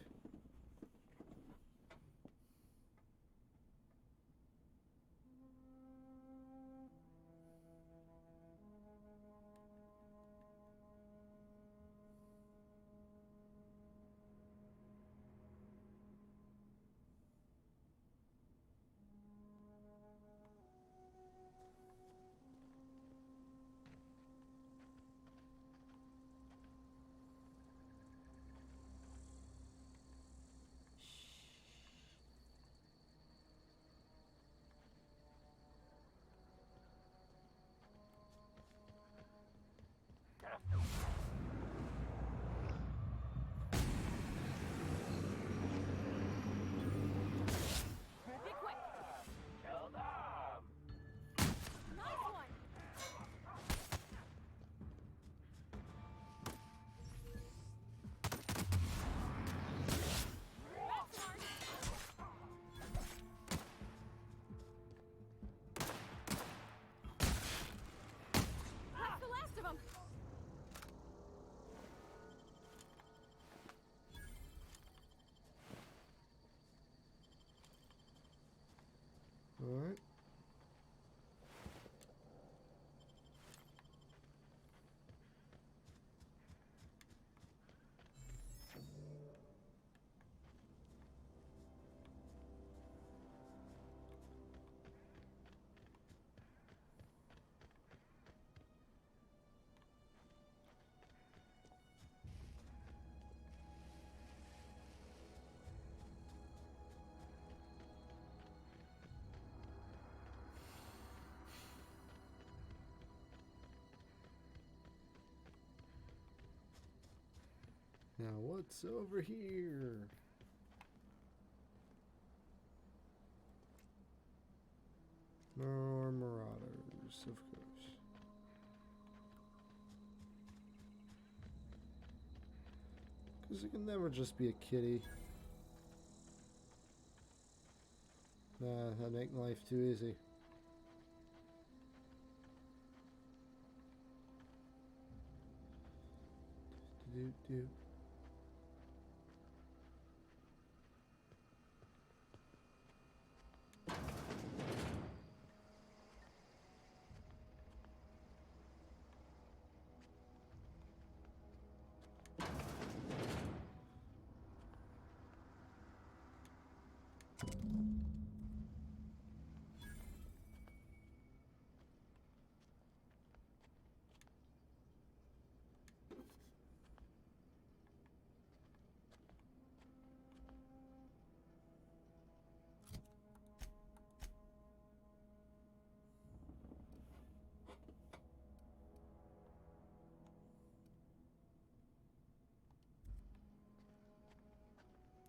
All right. Now, what's over here? More marauders, of course. Because it can never just be a kitty. Nah, that make life too easy. Do.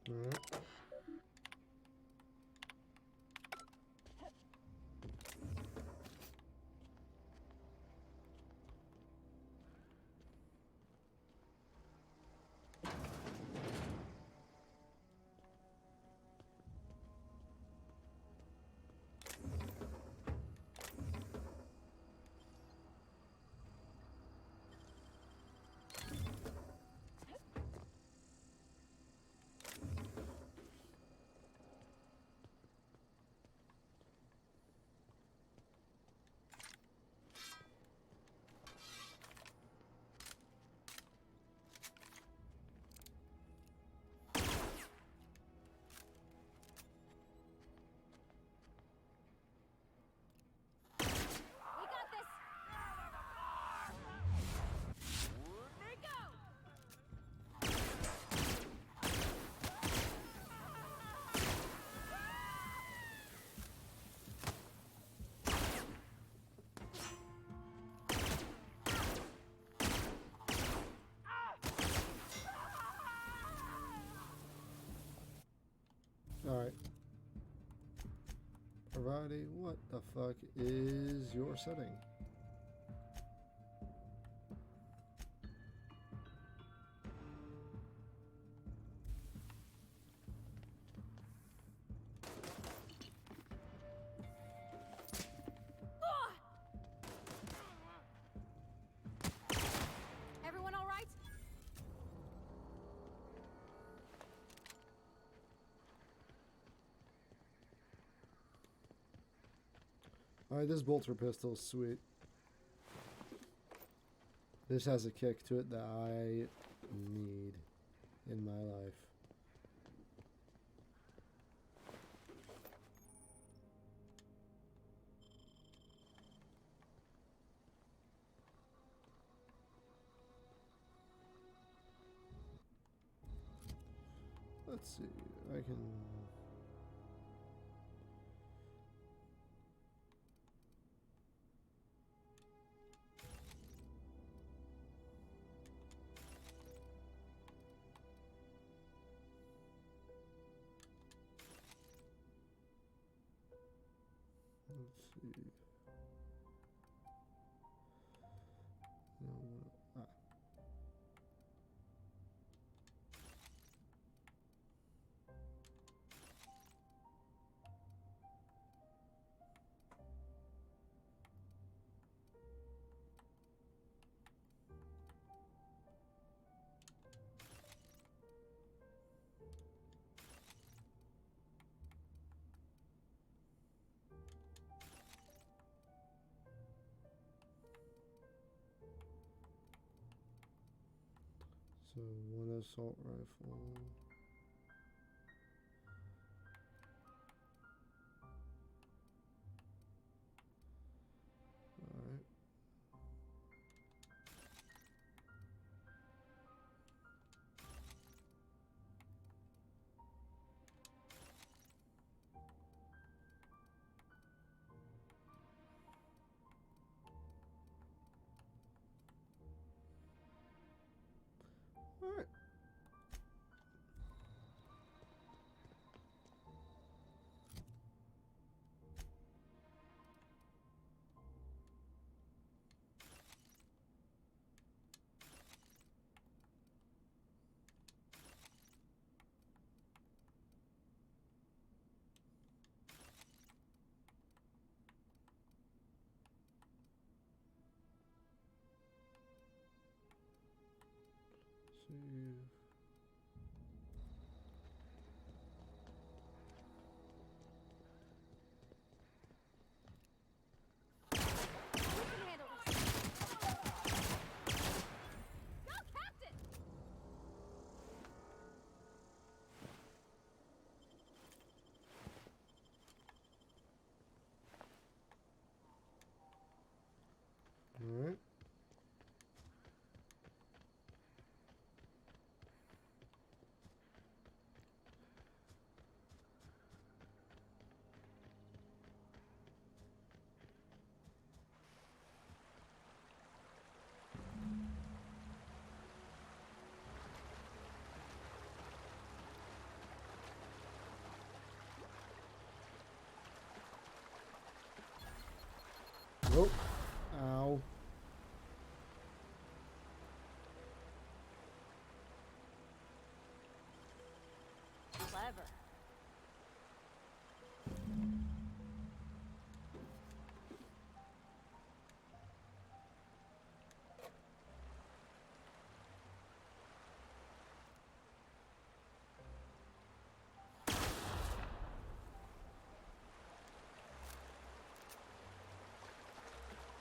All right. Parvati, what the fuck is your setting? Everyone all right? Alright, this bolter pistol's sweet. This has a kick to it that I need in my life. Let's see, I can... Let's see. No, ah. So one assault rifle. Alright. Alright. See. We can handle this. Go, Captain! Alright. Nope. Ow. Clever.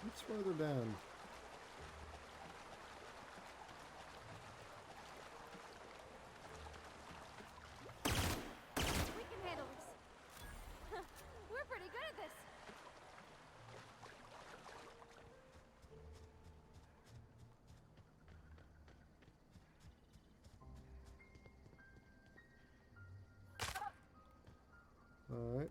It's further down. We can handle this. We're pretty good at this. Alright.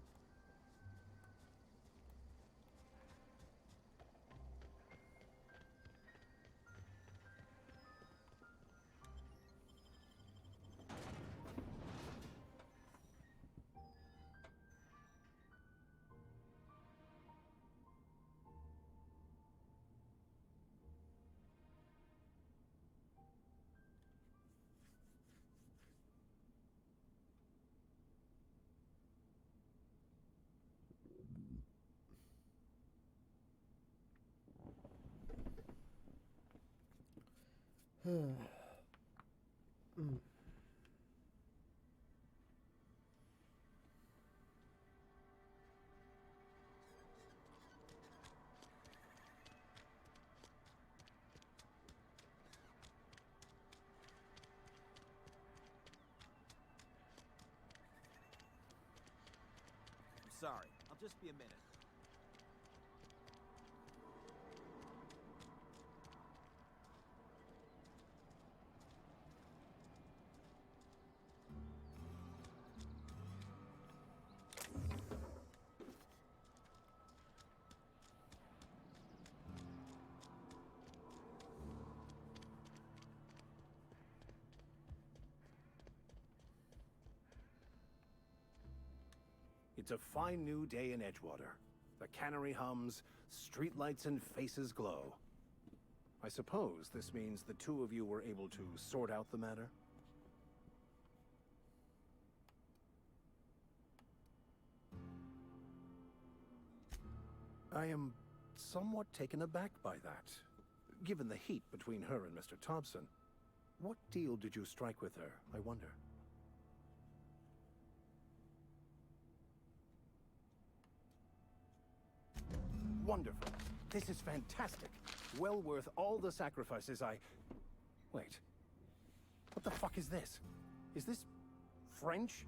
Sorry, I'll just be a minute. It's a fine new day in Edgewater. The cannery hums, streetlights and faces glow. I suppose this means the two of you were able to sort out the matter? I am somewhat taken aback by that, given the heat between her and Mr. Thompson. What deal did you strike with her, I wonder? Wonderful. This is fantastic. Well worth all the sacrifices I... Wait. What the fuck is this? Is this French?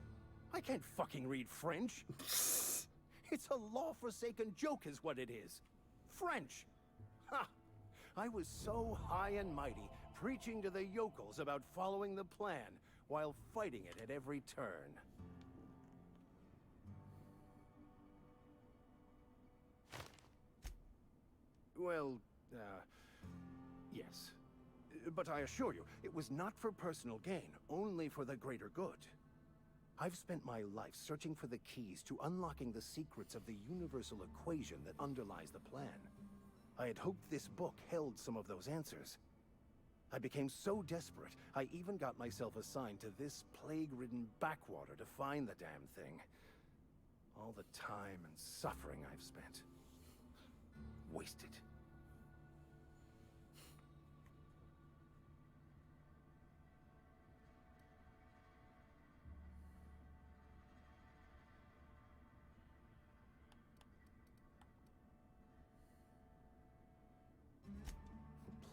I can't fucking read French. It's a law-forsaken joke is what it is. French. Ha! I was so high and mighty, preaching to the yokels about following the plan, while fighting it at every turn. Well, yes. But I assure you, it was not for personal gain, only for the greater good. I've spent my life searching for the keys to unlocking the secrets of the universal equation that underlies the plan. I had hoped this book held some of those answers. I became so desperate, I even got myself assigned to this plague-ridden backwater to find the damn thing. All the time and suffering I've spent. Wasted.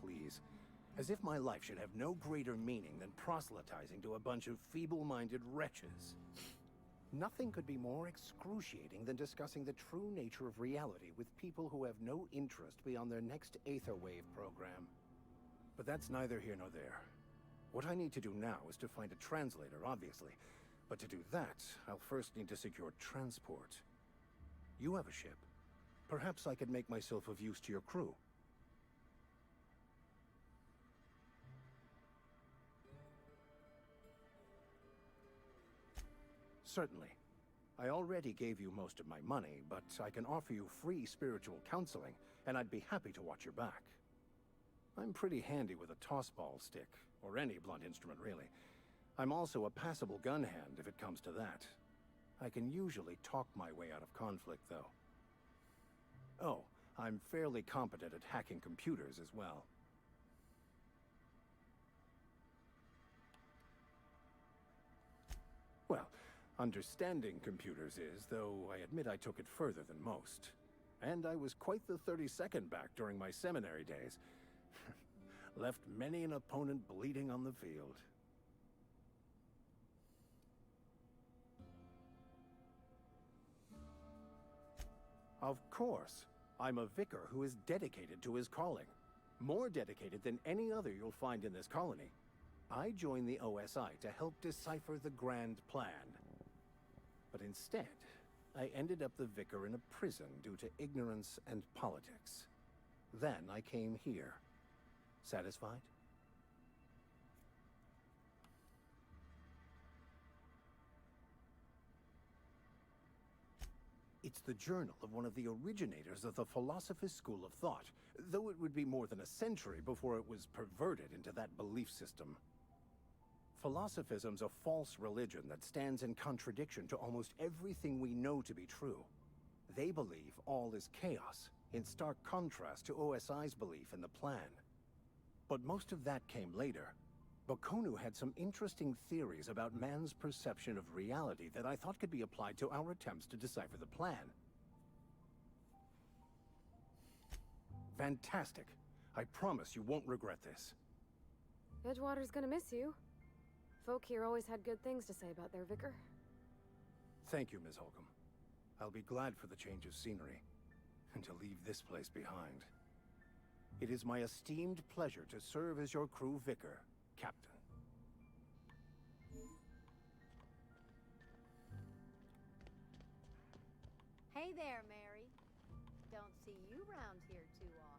Please. As if my life should have no greater meaning than proselytizing to a bunch of feeble-minded wretches. Nothing could be more excruciating than discussing the true nature of reality with people who have no interest beyond their next Aetherwave program. But that's neither here nor there. What I need to do now is to find a translator, obviously. But to do that, I'll first need to secure transport. You have a ship. Perhaps I could make myself of use to your crew. Certainly. I already gave you most of my money, but I can offer you free spiritual counseling, and I'd be happy to watch your back. I'm pretty handy with a tossball stick, or any blunt instrument really. I'm also a passable gun hand if it comes to that. I can usually talk my way out of conflict, though. Oh, I'm fairly competent at hacking computers as well. Well, understanding computers is, though I admit I took it further than most. And I was quite the 32nd back during my seminary days. Left many an opponent bleeding on the field. Of course. I'm a vicar who is dedicated to his calling. More dedicated than any other you'll find in this colony. I joined the OSI to help decipher the grand plan. But instead, I ended up the vicar in a prison due to ignorance and politics. Then I came here. Satisfied? It's the journal of one of the originators of the Philosopher's School of Thought, though it would be more than a century before it was perverted into that belief system. Philosophism's a false religion that stands in contradiction to almost everything we know to be true. They believe all is chaos, in stark contrast to OSI's belief in the plan. But most of that came later. Bakonu had some interesting theories about man's perception of reality that I thought could be applied to our attempts to decipher the plan. Fantastic. I promise you won't regret this. Edgewater's gonna miss you. Folk here always had good things to say about their vicar. Thank you, Ms. Holcomb. I'll be glad for the change of scenery, and to leave this place behind. It is my esteemed pleasure to serve as your crew vicar, Captain. Hey there, Mary. Don't see you round here too often.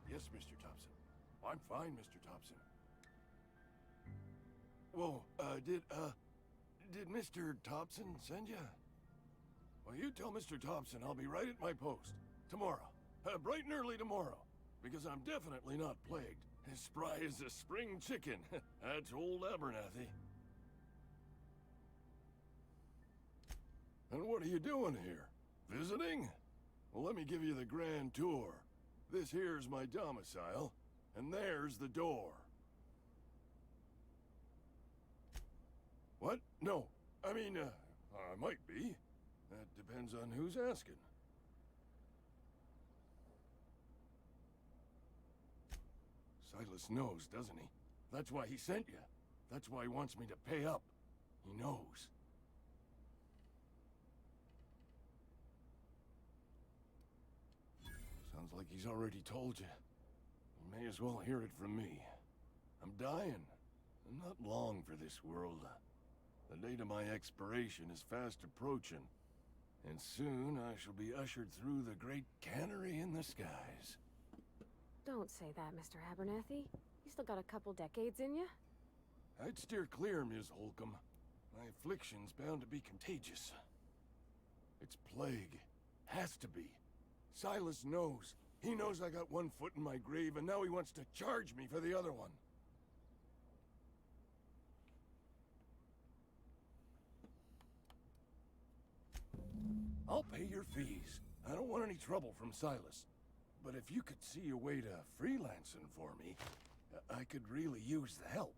Yes, Mr. Thompson. I'm fine, Mr. Thompson. Whoa, did Mr. Thompson send you? Well, you tell Mr. Thompson I'll be right at my post. Tomorrow. Bright and early tomorrow. Because I'm definitely not plagued. As spry as a spring chicken. That's old Abernathy. And what are you doing here? Visiting? Well, let me give you the grand tour. This here's my domicile, and there's the door. What? No. I mean, I might be. That depends on who's asking. Silas knows, doesn't he? That's why he sent you. That's why he wants me to pay up. He knows. Sounds like he's already told you. You may as well hear it from me. I'm dying. I'm not long for this world. The date of my expiration is fast approaching. And soon I shall be ushered through the great cannery in the skies. Don't say that, Mr. Abernathy. You still got a couple decades in you. I'd steer clear, Ms. Holcomb. My affliction's bound to be contagious. It's plague. Has to be. Silas knows. He knows I got one foot in my grave, and now he wants to charge me for the other one. I'll pay your fees. I don't want any trouble from Silas. But if you could see a way to freelancing for me, I could really use the help.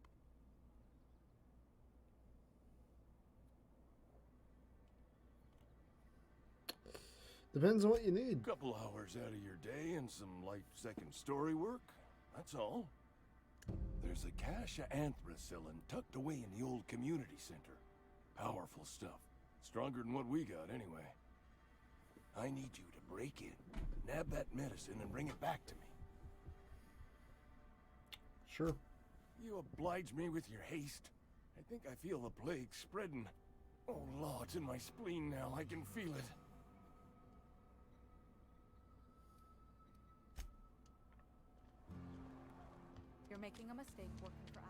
Depends on what you need. Couple hours out of your day and some light second story work. That's all. There's a cache of anthracillin tucked away in the old community center. Powerful stuff. Stronger than what we got, anyway. I need you to break in, nab that medicine, and bring it back to me. Sure. You oblige me with your haste. I think I feel the plague spreading. Oh, Lord, it's in my spleen now. I can feel it. You're making a mistake working for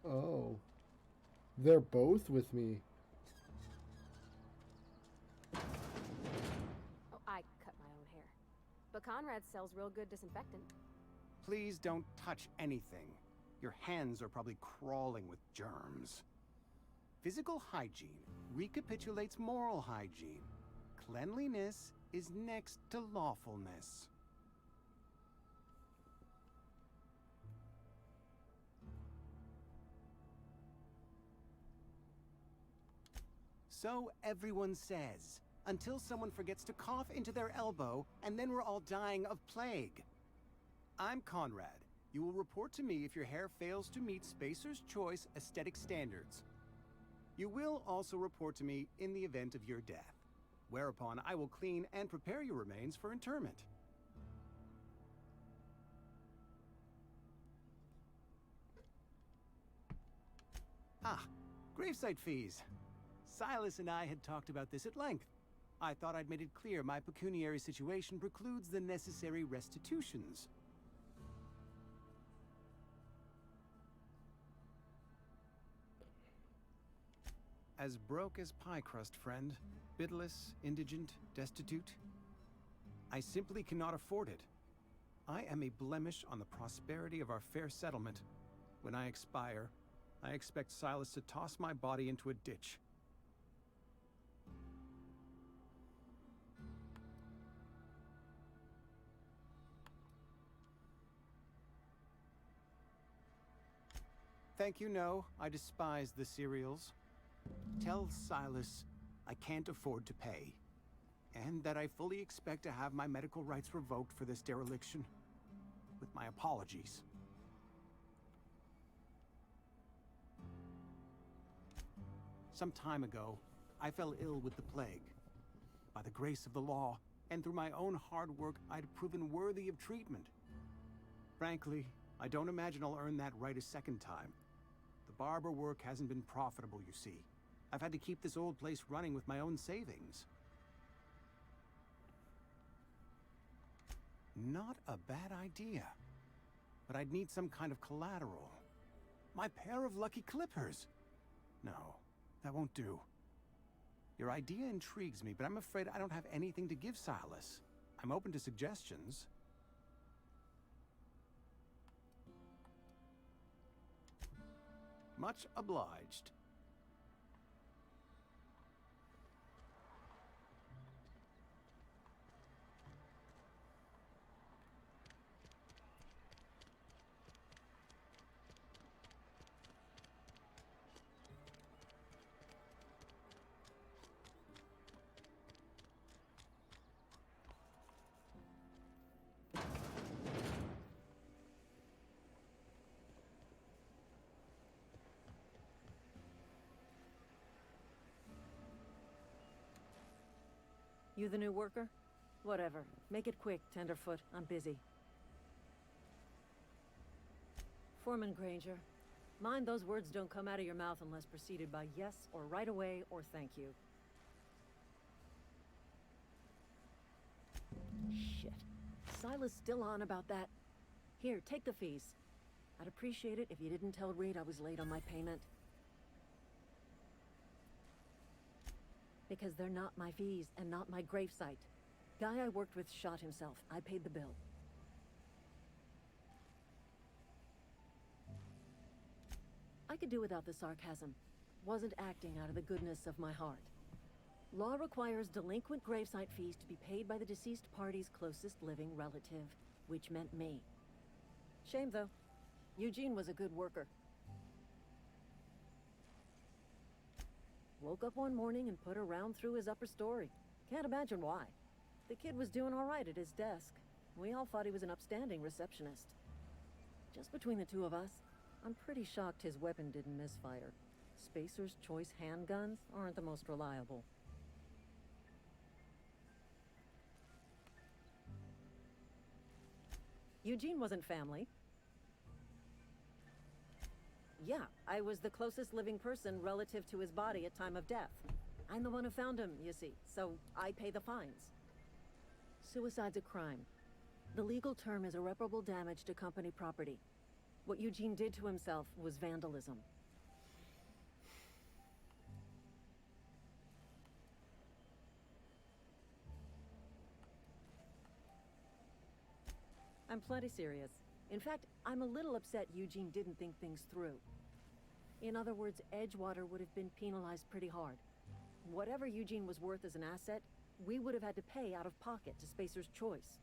Abernathy. Oh. They're both with me. Oh, I cut my own hair. But Conrad sells real good disinfectant. Please don't touch anything. Your hands are probably crawling with germs. Physical hygiene recapitulates moral hygiene. Cleanliness is next to lawfulness. So everyone says, until someone forgets to cough into their elbow, and then we're all dying of plague. I'm Conrad. You will report to me if your hair fails to meet Spacer's Choice aesthetic standards. You will also report to me in the event of your death, whereupon I will clean and prepare your remains for interment. Ah, gravesite fees. Silas and I had talked about this at length. I thought I'd made it clear my pecuniary situation precludes the necessary restitutions. As broke as pie crust, friend. Bidless, indigent, destitute. I simply cannot afford it. I am a blemish on the prosperity of our fair settlement. When I expire, I expect Silas to toss my body into a ditch. Thank you, no. I despise the cereals. Tell Silas I can't afford to pay, and that I fully expect to have my medical rights revoked for this dereliction. With my apologies. Some time ago, I fell ill with the plague. By the grace of the law, and through my own hard work, I'd proven worthy of treatment. Frankly, I don't imagine I'll earn that right a second time. The barber work hasn't been profitable, you see. I've had to keep this old place running with my own savings. Not a bad idea. But I'd need some kind of collateral. My pair of lucky clippers! No, that won't do. Your idea intrigues me, but I'm afraid I don't have anything to give Silas. I'm open to suggestions. Much obliged. You the new worker? Whatever. Make it quick, Tenderfoot. I'm busy. Foreman Granger, mind those words don't come out of your mouth unless preceded by yes, or right away, or thank you. Shit. Silas still on about that. Here, take the fees. I'd appreciate it if you didn't tell Reed I was late on my payment. Because they're not my fees and not my gravesite. Guy I worked with shot himself. I paid the bill. I could do without the sarcasm. Wasn't acting out of the goodness of my heart. Law requires delinquent gravesite fees to be paid by the deceased party's closest living relative, which meant me. Shame, though. Eugene was a good worker. Woke up one morning and put a round through his upper story. Can't imagine why. The kid was doing all right at his desk. We all thought he was an upstanding receptionist. Just between the two of us, I'm pretty shocked his weapon didn't misfire. Spacer's Choice handguns aren't the most reliable. Eugene wasn't family. Yeah, I was the closest living person relative to his body at time of death. I'm the one who found him, you see, so I pay the fines. Suicide's a crime. The legal term is irreparable damage to company property. What Eugene did to himself was vandalism. I'm plenty serious. In fact, I'm a little upset Eugene didn't think things through. In other words, Edgewater would have been penalized pretty hard. Whatever Eugene was worth as an asset, we would have had to pay out of pocket to Spacer's Choice.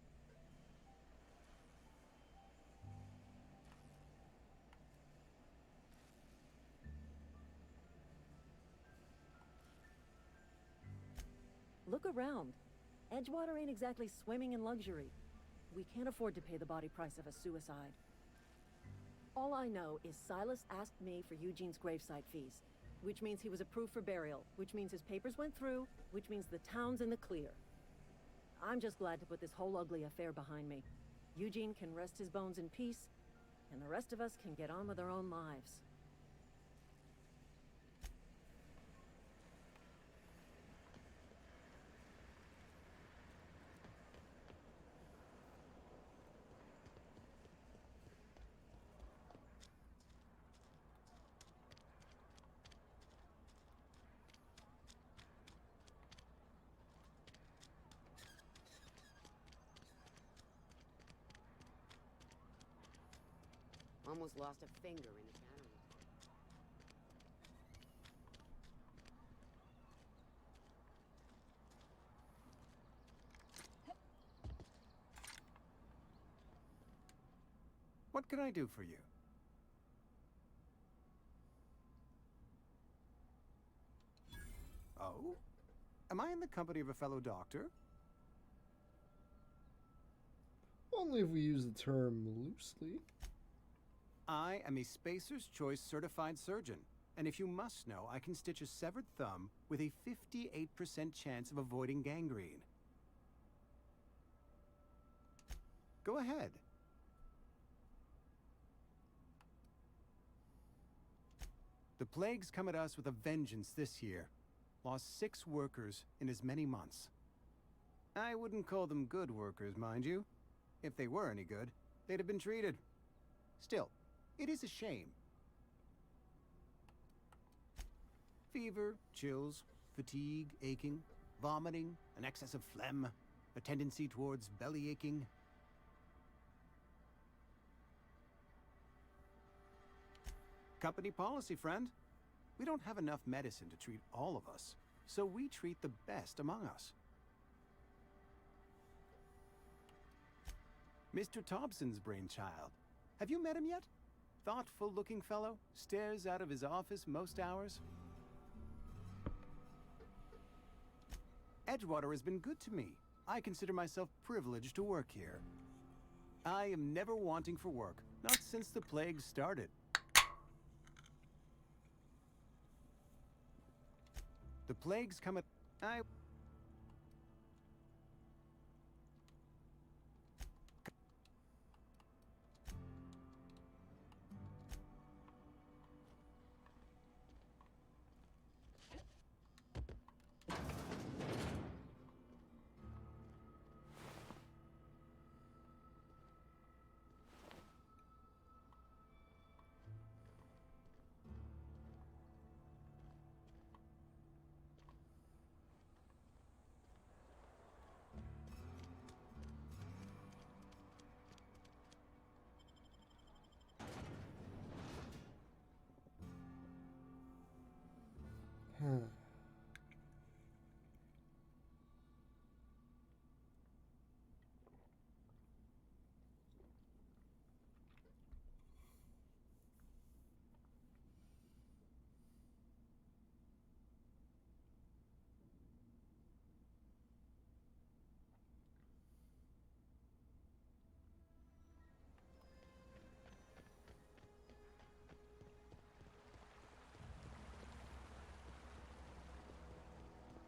Look around. Edgewater ain't exactly swimming in luxury. We can't afford to pay the body price of a suicide. All I know is Silas asked me for Eugene's gravesite fees, which means he was approved for burial, which means his papers went through, which means the town's in the clear. I'm just glad to put this whole ugly affair behind me. Eugene can rest his bones in peace, and the rest of us can get on with our own lives. Almost lost a finger in the cannery. What can I do for you? Oh? Am I in the company of a fellow doctor? Only if we use the term loosely. I am a Spacer's Choice certified surgeon, and if you must know, I can stitch a severed thumb with a 58% chance of avoiding gangrene. Go ahead. The plague's come at us with a vengeance this year. Lost 6 workers in as many months. I wouldn't call them good workers, mind you. If they were any good, they'd have been treated. Still, it is a shame. Fever, chills, fatigue, aching, vomiting, an excess of phlegm, a tendency towards belly aching. Company policy, friend. We don't have enough medicine to treat all of us, so we treat the best among us. Mr. Thompson's brainchild. Have you met him yet? Thoughtful-looking fellow, stares out of his office most hours. Edgewater has been good to me. I consider myself privileged to work here. I am never wanting for work, not since the plague started. The plague's come at...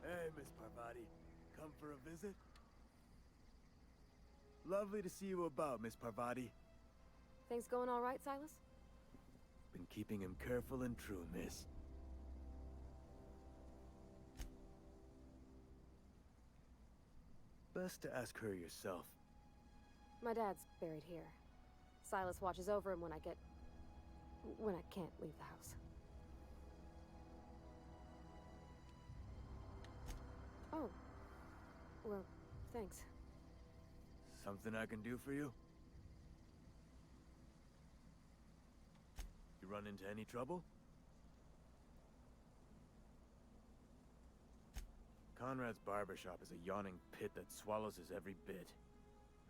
Hey, Miss Parvati. Come for a visit? Lovely to see you about, Miss Parvati. Things going all right, Silas? Been keeping him careful and true, miss. Best to ask her yourself. My dad's buried here. Silas watches over him when I can't leave the house. Oh. Well, thanks. Something I can do for you? You run into any trouble? Conrad's barbershop is a yawning pit that swallows his every bit.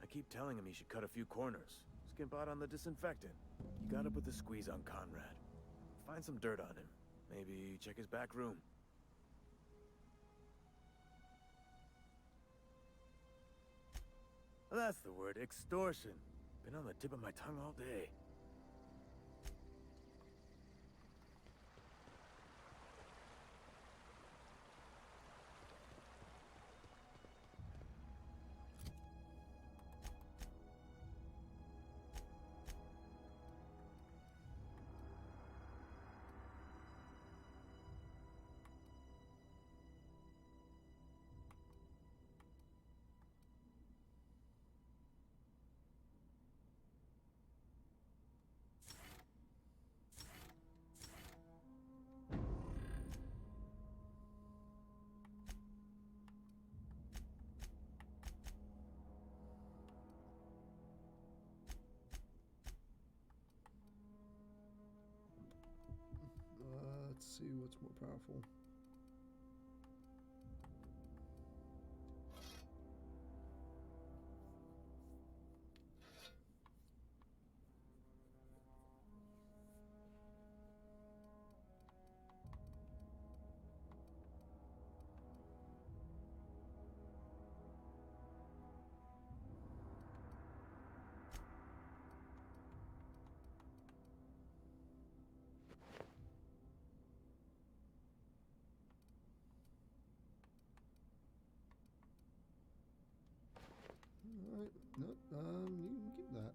I keep telling him he should cut a few corners. Skimp out on the disinfectant. You gotta put the squeeze on Conrad. Find some dirt on him. Maybe check his back room. That's the word, extortion. Been on the tip of my tongue all day. more powerful. Alright, nope, you can keep that.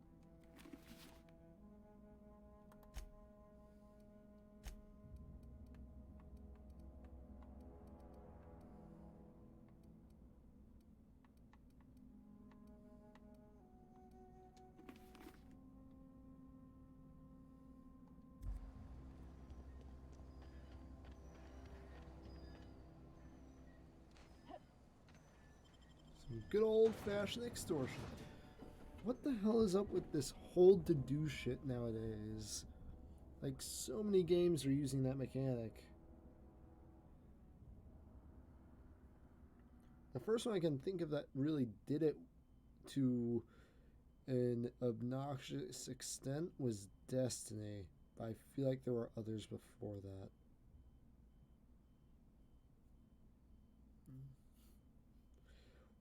Some good old-fashioned extortion. What the hell is up with this hold to do shit nowadays? Like, so many games are using that mechanic. The first one I can think of that really did it to an obnoxious extent was Destiny, but I feel like there were others before that.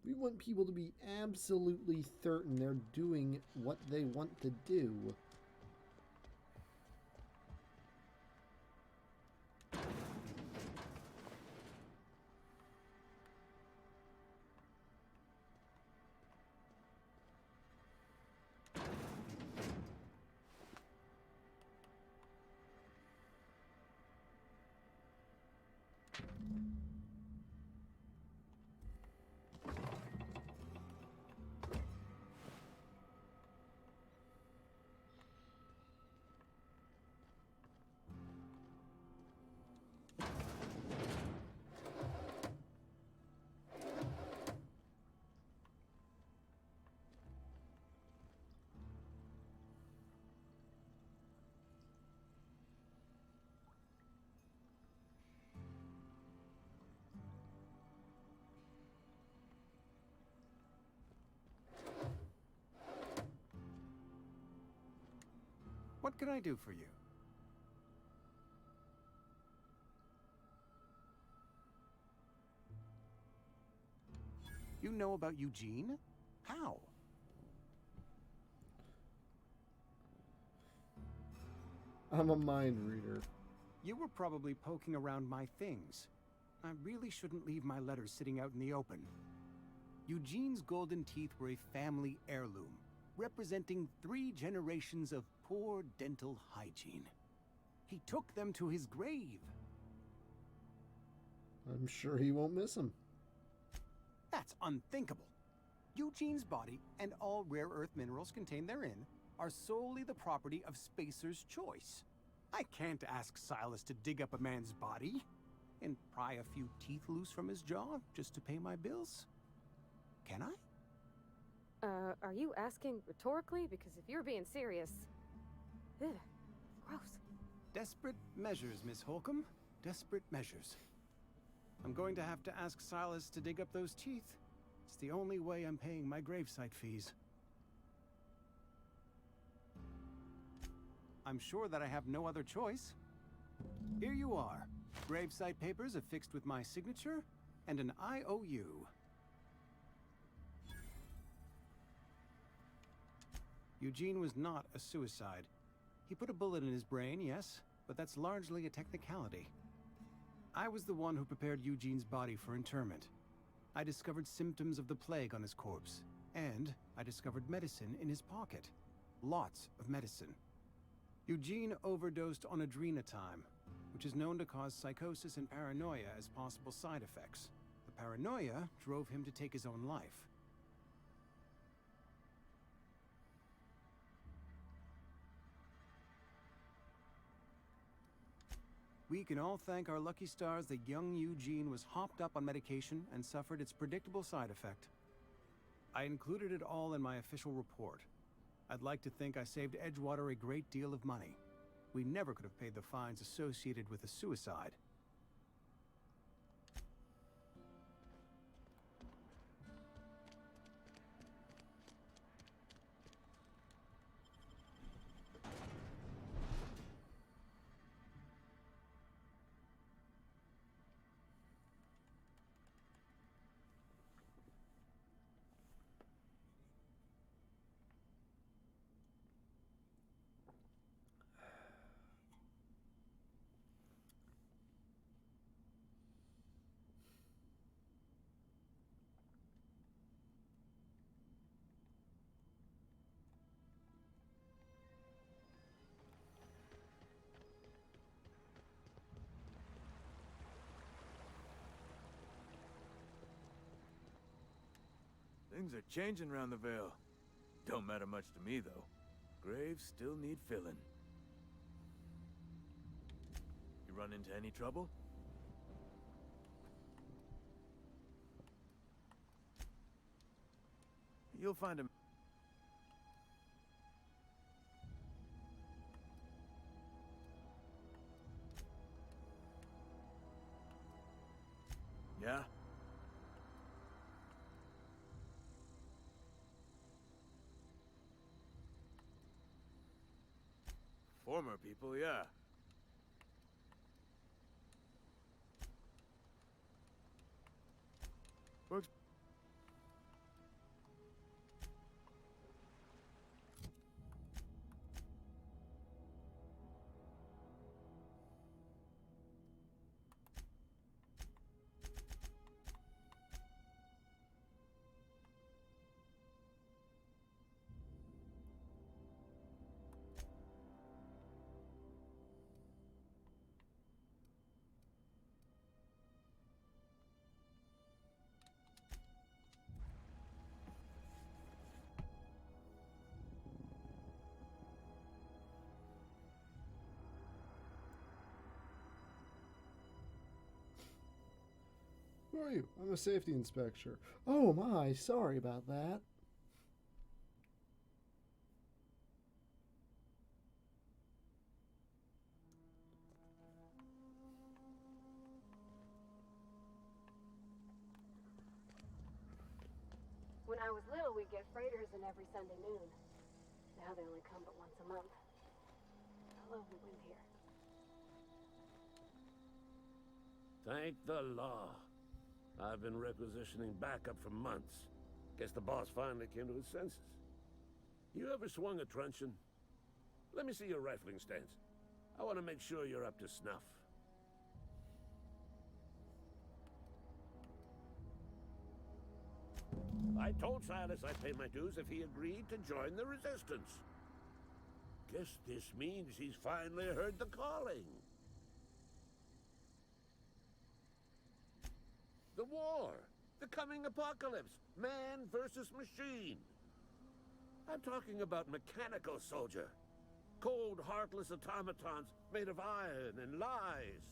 We want people to be absolutely certain they're doing what they want to do. What can I do for you? You know about Eugene? How? I'm a mind reader. You were probably poking around my things. I really shouldn't leave my letters sitting out in the open. Eugene's golden teeth were a family heirloom, representing 3 generations of poor dental hygiene. He took them to his grave. I'm sure he won't miss them. That's unthinkable. Eugene's body and all rare earth minerals contained therein are solely the property of Spacer's Choice. I can't ask Silas to dig up a man's body and pry a few teeth loose from his jaw just to pay my bills. Can I? Are you asking rhetorically? Because if you're being serious... Ugh, gross. Desperate measures, Miss Holcomb. Desperate measures. I'm going to have to ask Silas to dig up those teeth. It's the only way I'm paying my gravesite fees. I'm sure that I have no other choice. Here you are. Gravesite papers affixed with my signature and an IOU. Eugene was not a suicide. He put a bullet in his brain, yes, but that's largely a technicality. I was the one who prepared Eugene's body for interment. I discovered symptoms of the plague on his corpse, and I discovered medicine in his pocket. Lots of medicine. Eugene overdosed on adrenatime, which is known to cause psychosis and paranoia as possible side effects. The paranoia drove him to take his own life. We can all thank our lucky stars that young Eugene was hopped up on medication and suffered its predictable side effect. I included it all in my official report. I'd like to think I saved Edgewater a great deal of money. We never could have paid the fines associated with a suicide. Things are changing round the Vale. Don't matter much to me, though. Graves still need filling. You run into any trouble? You'll find him. Yeah? Former people, yeah. Works. Who are you? I'm a safety inspector. Oh my, sorry about that. When I was little, we'd get freighters in every Sunday noon. Now they only come but once a month. I love the wind here. Thank the law. I've been requisitioning backup for months. Guess the boss finally came to his senses. You ever swung a truncheon? Let me see your rifling stance. I want to make sure you're up to snuff. I told Silas I'd pay my dues if he agreed to join the resistance. Guess this means he's finally heard the calling. The war, the coming apocalypse, man versus machine. I'm talking about mechanical soldier. Cold, heartless automatons made of iron and lies.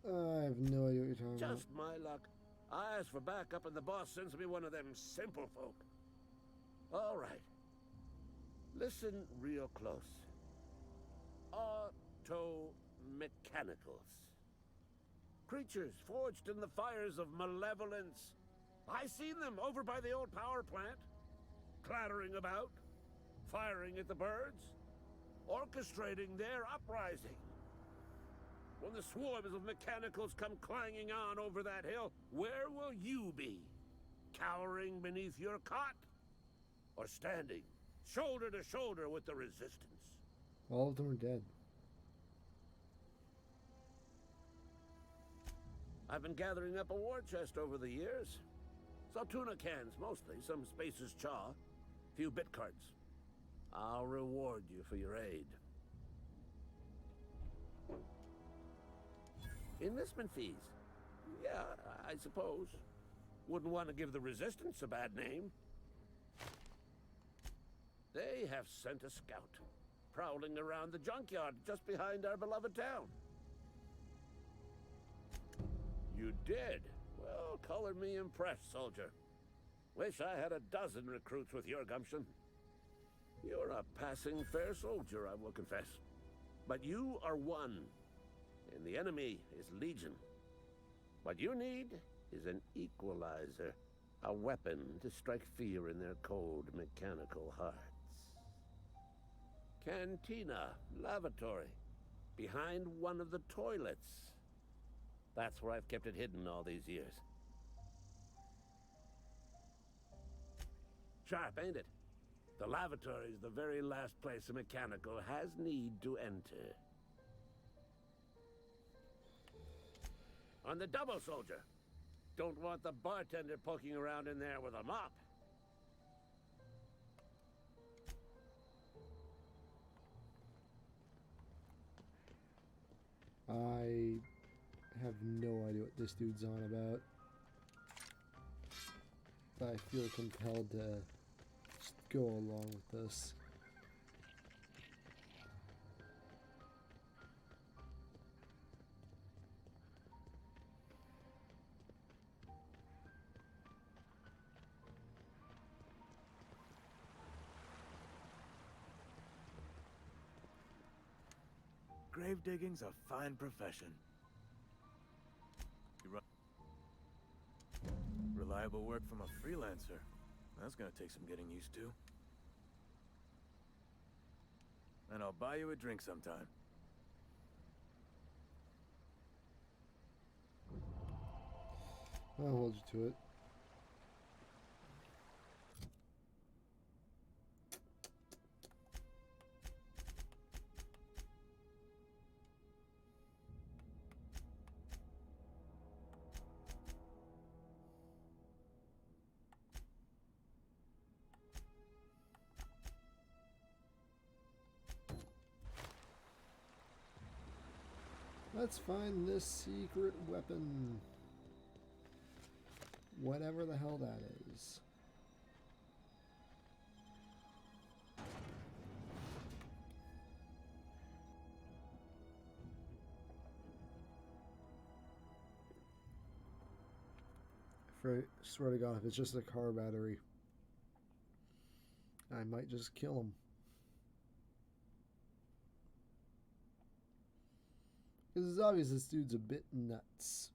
I have no idea what you're talking about. Just my luck. I ask for backup and the boss sends me one of them simple folk. All right. Listen real close. Auto-mechanicals. Creatures forged in the fires of malevolence. I seen them over by the old power plant. Clattering about. Firing at the birds. Orchestrating their uprising. When the swarms of mechanicals come clanging on over that hill, where will you be? Cowering beneath your cot? Or standing, shoulder to shoulder with the resistance? All of them are dead. I've been gathering up a war chest over the years. Saw tuna cans mostly, some Spacer's chaw, few bit carts. I'll reward you for your aid. Enlistment fees. Yeah, I suppose. Wouldn't want to give the Resistance a bad name. They have sent a scout, prowling around the junkyard just behind our beloved town. You did? Well, color me impressed, soldier. Wish I had a dozen recruits with your gumption. You're a passing fair soldier, I will confess. But you are one. And the enemy is legion. What you need is an equalizer, a weapon to strike fear in their cold mechanical hearts. Cantina, lavatory, behind one of the toilets. That's where I've kept it hidden all these years. Sharp, ain't it? The lavatory is the very last place a mechanical has need to enter. On the double, soldier. Don't want the bartender poking around in there with a mop. I have no idea what this dude's on about. But I feel compelled to just go along with this. Grave digging's a fine profession. Reliable work from a freelancer. That's gonna take some getting used to. And I'll buy you a drink sometime. I'll hold you to it. Let's find this secret weapon. Whatever the hell that is. I swear to God, if it's just a car battery, I might just kill him. Because it's obvious this dude's a bit nuts.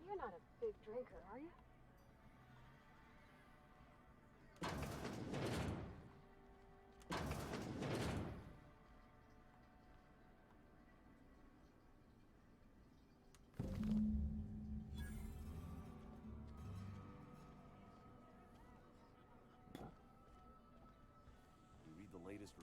You're not a big drinker, are you? You read the latest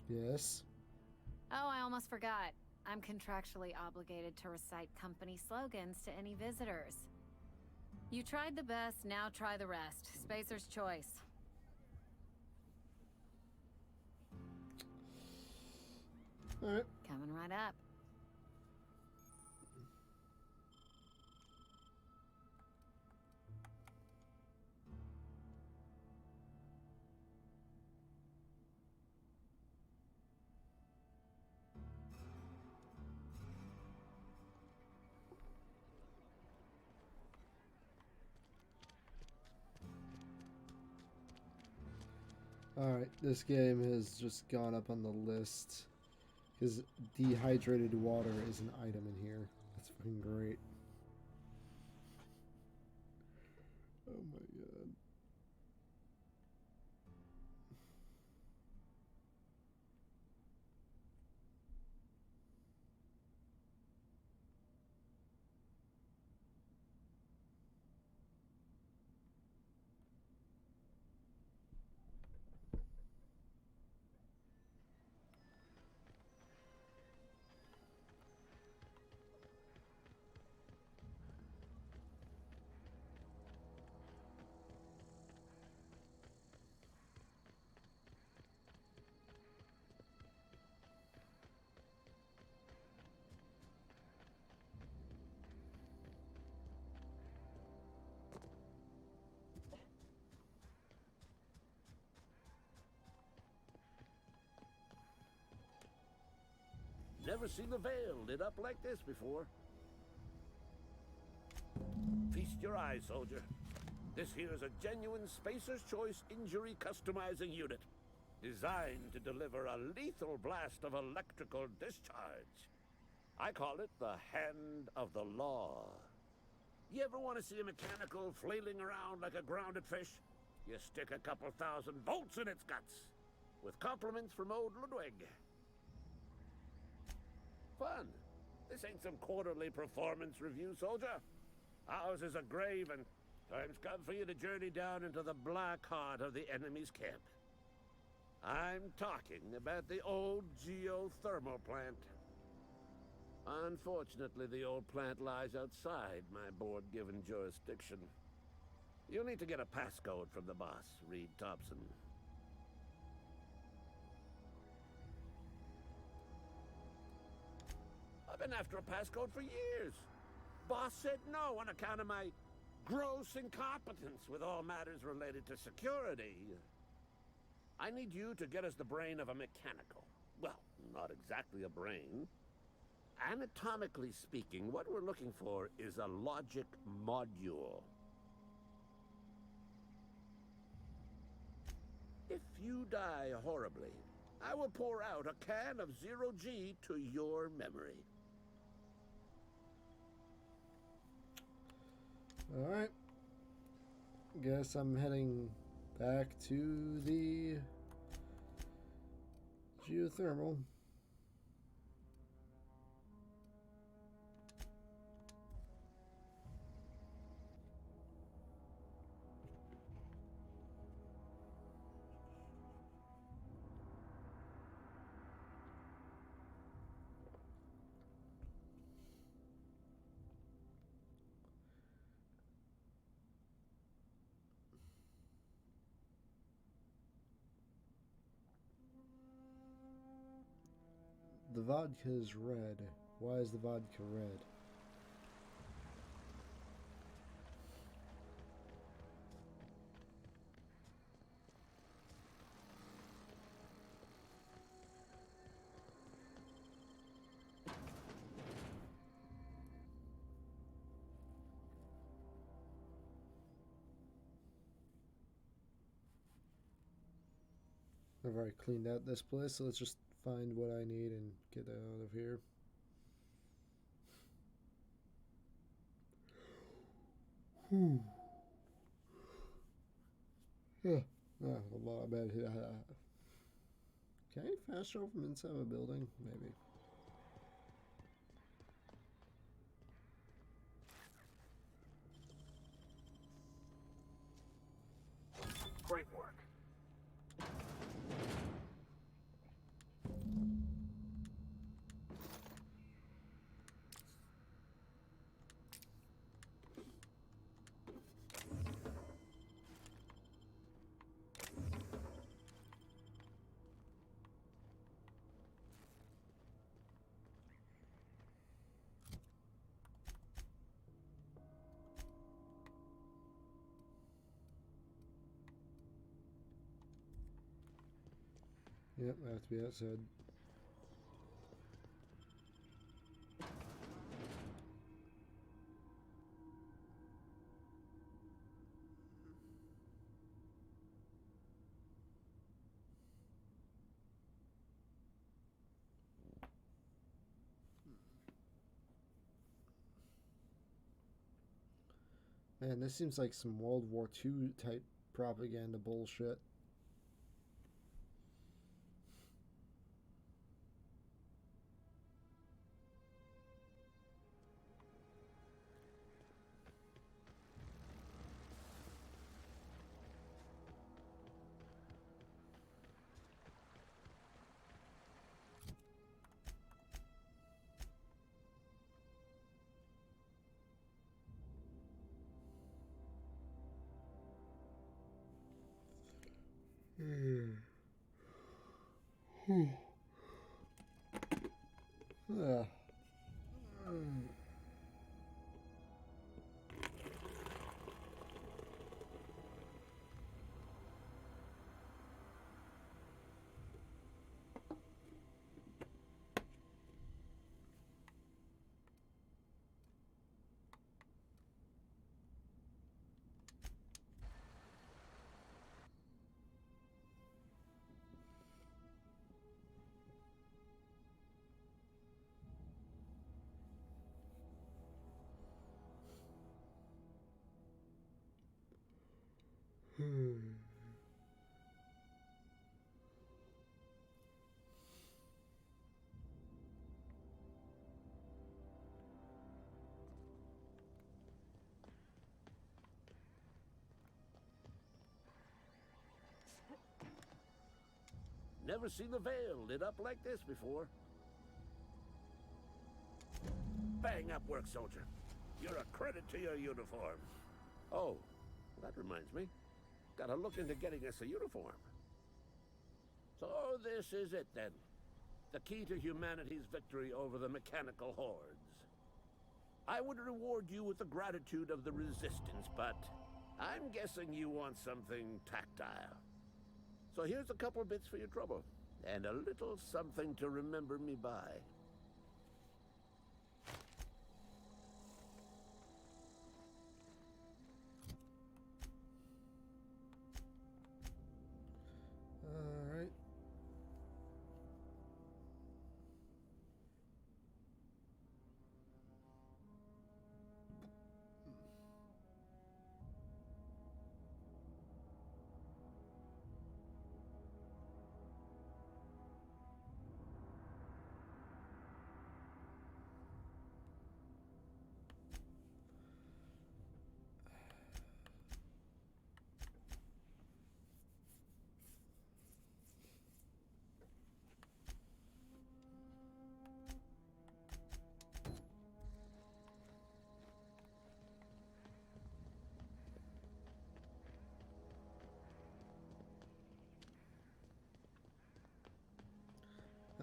Yes. Oh, I almost forgot. I'm contractually obligated to recite company slogans to any visitors. You tried the best, now try the rest. Spacer's choice. All right. Coming right up. Alright, this game has just gone up on the list. Because dehydrated water is an item in here. That's fucking great. Oh my god. Never seen the Veil lit up like this before. Feast your eyes, soldier. This here's a genuine Spacer's Choice injury customizing unit, designed to deliver a lethal blast of electrical discharge. I call it the Hand of the Law. You ever want to see a mechanical flailing around like a grounded fish? You stick a couple thousand volts in its guts, with compliments from old Ludwig. Fun. This ain't some quarterly performance review, soldier. Ours is a grave, and time's come for you to journey down into the black heart of the enemy's camp. I'm talking about the old geothermal plant. Unfortunately, the old plant lies outside my board-given jurisdiction. You'll need to get a passcode from the boss, Reed Thompson. I've been after a passcode for years. Boss said no on account of my gross incompetence with all matters related to security. I need you to get us the brain of a mechanical. Well, not exactly a brain. Anatomically speaking, what we're looking for is a logic module. If you die horribly, I will pour out a can of zero-G to your memory. Alright. Guess I'm heading back to the geothermal. The vodka is red. Why is the vodka red? I've already cleaned out this place, so let's just find what I need and get out of here. Yeah, a lot of bad hit. Can I fast travel from inside of a building? Maybe. Great work. Yep, I have to be outside. Man, this seems like some World War II type propaganda bullshit. Never seen the Vale lit up like this before. Bang up work, soldier. You're a credit to your uniform. Oh, that reminds me. Gotta look into getting us a uniform. So this is it then. The key to humanity's victory over the mechanical hordes. I would reward you with the gratitude of the Resistance, but I'm guessing you want something tactile. So here's a couple bits for your trouble, and a little something to remember me by. All right.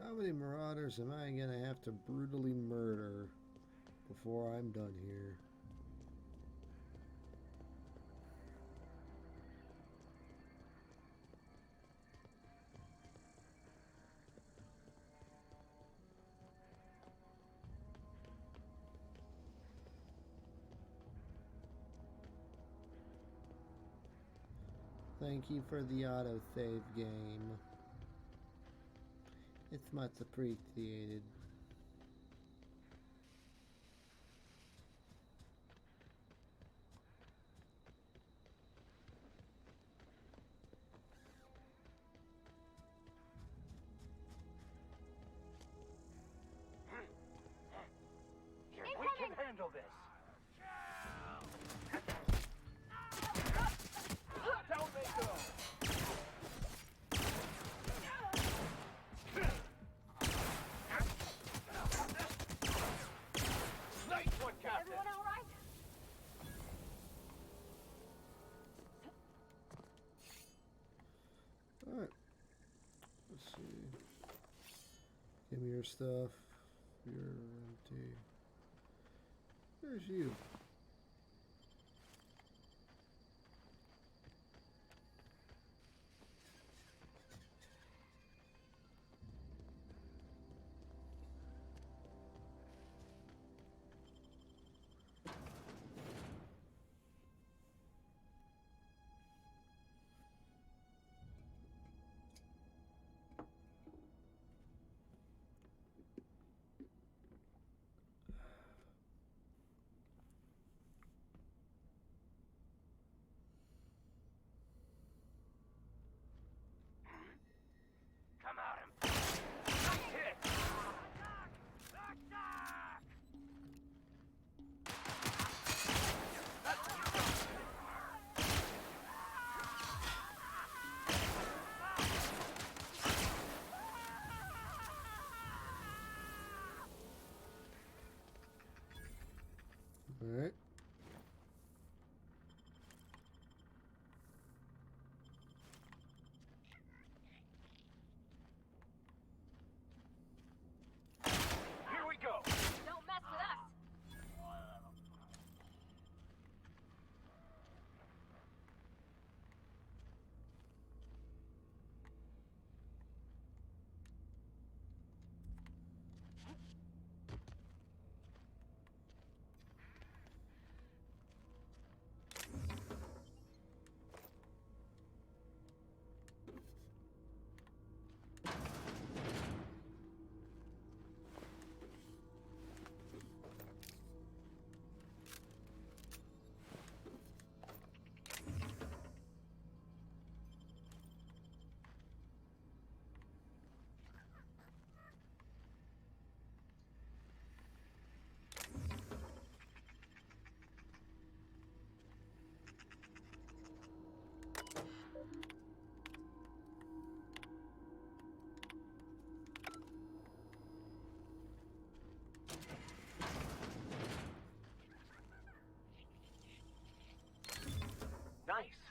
How many marauders am I gonna have to brutally murder before I'm done here? Thank you for the autosave game. It's much appreciated. We can handle this. Down they go. Nice one, Captain. Everyone all right? Alright. Let's see. Give me your stuff. You're empty. There's you. Come out and nice hit. Alright. Here we go. Don't mess with us. nice?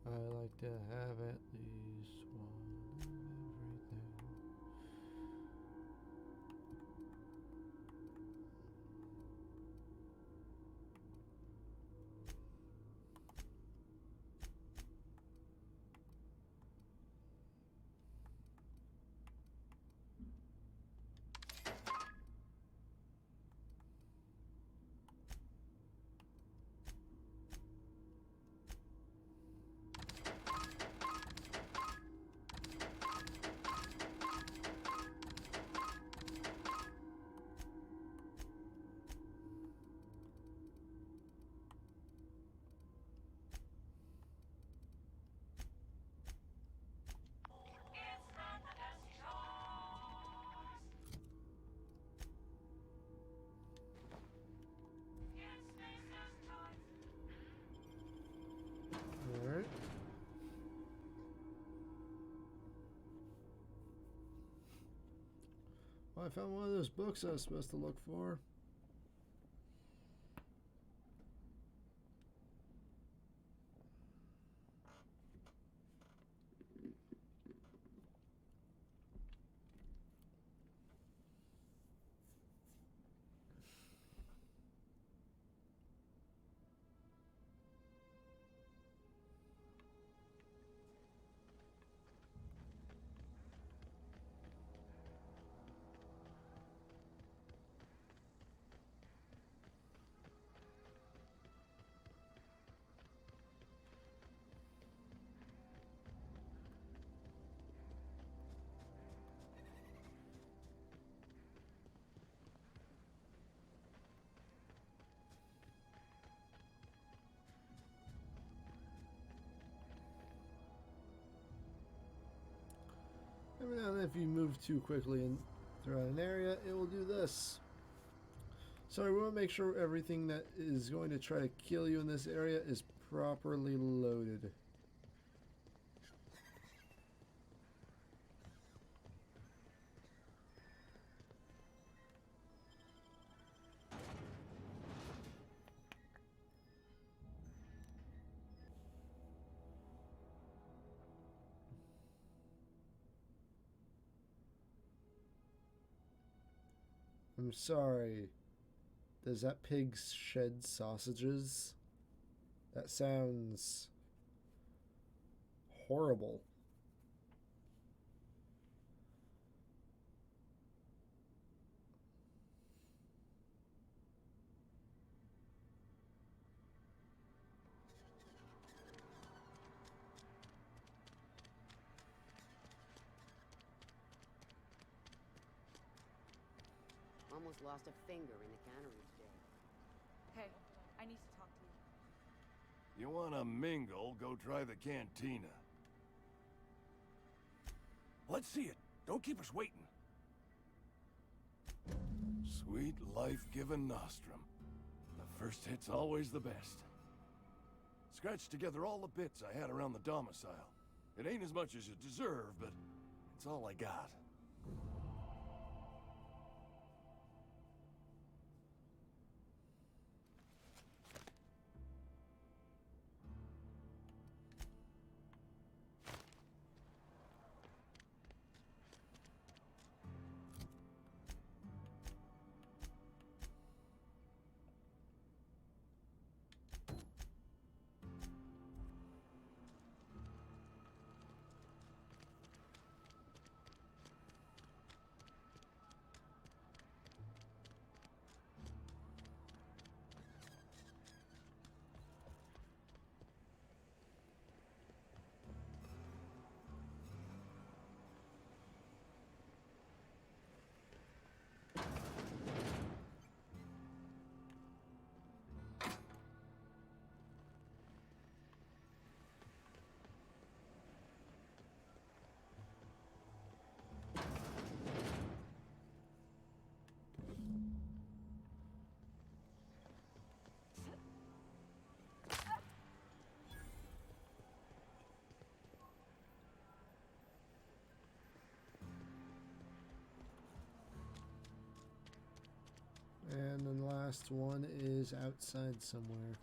I like to have at least one of everything. Alright. Well, I found one of those books I was supposed to look for. Every now and then, if you move too quickly and throughout an area, it will do this. So we want to make sure everything that is going to try to kill you in this area is properly loaded. I'm sorry. Does that pig shed sausages? That sounds horrible. Almost lost a finger in the cannery today. Hey, I need to talk to you. You wanna mingle, go try the cantina. Let's see it. Don't keep us waiting. Sweet life-giving nostrum. The first hit's always the best. Scratched together all the bits I had around the domicile. It ain't as much as you deserve, but it's all I got. And then the last one is outside somewhere.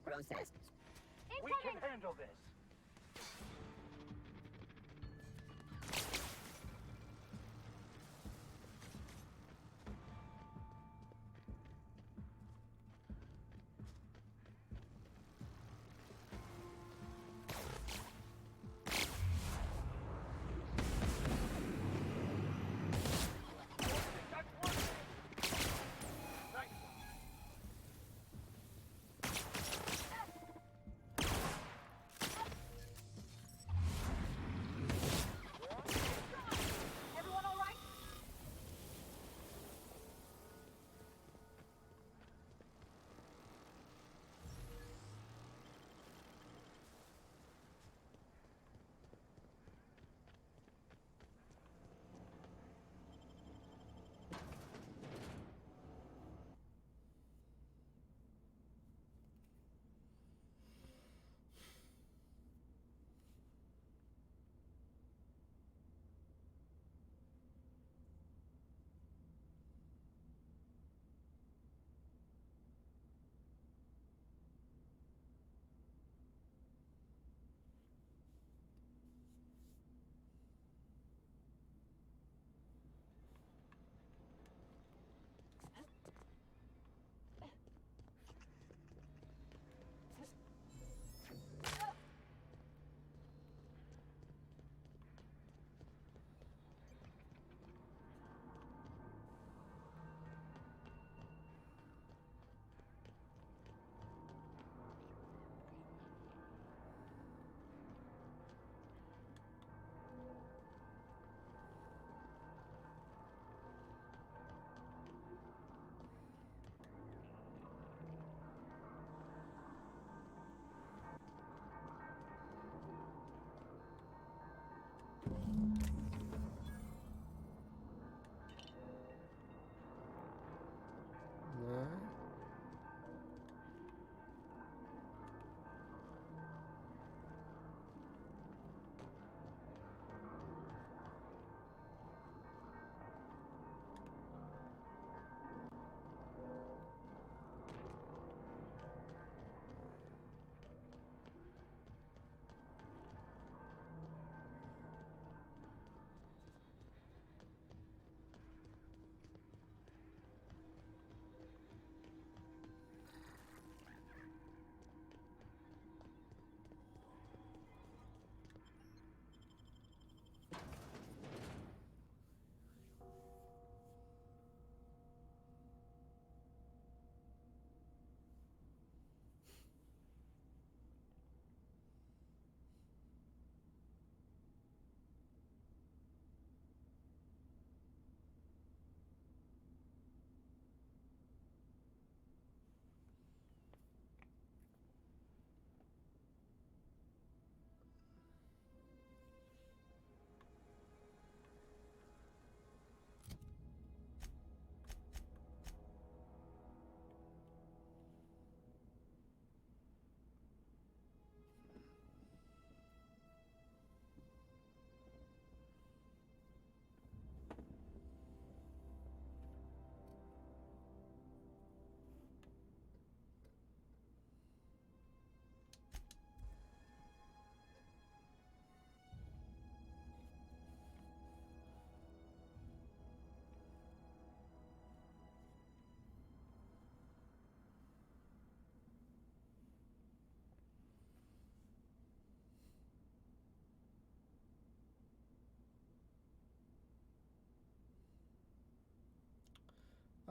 Processed. We can handle this.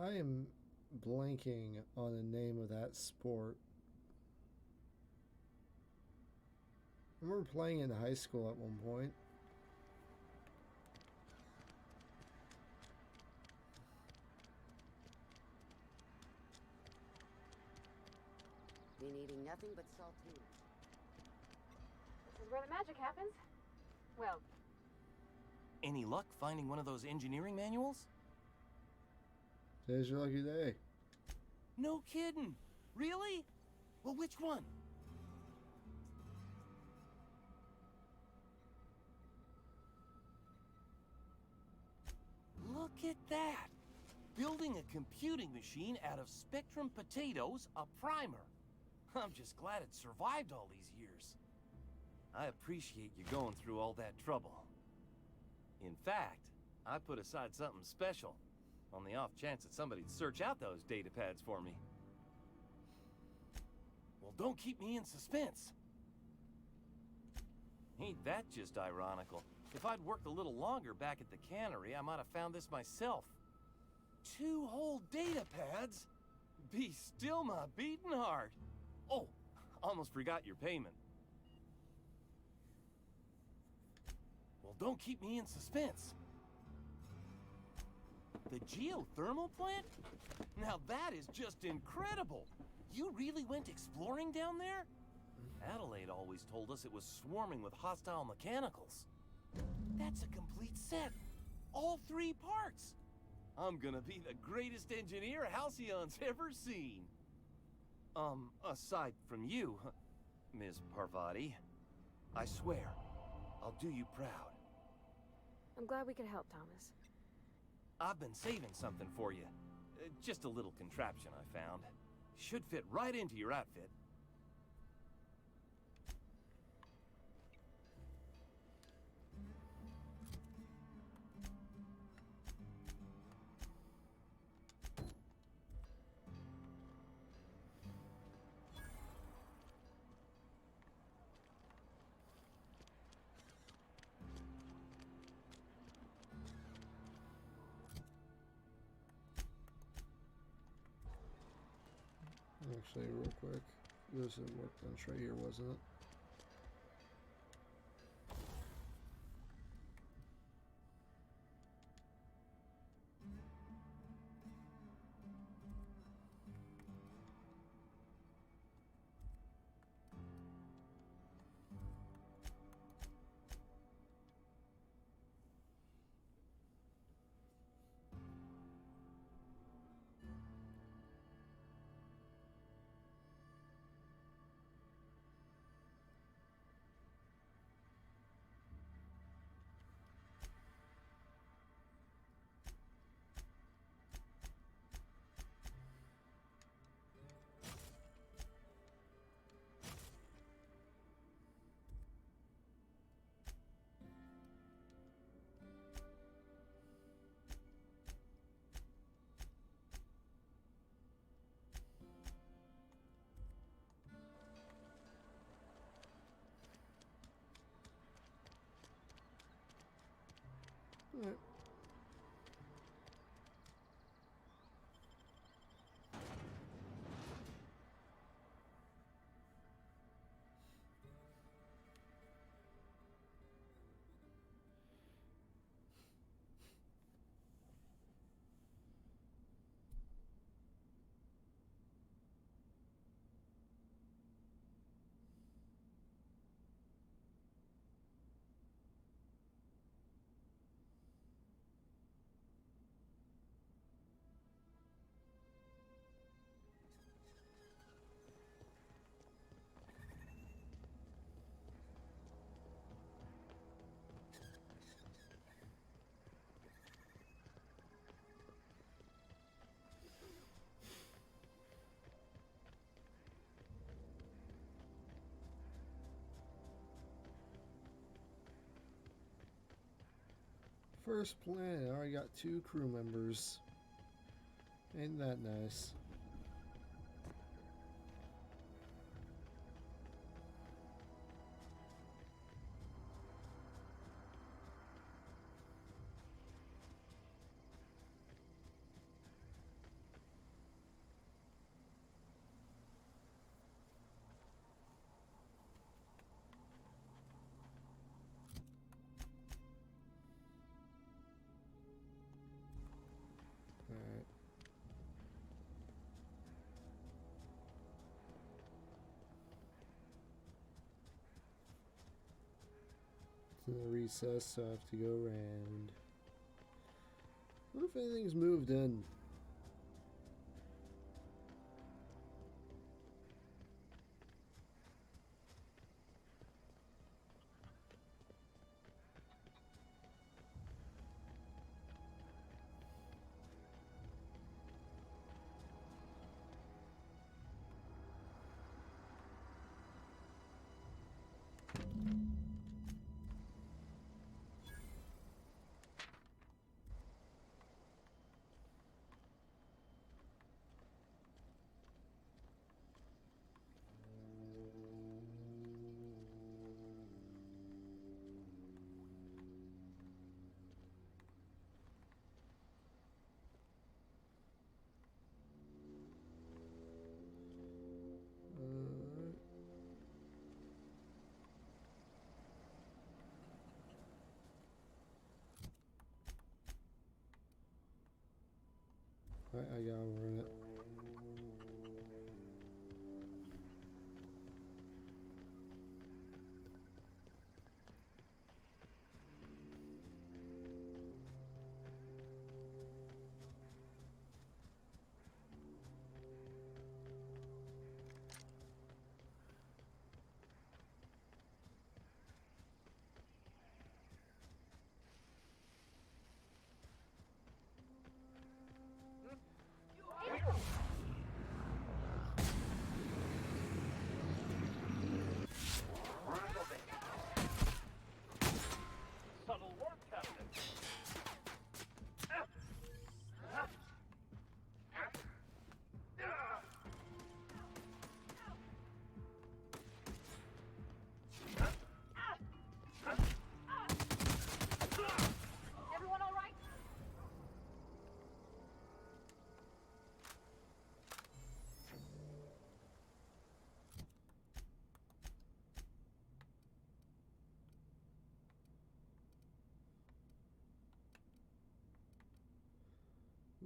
I am blanking on the name of that sport. I remember playing in high school at one point. Been eating nothing but saltines. This is where the magic happens. Well, Any luck finding one of those engineering manuals? Today's your lucky day. No kidding. Really? Well, which one? Look at that! Building a computing machine out of Spectrum potatoes, a primer. I'm just glad it survived all these years. I appreciate you going through all that trouble. In fact, I put aside something special, on the off chance that somebody'd search out those data pads for me. Well, don't keep me in suspense. Ain't that just ironical? If I'd worked a little longer back at the cannery, I might have found this myself. 2 whole data pads? Be still my beating heart. Oh, almost forgot your payment. Well, don't keep me in suspense. The geothermal plant? Now that is just incredible! You really went exploring down there? Adelaide always told us it was swarming with hostile mechanicals. That's a complete set. All 3 parts. I'm gonna be the greatest engineer Halcyon's ever seen. Aside from you, Ms. Parvati, I swear, I'll do you proud. I'm glad we could help, Thomas. I've been saving something for you. Just a little contraption I found. Should fit right into your outfit. Actually, real quick, this is a workbench right here, wasn't it? Alright. First planet, already got 2 crew members. Ain't that nice? in the recess, so I have to go around. What if anything's moved in? I gotta run it.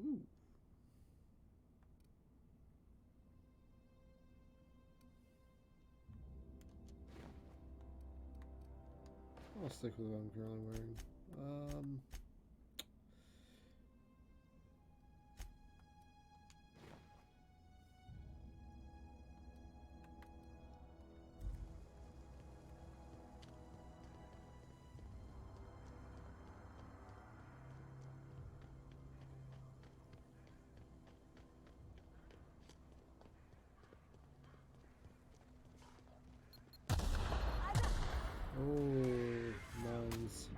Ooh. I'll stick with what I'm currently wearing. Oh, nuns.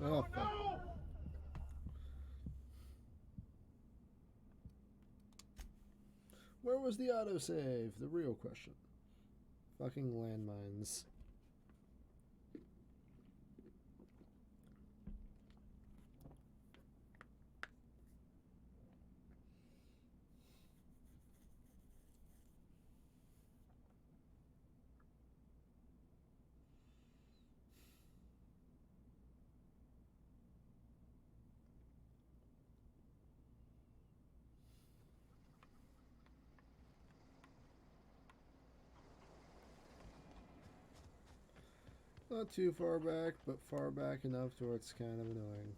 Oh, fuck. Where was the autosave? The real question. Fucking landmines. Not too far back, but far back enough to where it's kind of annoying.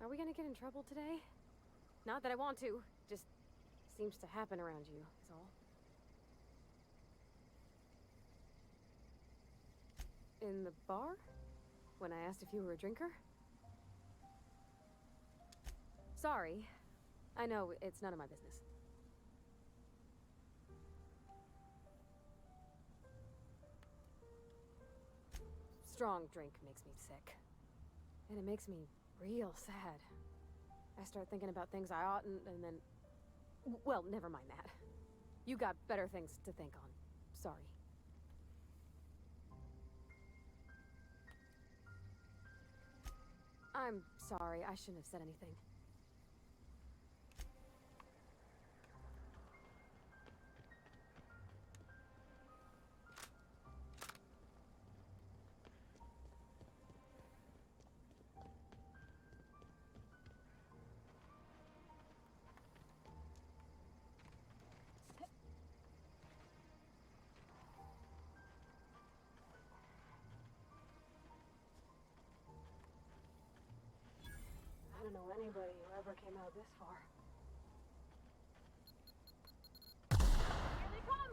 Are we gonna get in trouble today? Not that I want to, just seems to happen around you, is all. In the bar? When I asked if you were a drinker? Sorry. I know, it's none of my business. Strong drink makes me sick. And it makes me real sad. I start thinking about things I oughtn't, and then... Well, never mind that. You got better things to think on. Sorry. I'm sorry, I shouldn't have said anything. I don't know anybody who ever came out this far. Here they come!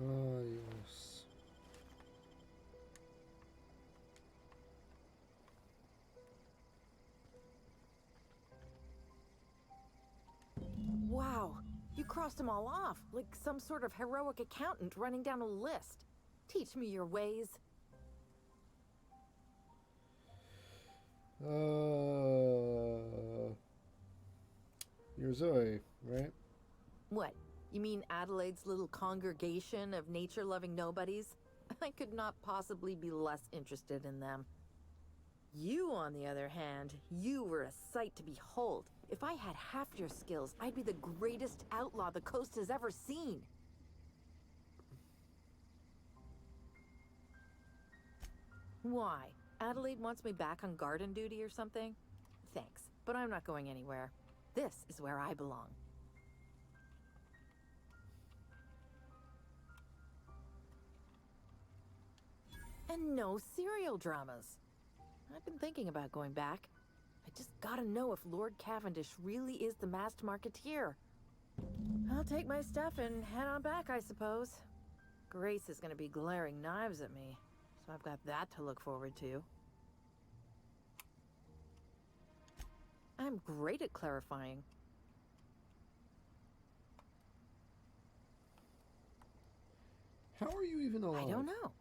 Ah, yes. Wow, you crossed them all off, like some sort of heroic accountant running down a list. Teach me your ways. You're Zoe, right? What? You mean Adelaide's little congregation of nature-loving nobodies? I could not possibly be less interested in them. You, on the other hand, you were a sight to behold. If I had half your skills, I'd be the greatest outlaw the coast has ever seen. Why? Adelaide wants me back on garden duty or something? Thanks, but I'm not going anywhere. This is where I belong. And no serial dramas. I've been thinking about going back. I just gotta know if Lord Cavendish really is the masked marketeer. I'll take my stuff and head on back, I suppose. Grace is gonna be glaring knives at me, so I've got that to look forward to. I'm great at clarifying. How are you even alive? I don't know.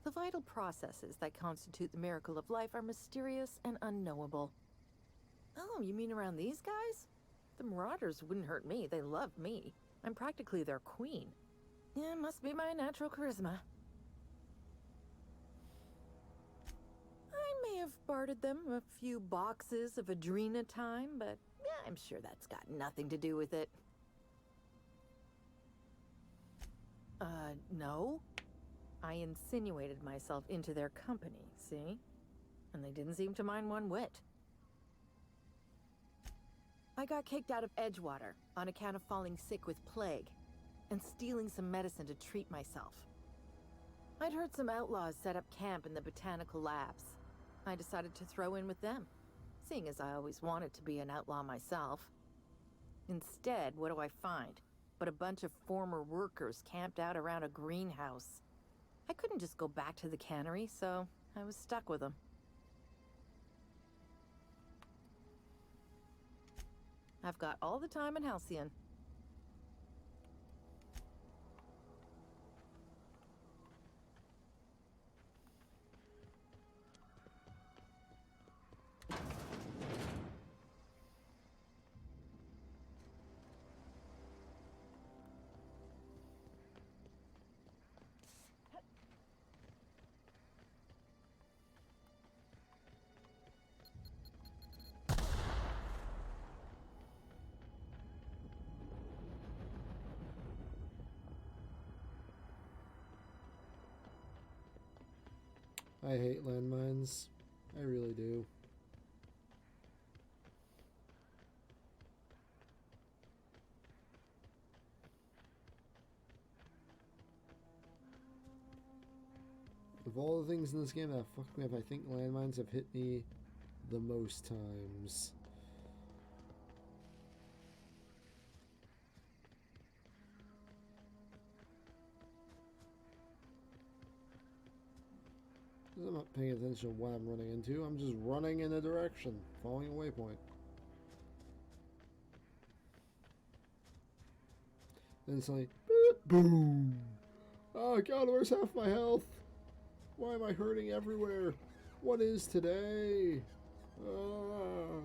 The vital processes that constitute the miracle of life are mysterious and unknowable. Oh, you mean around these guys? The Marauders wouldn't hurt me. They love me. I'm practically their queen. Yeah, must be my natural charisma. I may have bartered them a few boxes of Adrena time, but yeah, I'm sure that's got nothing to do with it. No. I insinuated myself into their company, see? And they didn't seem to mind one whit. I got kicked out of Edgewater on account of falling sick with plague and stealing some medicine to treat myself. I'd heard some outlaws set up camp in the botanical labs. I decided to throw in with them, seeing as I always wanted to be an outlaw myself. Instead, what do I find but a bunch of former workers camped out around a greenhouse? I couldn't just go back to the cannery, so I was stuck with them. I've got all the time in Halcyon. I hate landmines. I really do. Of all the things in this game that fucked me up, I think landmines have hit me the most times. I'm not paying attention to what I'm running into. I'm just running in a direction, following a waypoint. Then suddenly, boom! Oh god, where's half my health? Why am I hurting everywhere? What is today? Ah.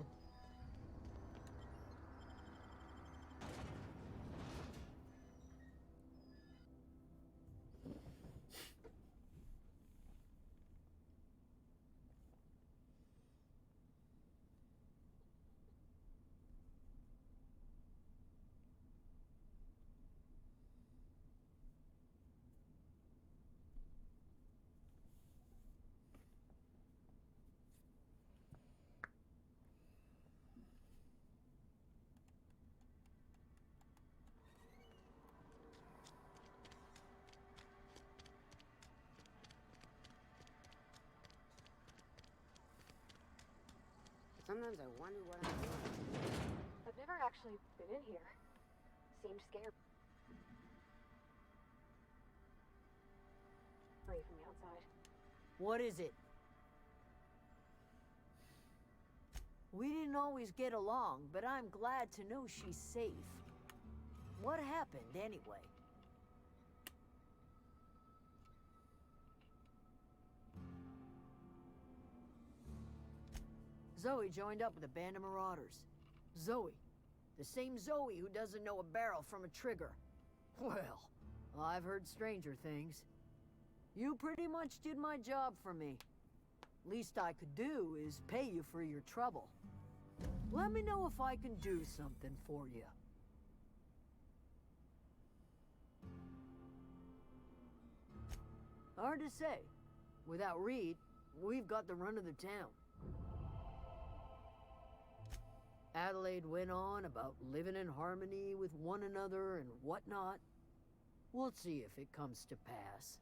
Sometimes I wonder what I'm doing. I've never actually been in here. Seemed scared. Away from the outside. What is it? We didn't always get along, but I'm glad to know she's safe. What happened, anyway? Zoe joined up with a band of marauders. Zoe. The same Zoe who doesn't know a barrel from a trigger. Well, I've heard stranger things. You pretty much did my job for me. Least I could do is pay you for your trouble. Let me know if I can do something for you. Hard to say. Without Reed, we've got the run of the town. Adelaide went on about living in harmony with one another and whatnot. We'll see if it comes to pass.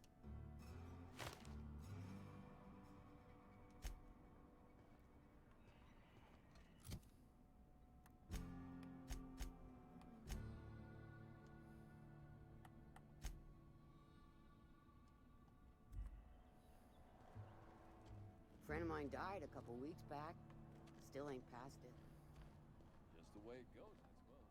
A friend of mine died a couple weeks back. Still ain't past it. Just the way it goes, I suppose.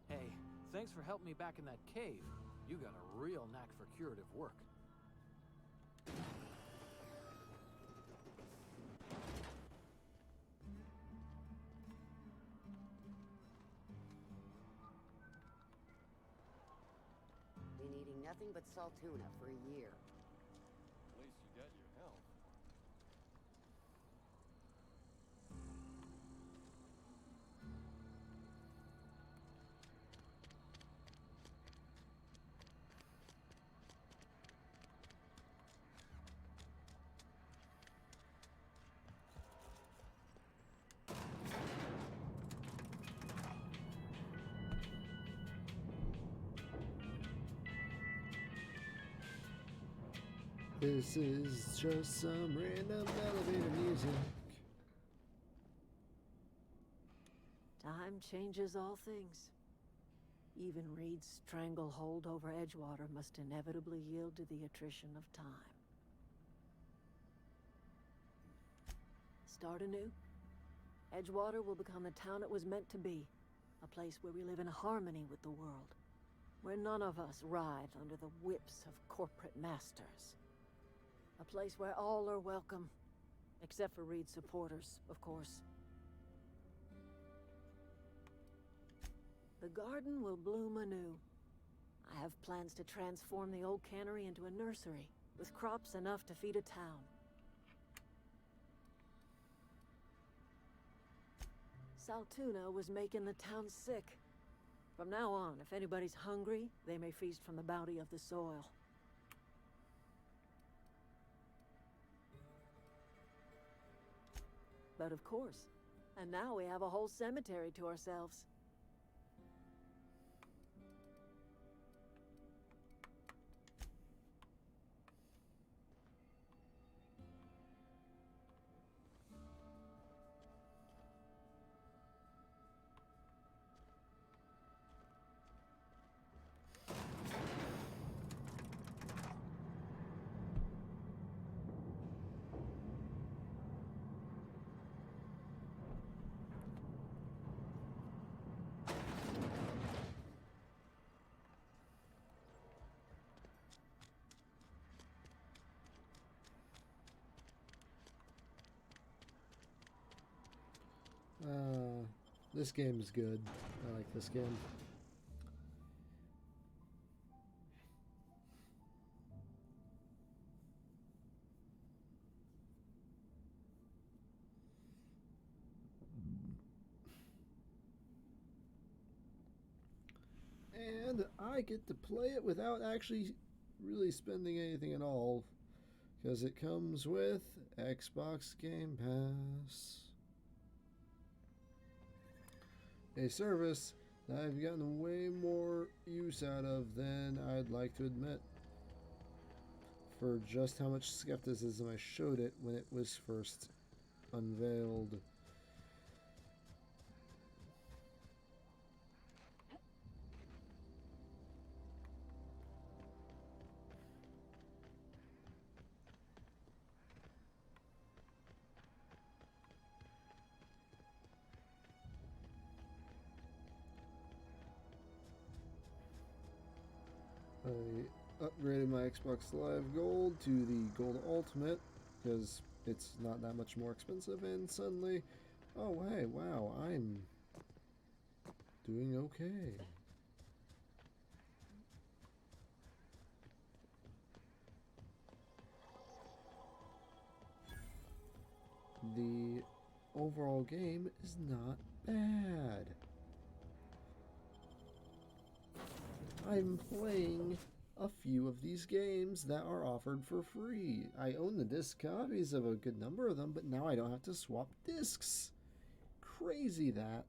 Hey, thanks for helping me back in that cave. You got a real knack for curative work. Been eating nothing but salt tuna for a year. At least you got your health. This is just some random elevator music. Time changes all things. Even Reed's stranglehold over Edgewater must inevitably yield to the attrition of time. Start anew. Edgewater will become the town it was meant to be. A place where we live in harmony with the world. Where none of us writhe under the whips of corporate masters. A place where all are welcome. Except for Reed's supporters, of course. The garden will bloom anew. I have plans to transform the old cannery into a nursery, with crops enough to feed a town. Saltuna was making the town sick. From now on, if anybody's hungry, they may feast from the bounty of the soil. But of course, and now we have a whole cemetery to ourselves. This game is good. I like this game. And I get to play it without actually really spending anything at all, because it comes with Xbox Game Pass. A service that I've gotten way more use out of than I'd like to admit, for just how much skepticism I showed it when it was first unveiled. I upgraded my Xbox Live Gold to the Gold Ultimate because it's not that much more expensive, and suddenly, oh hey, wow, I'm doing okay. The overall game is not bad. I'm playing a few of these games that are offered for free. I own the disc copies of a good number of them, but now I don't have to swap discs. Crazy that.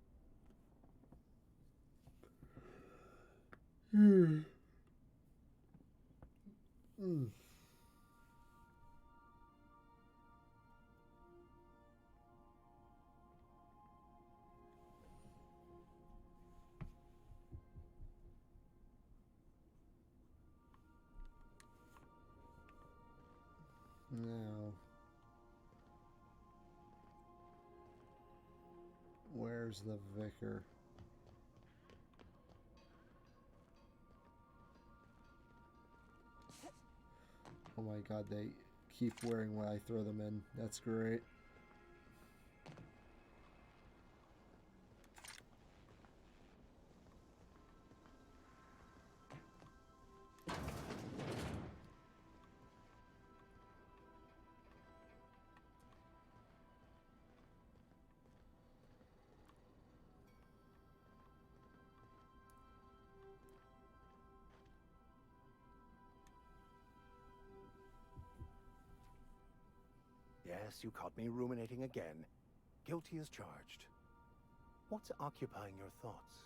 Now, where's the vicar? Oh my god, they keep wearing what I throw them in. That's great. Yes, you caught me ruminating again. Guilty as charged. What's occupying your thoughts?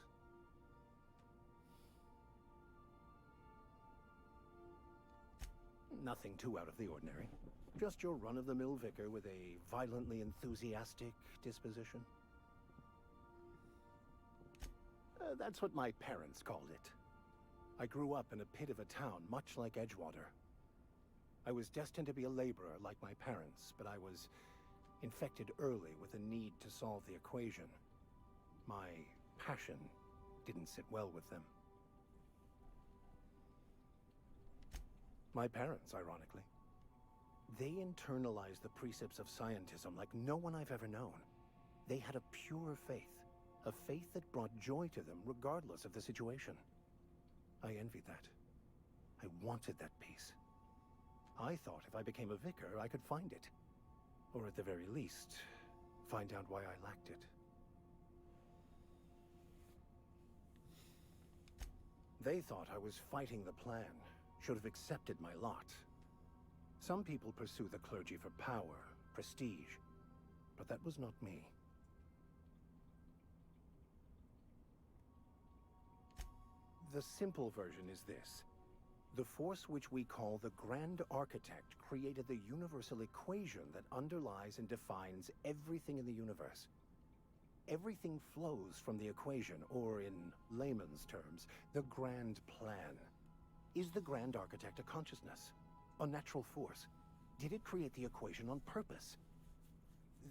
Nothing too out of the ordinary. Just your run-of-the-mill vicar with a violently enthusiastic disposition. That's what my parents called it. I grew up in a pit of a town, much like Edgewater. I was destined to be a laborer like my parents, but I was infected early with a need to solve the equation. My passion didn't sit well with them. My parents, ironically. They internalized the precepts of scientism like no one I've ever known. They had a pure faith, a faith that brought joy to them regardless of the situation. I envied that. I wanted that peace. I thought if I became a vicar, I could find it. Or at the very least, find out why I lacked it. They thought I was fighting the plan, should have accepted my lot. Some people pursue the clergy for power, prestige, but that was not me. The simple version is this. The force which we call the Grand Architect created the universal equation that underlies and defines everything in the universe. Everything flows from the equation, or in layman's terms, the Grand Plan. Is the Grand Architect a consciousness? A natural force? Did it create the equation on purpose?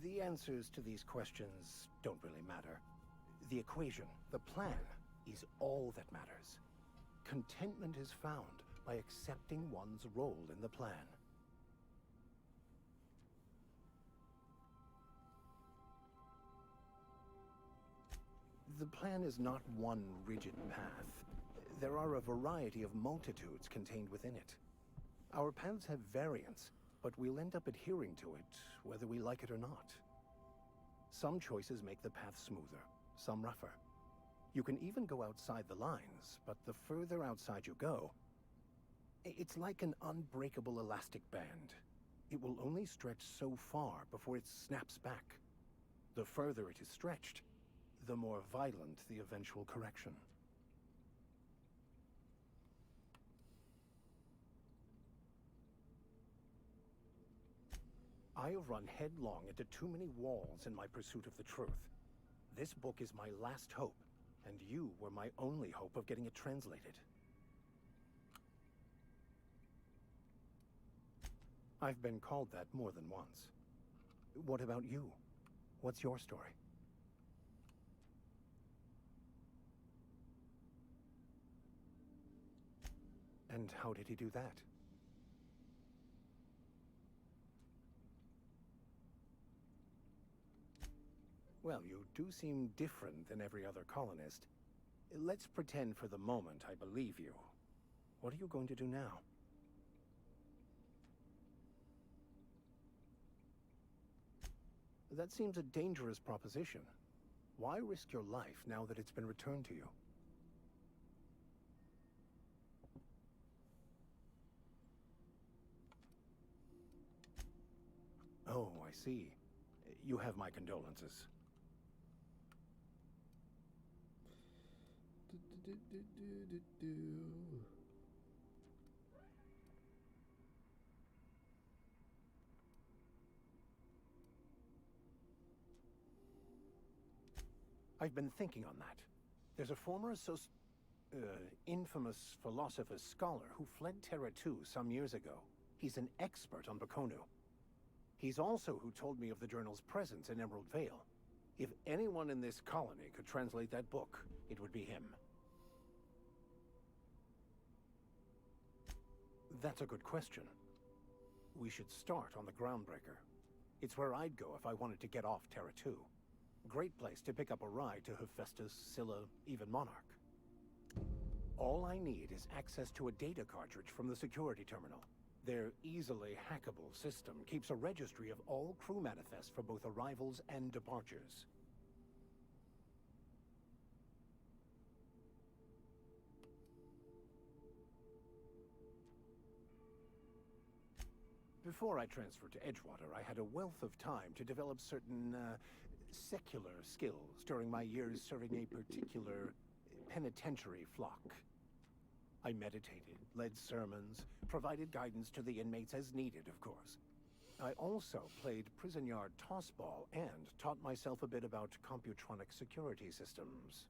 The answers to these questions don't really matter. The equation, the plan, is all that matters. Contentment is found by accepting one's role in the plan. The plan is not one rigid path. There are a variety of multitudes contained within it. Our paths have variance, but we'll end up adhering to it, whether we like it or not. Some choices make the path smoother, some rougher. You can even go outside the lines, but the further outside you go, it's like an unbreakable elastic band. It will only stretch so far before it snaps back. The further it is stretched, the more violent the eventual correction. I have run headlong into too many walls in my pursuit of the truth. This book is my last hope, and you were my only hope of getting it translated. I've been called that more than once. What about you? What's your story? And how did he do that? Well, you do seem different than every other colonist. Let's pretend for the moment I believe you. What are you going to do now? That seems a dangerous proposition. Why risk your life now that it's been returned to you? Oh, I see. You have my condolences. I've been thinking on that. There's a former infamous philosopher scholar who fled Terra 2 some years ago. He's an expert on Bakonu. He's also who told me of the journal's presence in Emerald Vale. If anyone in this colony could translate that book, it would be him. That's a good question. We should start on the Groundbreaker. It's where I'd go if I wanted to get off Terra 2. Great place to pick up a ride to Hephaestus, Scylla, even Monarch. All I need is access to a data cartridge from the security terminal. Their easily hackable system keeps a registry of all crew manifests for both arrivals and departures. Before I transferred to Edgewater, I had a wealth of time to develop certain, secular skills during my years serving a particular penitentiary flock. I meditated, led sermons, provided guidance to the inmates as needed, of course. I also played prison yard tossball and taught myself a bit about computronic security systems.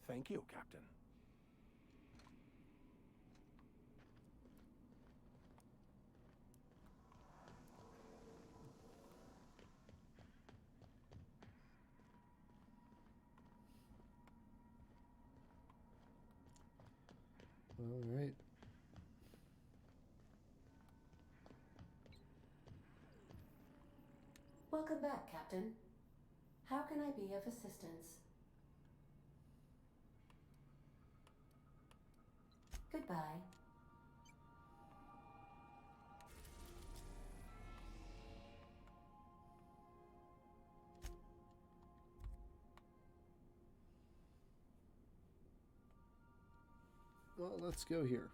Thank you, Captain. All right. Welcome back, Captain. How can I be of assistance? Goodbye. Well, let's go here.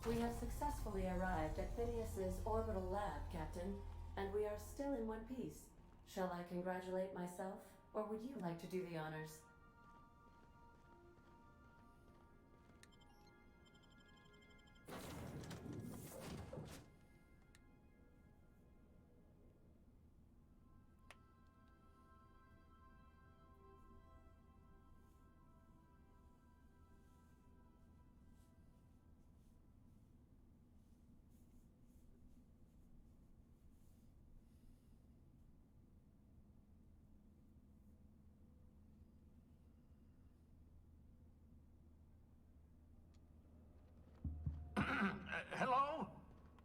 We have successfully arrived at Phineas's orbital lab, Captain, and we are still in one piece. Shall I congratulate myself, or would you like to do the honors? Hello?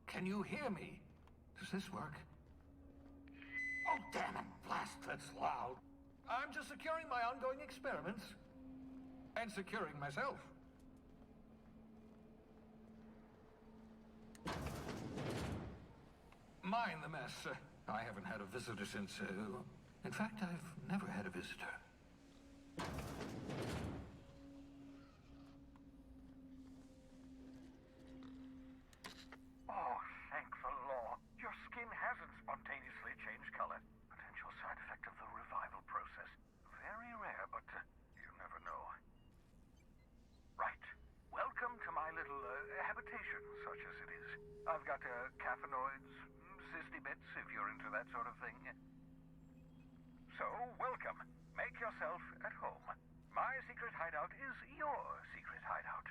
Can you hear me? Does this work? Oh, damn it! Blast, that's loud. I'm just securing my ongoing experiments. And securing myself. Mind the mess. I haven't had a visitor since... in fact, I've never had a visitor. Oh, thank the law. Your skin hasn't spontaneously changed color. Potential side effect of the revival process. Very rare, but you never know. Right. Welcome to my little habitation, such as it is. I've got caffeinoids, cysty bits, if you're into that sort of thing. So, welcome. Make yourself at home. My secret hideout is your secret hideout.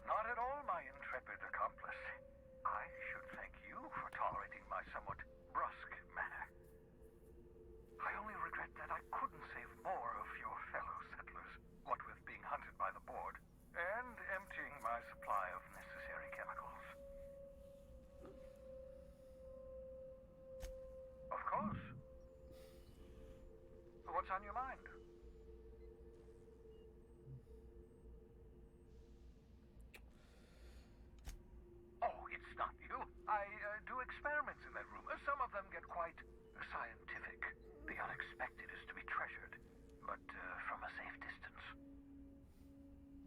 Not at all, my intrepid accomplice. I should thank you for tolerating my somewhat brusque manner. I only regret that I couldn't save more of your fellow settlers, what with being hunted by the board, and emptying my supply of necessary chemicals. Of course. What's on your mind? Oh, it's not you. I do experiments in that room. Some of them get quite scientific. The unexpected is to be treasured, but from a safe distance.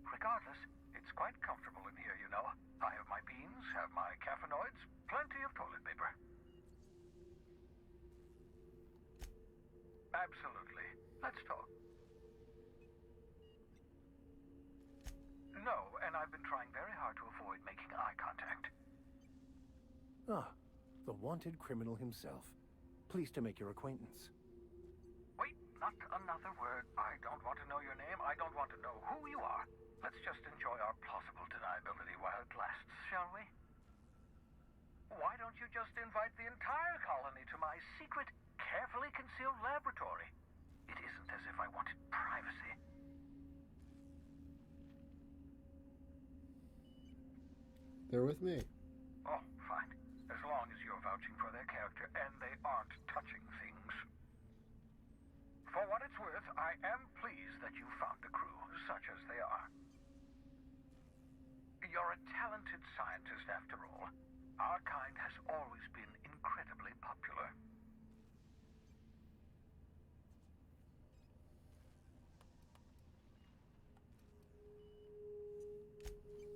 Regardless, it's quite comfortable in here, you know. I have my beans, have my caffeinoids, plenty of toilet paper. Absolutely. Let's talk. No, and I've been trying very hard to avoid making eye contact. Ah, the wanted criminal himself. Pleased to make your acquaintance. Wait, not another word. I don't want to know your name. I don't want to know who you are. Let's just enjoy our plausible deniability while it lasts, shall we? Why don't you just invite the entire colony to my secret, carefully concealed laboratory? It isn't as if I wanted privacy. They're with me. Oh, fine. As long as you're vouching for their character and they aren't touching things. For what it's worth, I am pleased that you found the crew, such as they are. You're a talented scientist, after all. Our kind has always been incredibly popular.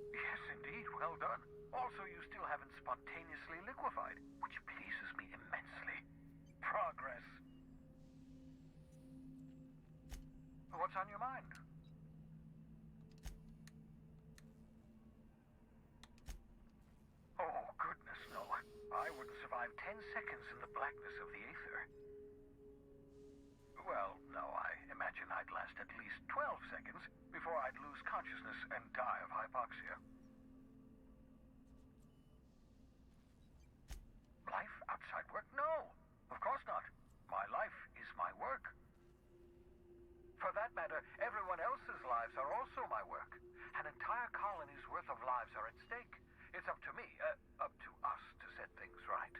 Yes, indeed. Well done. Also, you still haven't spontaneously liquefied, which pleases me immensely. What's on your mind? Oh, goodness, no. I wouldn't survive 10 seconds in the blackness of the aether. Well, no, I imagine I'd last at least 12 seconds before I'd lose consciousness and die of hypoxia. Life outside work? No, of course not. My life is my work. For that matter, everyone else's lives are also my work. An entire colony's worth of lives are at stake. It's up to me, up to us to set things right.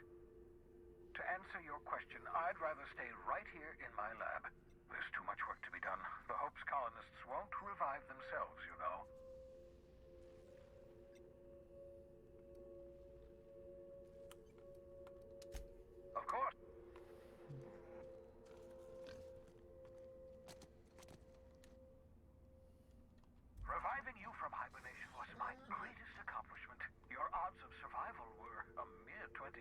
To answer your question, I'd rather stay right here in my lab. There's too much work to be done. The Hope's colonists won't revive themselves, you know. Of course. Reviving you from hibernation was my greatest accomplishment. Your odds of survival were a mere 28%.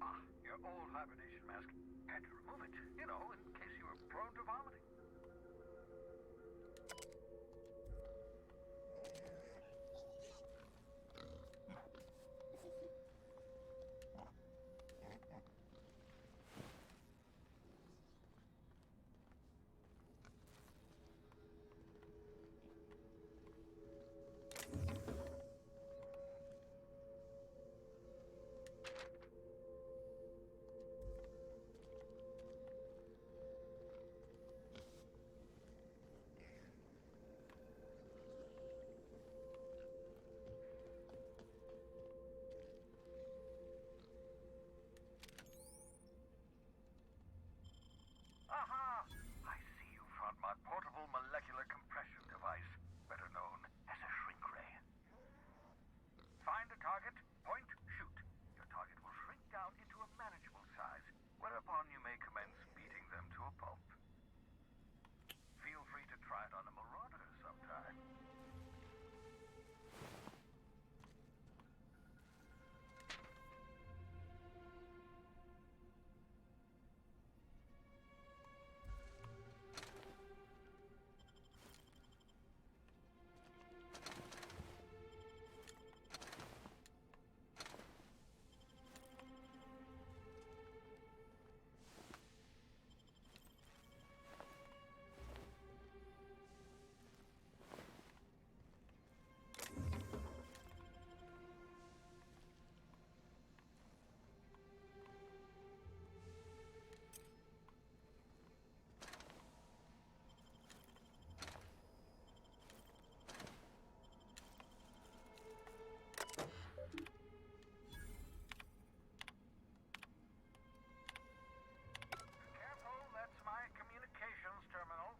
Ah, your old hibernation mask. Had to remove it, you know, in case you were prone to vomiting. Aha! I see you found my portable molecular compression device, better known as a shrink ray. Find a target, point, shoot. Your target will shrink down into a manageable size, whereupon you may commence beating them to a pulp. Feel free to try it on a marauder sometime. Careful, that's my communications terminal.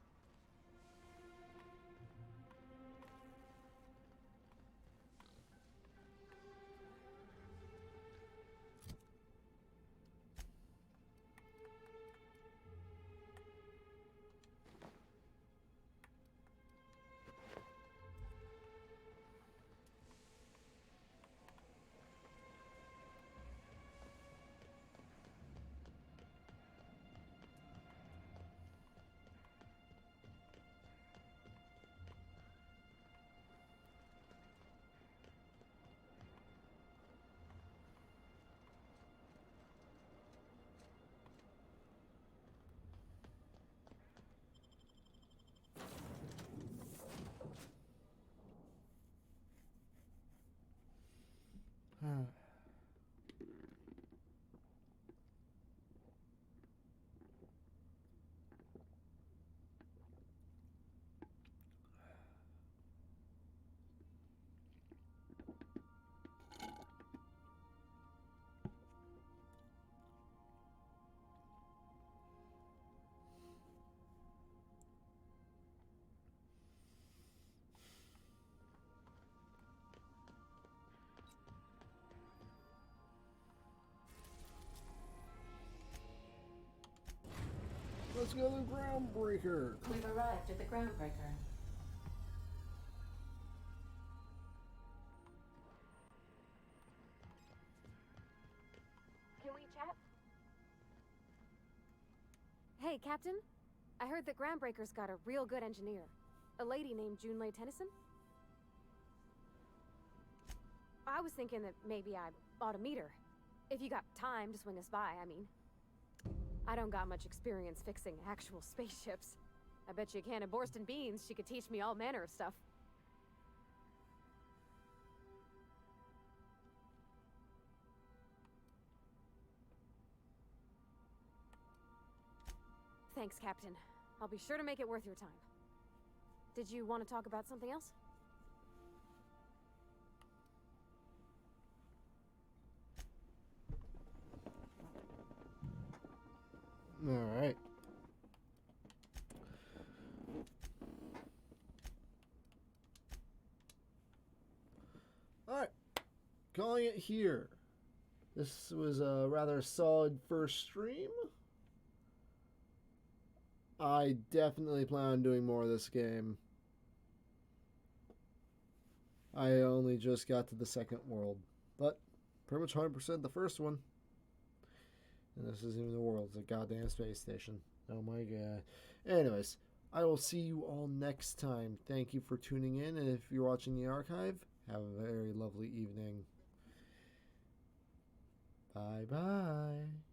Let's go to the Groundbreaker. We've arrived at the Groundbreaker. Can we chat? Hey, Captain. I heard that Groundbreaker's got a real good engineer. A lady named Junlei Tennyson. I was thinking that maybe I ought to meet her. If you got time to swing us by, I mean. I don't got much experience fixing actual spaceships. I bet you a can of Borston beans she could teach me all manner of stuff. Thanks, Captain. I'll be sure to make it worth your time. Did you want to talk about something else? All right. All right. Calling it here. This was a rather solid first stream. I definitely plan on doing more of this game. I only just got to the second world, but pretty much 100% the first one. And this isn't even the world, it's a goddamn space station. Oh my god. Anyways, I will see you all next time. Thank you for tuning in, and if you're watching the archive, have a very lovely evening. Bye-bye.